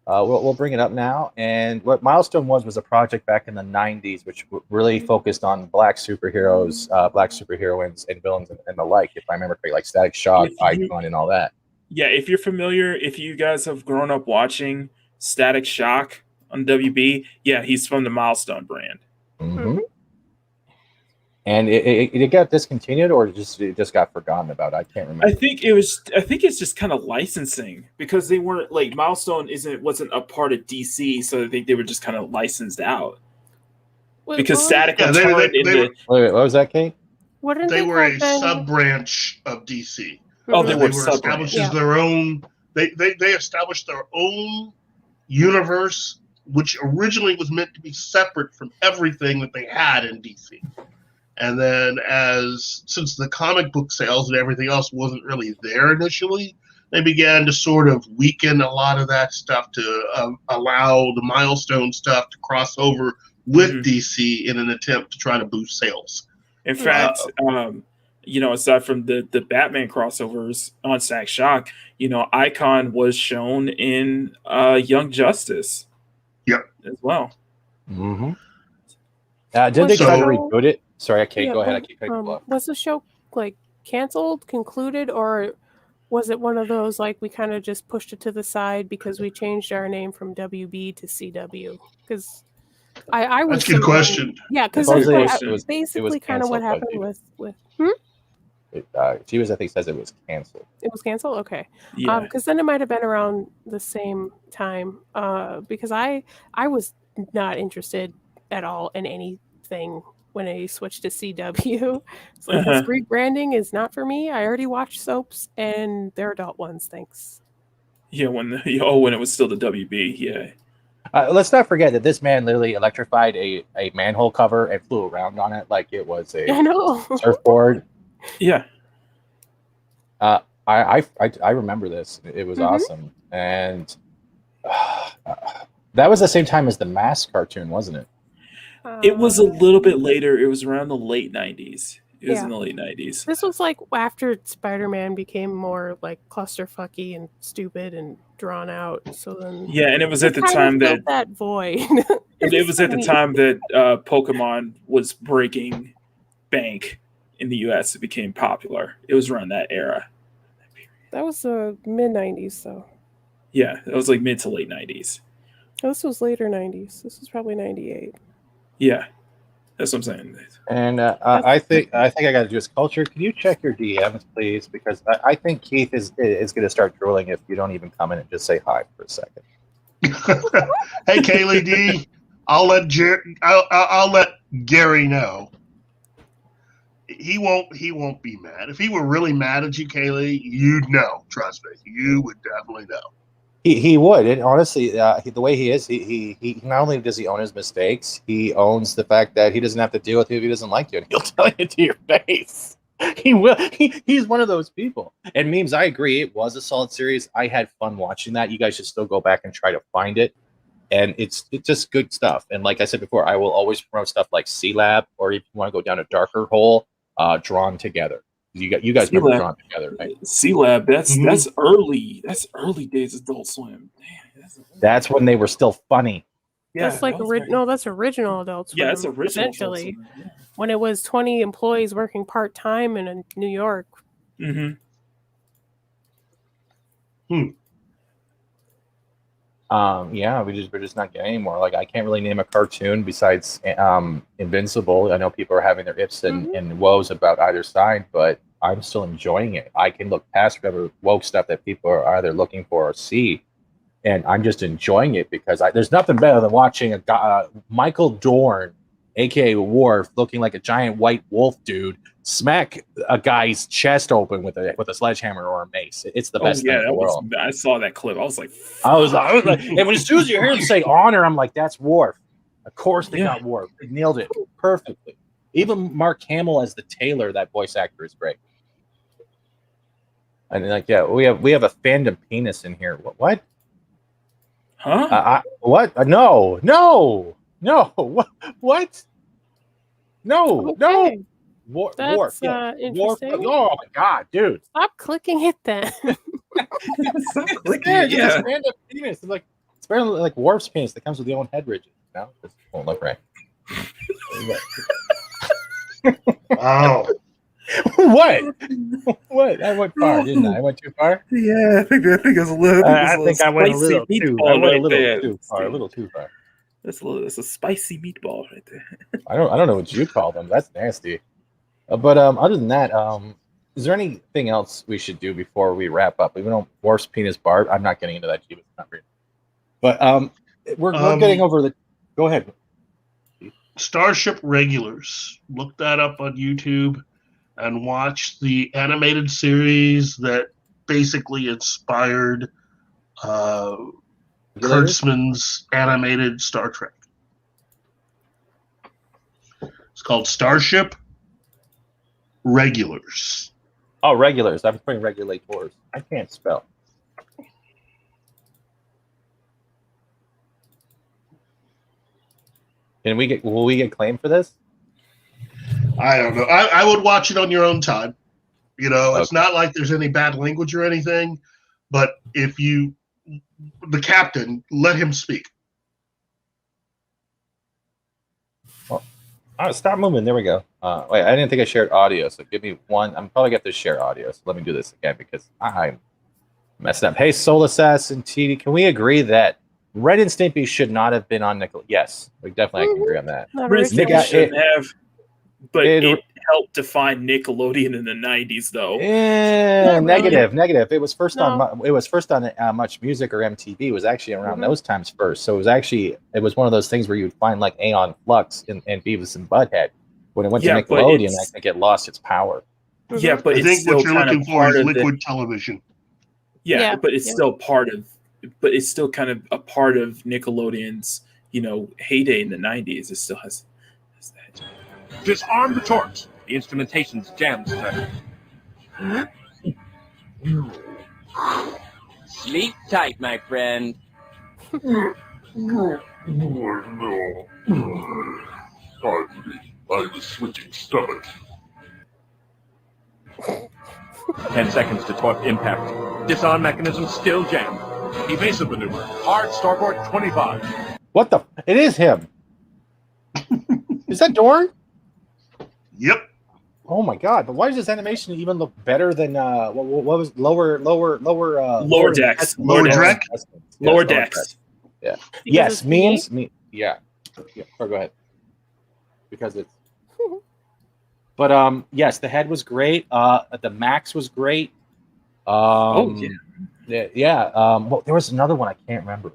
We'll bring it up now. And what Milestone was a project back in the 90s, which really focused on black superheroes, black superheroines, and villains and the like. If I remember correctly, like Static Shock, Icon, and all that. Yeah, if you're familiar, if you guys have grown up watching Static Shock on WB, yeah, he's from the Milestone brand. Mm-hmm. And it got discontinued, or it just got forgotten about. I can't remember. I think it's just kind of licensing because they weren't like Milestone wasn't a part of DC, so I think they were just kind of licensed out. Because Static turned into. Wait, what was that, Kate? They were a sub-branch of DC. Oh, they were establishes their own. They established their own universe, which originally was meant to be separate from everything that they had in DC. And then since the comic book sales and everything else wasn't really there initially, they began to sort of weaken a lot of that stuff to allow the Milestone stuff to cross over with DC in an attempt to try to boost sales. In fact, aside from the Batman crossovers on Static Shock, Icon was shown in Young Justice. Yep. As well. Mm-hmm. Did they try to reboot it? Sorry, Kate, go ahead. I keep cutting you off. Was the show canceled, concluded, or was it one of those we kind of just pushed it to the side because we changed our name from WB to CW? Because I was. That's a good question. Yeah, because it was basically kind of what happened with. She was, I think, says it was canceled. It was canceled. Okay. Yeah. Because then it might have been around the same time. Because I was not interested at all in anything when I switched to CW. So this rebranding is not for me. I already watched soaps and they're adult ones. Thanks. Yeah, when it was still the WB. Yeah. Let's not forget that this man literally electrified a manhole cover and flew around on it like it was a surfboard. Yeah. I remember this. It was awesome, and that was the same time as the Mask cartoon, wasn't it? It was a little bit later. It was around the late 90s. It was in the late 90s. This was like after Spider-Man became more like clusterfucky and stupid and drawn out. So then, yeah, and it was at the kind of time filled that that void. it was at the time that Pokemon was breaking bank in the US. It became popular. It was around that era. That was the mid 90s, though. Yeah, it was like mid to late 90s. This was later 90s. This was probably 98. Yeah, that's what I'm saying. And I think I got to do his culture. Can you check your DMs, please? Because I think Keith is going to start drooling if you don't even come in and just say hi for a second. Hey, Kaylee D, I'll let I'll let Gary know. He won't be mad. If he were really mad at you, Kaylee, you'd know. Trust me, you would definitely know. He would, and honestly, the way he is, he not only does he own his mistakes, he owns the fact that he doesn't have to deal with you if he doesn't like you, and he'll tell you to your face. He will. He's one of those people. And memes, I agree, it was a solid series. I had fun watching that. You guys should still go back and try to find it, and it's just good stuff. And like I said before, I will always promote stuff like C-Lab, or if you want to go down a darker hole, Drawn Together. You guys remember Drawn Together, right? C-Lab, that's early. That's early days of Adult Swim. Damn, that's when they were still funny. Yeah, that's like that's original Adult Swim. Yeah, that's original. Essentially, when it was 20 employees working part time in New York. Mm-hmm. Yeah, we're just not getting anymore. Like I can't really name a cartoon besides Invincible. I know people are having their ifs and woes about either side, but I'm still enjoying it. I can look past whatever woke stuff that people are either looking for or see, and I'm just enjoying it because there's nothing better than watching Michael Dorn, aka Worf, looking like a giant white wolf dude, smack a guy's chest open with a sledgehammer or a mace. It's the best thing in the world. I saw that clip. I was like, I was like, and as soon as you hear him say honor, I'm like, that's Worf. Of course they got Worf. They nailed it perfectly. Even Mark Hamill as the tailor, that voice actor is great. And like, yeah, we have a fandom penis in here. What? Huh? What? No. What? No. Okay. Worf. Interesting. Oh my god, dude! Stop clicking it then. Stop clicking it. Yeah, it's random penis. It's very like Worf's penis that comes with the own head ridges. No, this won't look right. Wow. What? I went far, didn't I? I went too far. Yeah, I think it was a little. I think I went a little too. I went a little too far. A little too far. That's a spicy meatball right there. I don't know what you call them. That's nasty. But other than that, is there anything else we should do before we wrap up? Even though Worf's penis barb, I'm not getting into that. But we're getting over the. Go ahead. Starship Regulars. Look that up on YouTube and watch the animated series that basically inspired Kurtzman's animated Star Trek. It's called Starship Regulars. Oh, regulars. I'm putting regulators. I can't spell. Will we get claimed for this? I don't know. I would watch it on your own time. You know, it's not like there's any bad language or anything, but if the captain, let him speak. Well, stop moving. There we go. Wait, I didn't think I shared audio, so give me one. I'm probably got to share audio, so let me do this again because I'm messed up. Hey, Soul Assassin TD, can we agree that Ren and Stimpy should not have been on Nickelodeon? Yes, we definitely can agree on that. Ren and Stimpy shouldn't have, but it helped define Nickelodeon in the 90s, though. Negative. It was first on Much Music or MTV. It was actually around those times first. So it was one of those things where you'd find like Aeon Flux and Beavis and Butthead. When it went to Nickelodeon, I think it lost its power. Yeah, but I think what you're looking for is liquid television. Yeah, but it's still part of. But it's still kind of a part of Nickelodeon's, heyday in the 90s. It still has that. Disarm the torch. The instrumentation's jammed, sir. Sleep tight, my friend. Pardon me. I was switching stomach. 10 seconds to torque impact. Disarm mechanism still jammed. Evasive maneuver. Hard starboard 25. What the? It is him. Is that Dorn? Yep. Oh my god! But why does this animation even look better than what was lower decks? Lower deck. Lower decks. Yeah. Because Yes. it's Memes. Yeah. Go ahead. Because it's. But yes, the head was great. The max was great. Yeah. Well, there was another one I can't remember.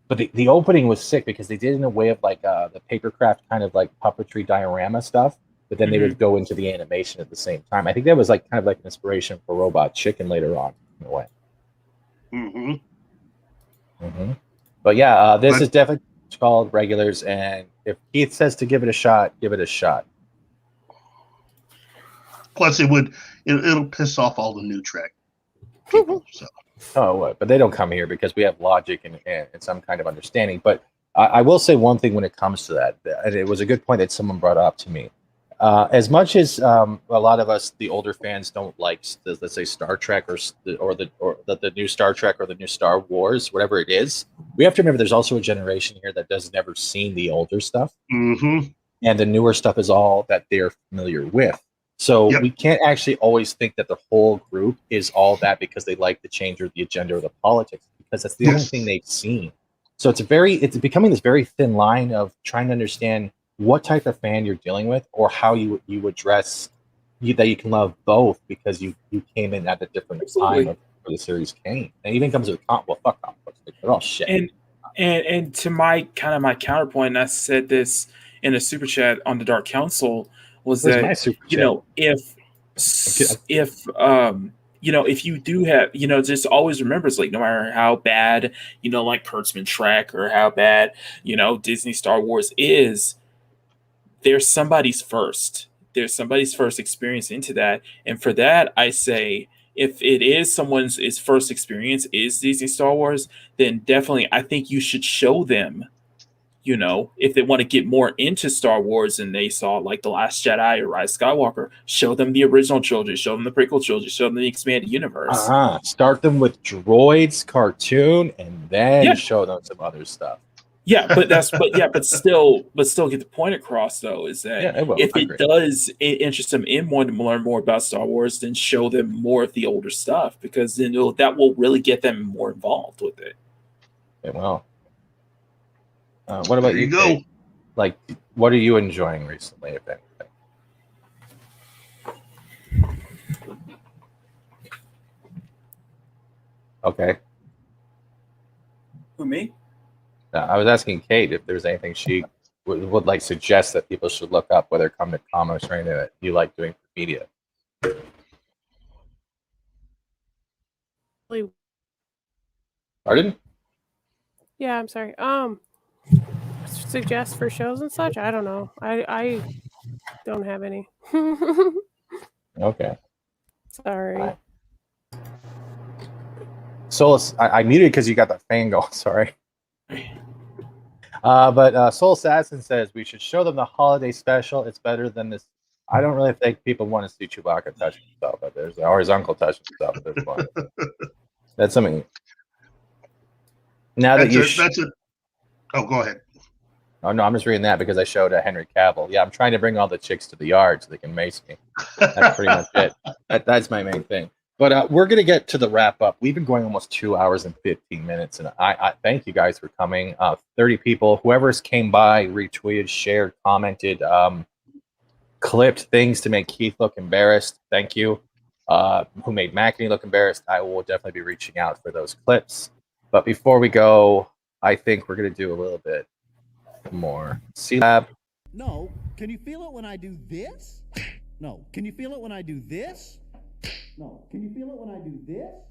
But the opening was sick because they did it in a way of like the papercraft kind of like puppetry diorama stuff, but then they would go into the animation at the same time. I think that was like kind of like an inspiration for Robot Chicken later on in a way. But yeah, this is definitely called Regulars, and if Keith says to give it a shot, give it a shot. Plus, it'll piss off all the new Trek people. So. Oh, but they don't come here because we have logic and some kind of understanding. But I will say one thing when it comes to that, and it was a good point that someone brought up to me. As much as a lot of us, the older fans, don't like, let's say, Star Trek or the new Star Trek or the new Star Wars, whatever it is, we have to remember there's also a generation here that has never seen the older stuff, and the newer stuff is all that they're familiar with. So we can't actually always think that the whole group is all that because they like the change or the agenda or the politics, because that's the only thing they've seen. So it's becoming this very thin line of trying to understand what type of fan you're dealing with, or how you address that you can love both because you came in at a different time of where the series came. And it even comes with fuck comic books. They're all shit. And to my counterpoint, and I said this in a super chat on the Dark Council, was that if you do have, just always remembers, like, no matter how bad, like Kurtzman Trek or how bad, Disney Star Wars is, there's somebody's first experience into that. And for that, I say, if it is someone's first experience is Disney Star Wars, then definitely I think you should show them, if they want to get more into Star Wars and they saw like The Last Jedi or Rise of Skywalker, show them the original trilogy, show them the prequel trilogy, show them the expanded universe. Start them with Droids cartoon and then show them some other stuff. Yeah, but still get the point across, though, is that if it does interest them in wanting to learn more about Star Wars, then show them more of the older stuff, because then that will really get them more involved with it. It will. What about you? Kate? Like, what are you enjoying recently, if anything? Okay. Who, me? I was asking Kate if there's anything she would like suggest that people should look up, whether it come to comics or anything that you like doing for media. Pardon? Yeah, I'm sorry. Suggest for shows and such? I don't know. I don't have any. Okay. Sorry. Solus, I muted because you got that fan going. Sorry. But Soul Assassin says we should show them the holiday special. It's better than this. I don't really think people want to see Chewbacca touch himself, but or his uncle touch himself at this point. That's something. Now that's it. Oh, go ahead. Oh no, I'm just reading that because I showed Henry Cavill. Yeah, I'm trying to bring all the chicks to the yard so they can mace me. That's pretty much it. That's my main thing. But we're going to get to the wrap up. We've been going almost 2 hours and 15 minutes, and I thank you guys for coming. 30 people, whoever's came by, retweeted, shared, commented, clipped things to make Keith look embarrassed. Thank you. Who made Mackie look embarrassed. I will definitely be reaching out for those clips. But before we go, I think we're going to do a little bit more. C-Lab. No, can you feel it when I do this? No, can you feel it when I do this? No, can you feel it when I do this?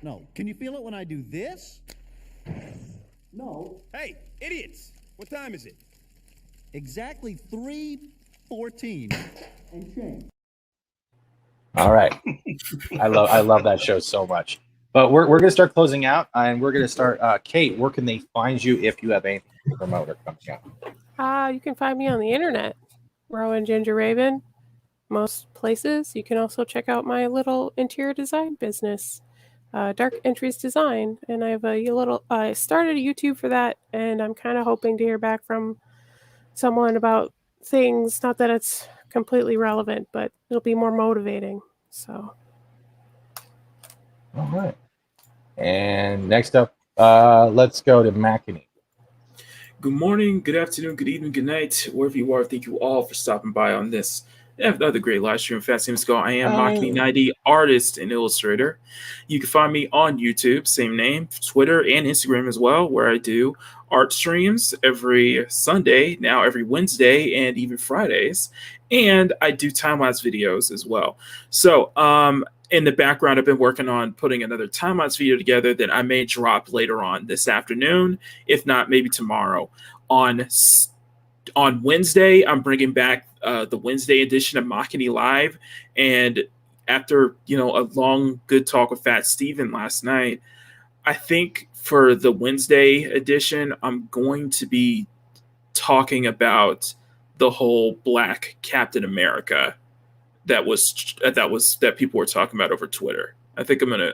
No, can you feel it when I do this? No. Hey, idiots! What time is it? Exactly 3:14 and change. All right. I love that show so much. But we're going to start closing out, and we're going to start. Kate, where can they find you if you have anything to promote or coming out? You can find me on the internet, Rowan Ginger Raven. most places. You can also check out my little interior design business, Dark Entries Design, and I have I started a YouTube for that, and I'm kind of hoping to hear back from someone about things. Not that it's completely relevant, but it'll be more motivating. So, all right. And next up, let's go to Makini. Good morning, good afternoon, good evening, good night, wherever you are. Thank you all for stopping by on this another great live stream. Fast Seems Go. I am Makini90, artist and illustrator. You can find me on YouTube, same name, Twitter, and Instagram as well, where I do art streams every Sunday, now every Wednesday, and even Fridays. And I do time-lapse videos as well. So, in the background, I've been working on putting another time-lapse video together that I may drop later on this afternoon, if not maybe tomorrow. On Wednesday, I'm bringing back the Wednesday edition of Makini Live, and after a long good talk with Fat Steven last night, I think for the Wednesday edition, I'm going to be talking about the whole Black Captain America that people were talking about over Twitter. I think I'm gonna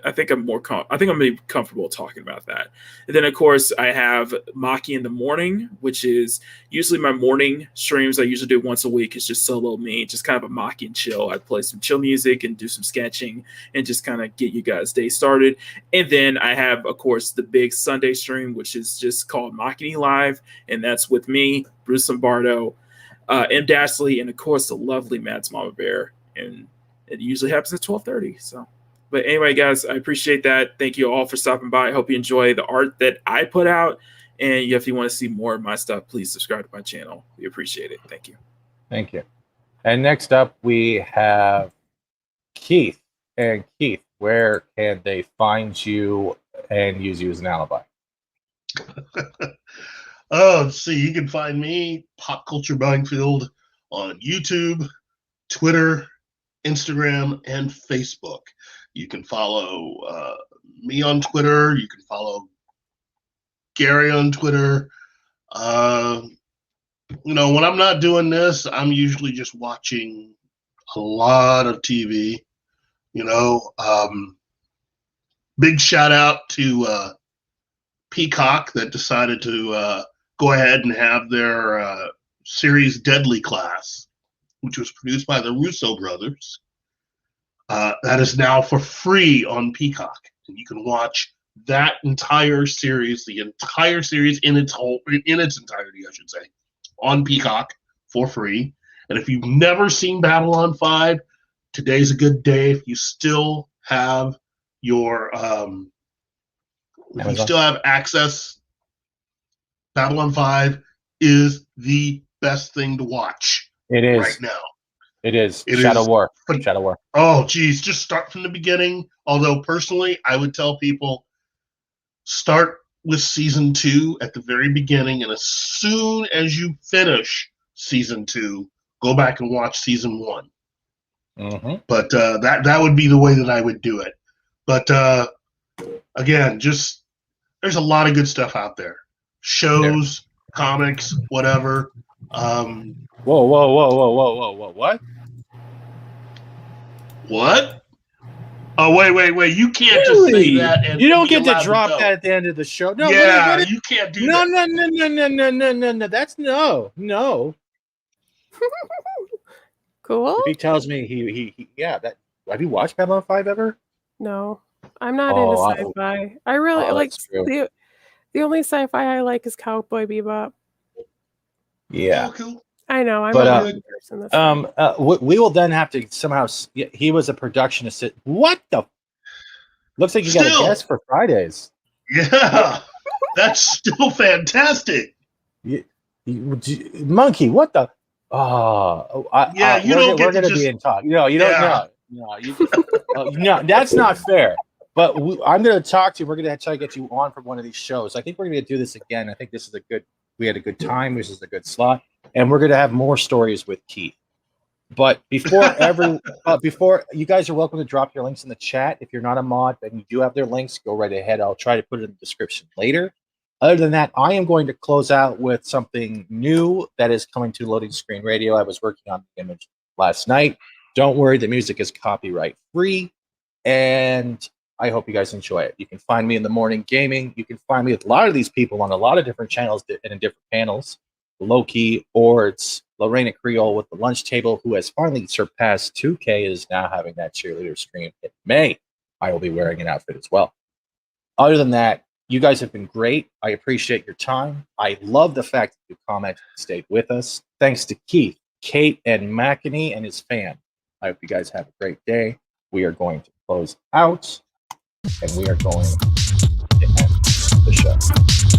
be comfortable talking about that. And then of course I have Maki in the morning, which is usually my morning streams. I usually do once a week. It's just solo me, just kind of a Maki and chill. I play some chill music and do some sketching and just kind of get you guys' day started. And then I have, of course, the big Sunday stream, which is just called Makini Live, and that's with me, Bruce Lombardo, M. Dashley, and of course the lovely Mads Mama Bear. And it usually happens at 12:30. So, but anyway, guys, I appreciate that. Thank you all for stopping by. I hope you enjoy the art that I put out. And if you want to see more of my stuff, please subscribe to my channel. We appreciate it. Thank you. Thank you. And next up, we have Keith. And Keith, where can they find you and use you as an alibi? Let's see. You can find me, Pop Culture Bangfield, on YouTube, Twitter, Instagram, and Facebook. You can follow me on Twitter. You can follow Gary on Twitter. When I'm not doing this, I'm usually just watching a lot of TV. Big shout out to Peacock that decided to go ahead and have their series Deadly Class, which was produced by the Russo brothers. That is now for free on Peacock, and you can watch that entire series, the entire series in its entirety, I should say, on Peacock for free. And if you've never seen Babylon 5, today's a good day. If you still have your, if you still have access, Babylon 5 is the best thing to watch. It is right now. It is Shadow War. Shadow War. Oh, geez, just start from the beginning. Although personally, I would tell people start with season 2 at the very beginning, and as soon as you finish season 2, go back and watch season 1. Mm-hmm. But that would be the way that I would do it. But again, just there's a lot of good stuff out there. Shows, comics, whatever. Whoa! What? What? Oh, wait! You can't just say that. And you don't get to drop that at the end of the show. No, yeah, you can't do that. No. That's no. Cool. If he tells me he that. Have you watched Babylon 5 ever? No, I'm not into sci-fi. I really like the only sci-fi I like is Cowboy Bebop. Yeah. Cool. I know. I'm a good person. We will then have to somehow. He was a production assistant. What the? Looks like you got a guest for Fridays. Yeah, that's still fantastic. Monkey, what the? Oh, yeah. We're going to be in talk. No, you don't know. No, that's not fair. But I'm going to talk to you. We're going to try to get you on for one of these shows. I think we're going to do this again. I think this is we had a good time. This is a good slot. And we're going to have more stories with Keith. But before you guys are welcome to drop your links in the chat. If you're not a mod, but you do have their links, go right ahead. I'll try to put it in the description later. Other than that, I am going to close out with something new that is coming to Loading Screen Radio. I was working on the image last night. Don't worry, the music is copyright free, and I hope you guys enjoy it. You can find me in the morning gaming. You can find me with a lot of these people on a lot of different channels and in different panels. Loki, Ords, Lorena Creole with the lunch table, who has finally surpassed 2K, is now having that cheerleader stream in May. I will be wearing an outfit as well. Other than that, you guys have been great. I appreciate your time. I love the fact that you commented and stayed with us. Thanks to Keith, Kate, and McEnany and his fam. I hope you guys have a great day. We are going to close out, and we are going to end the show.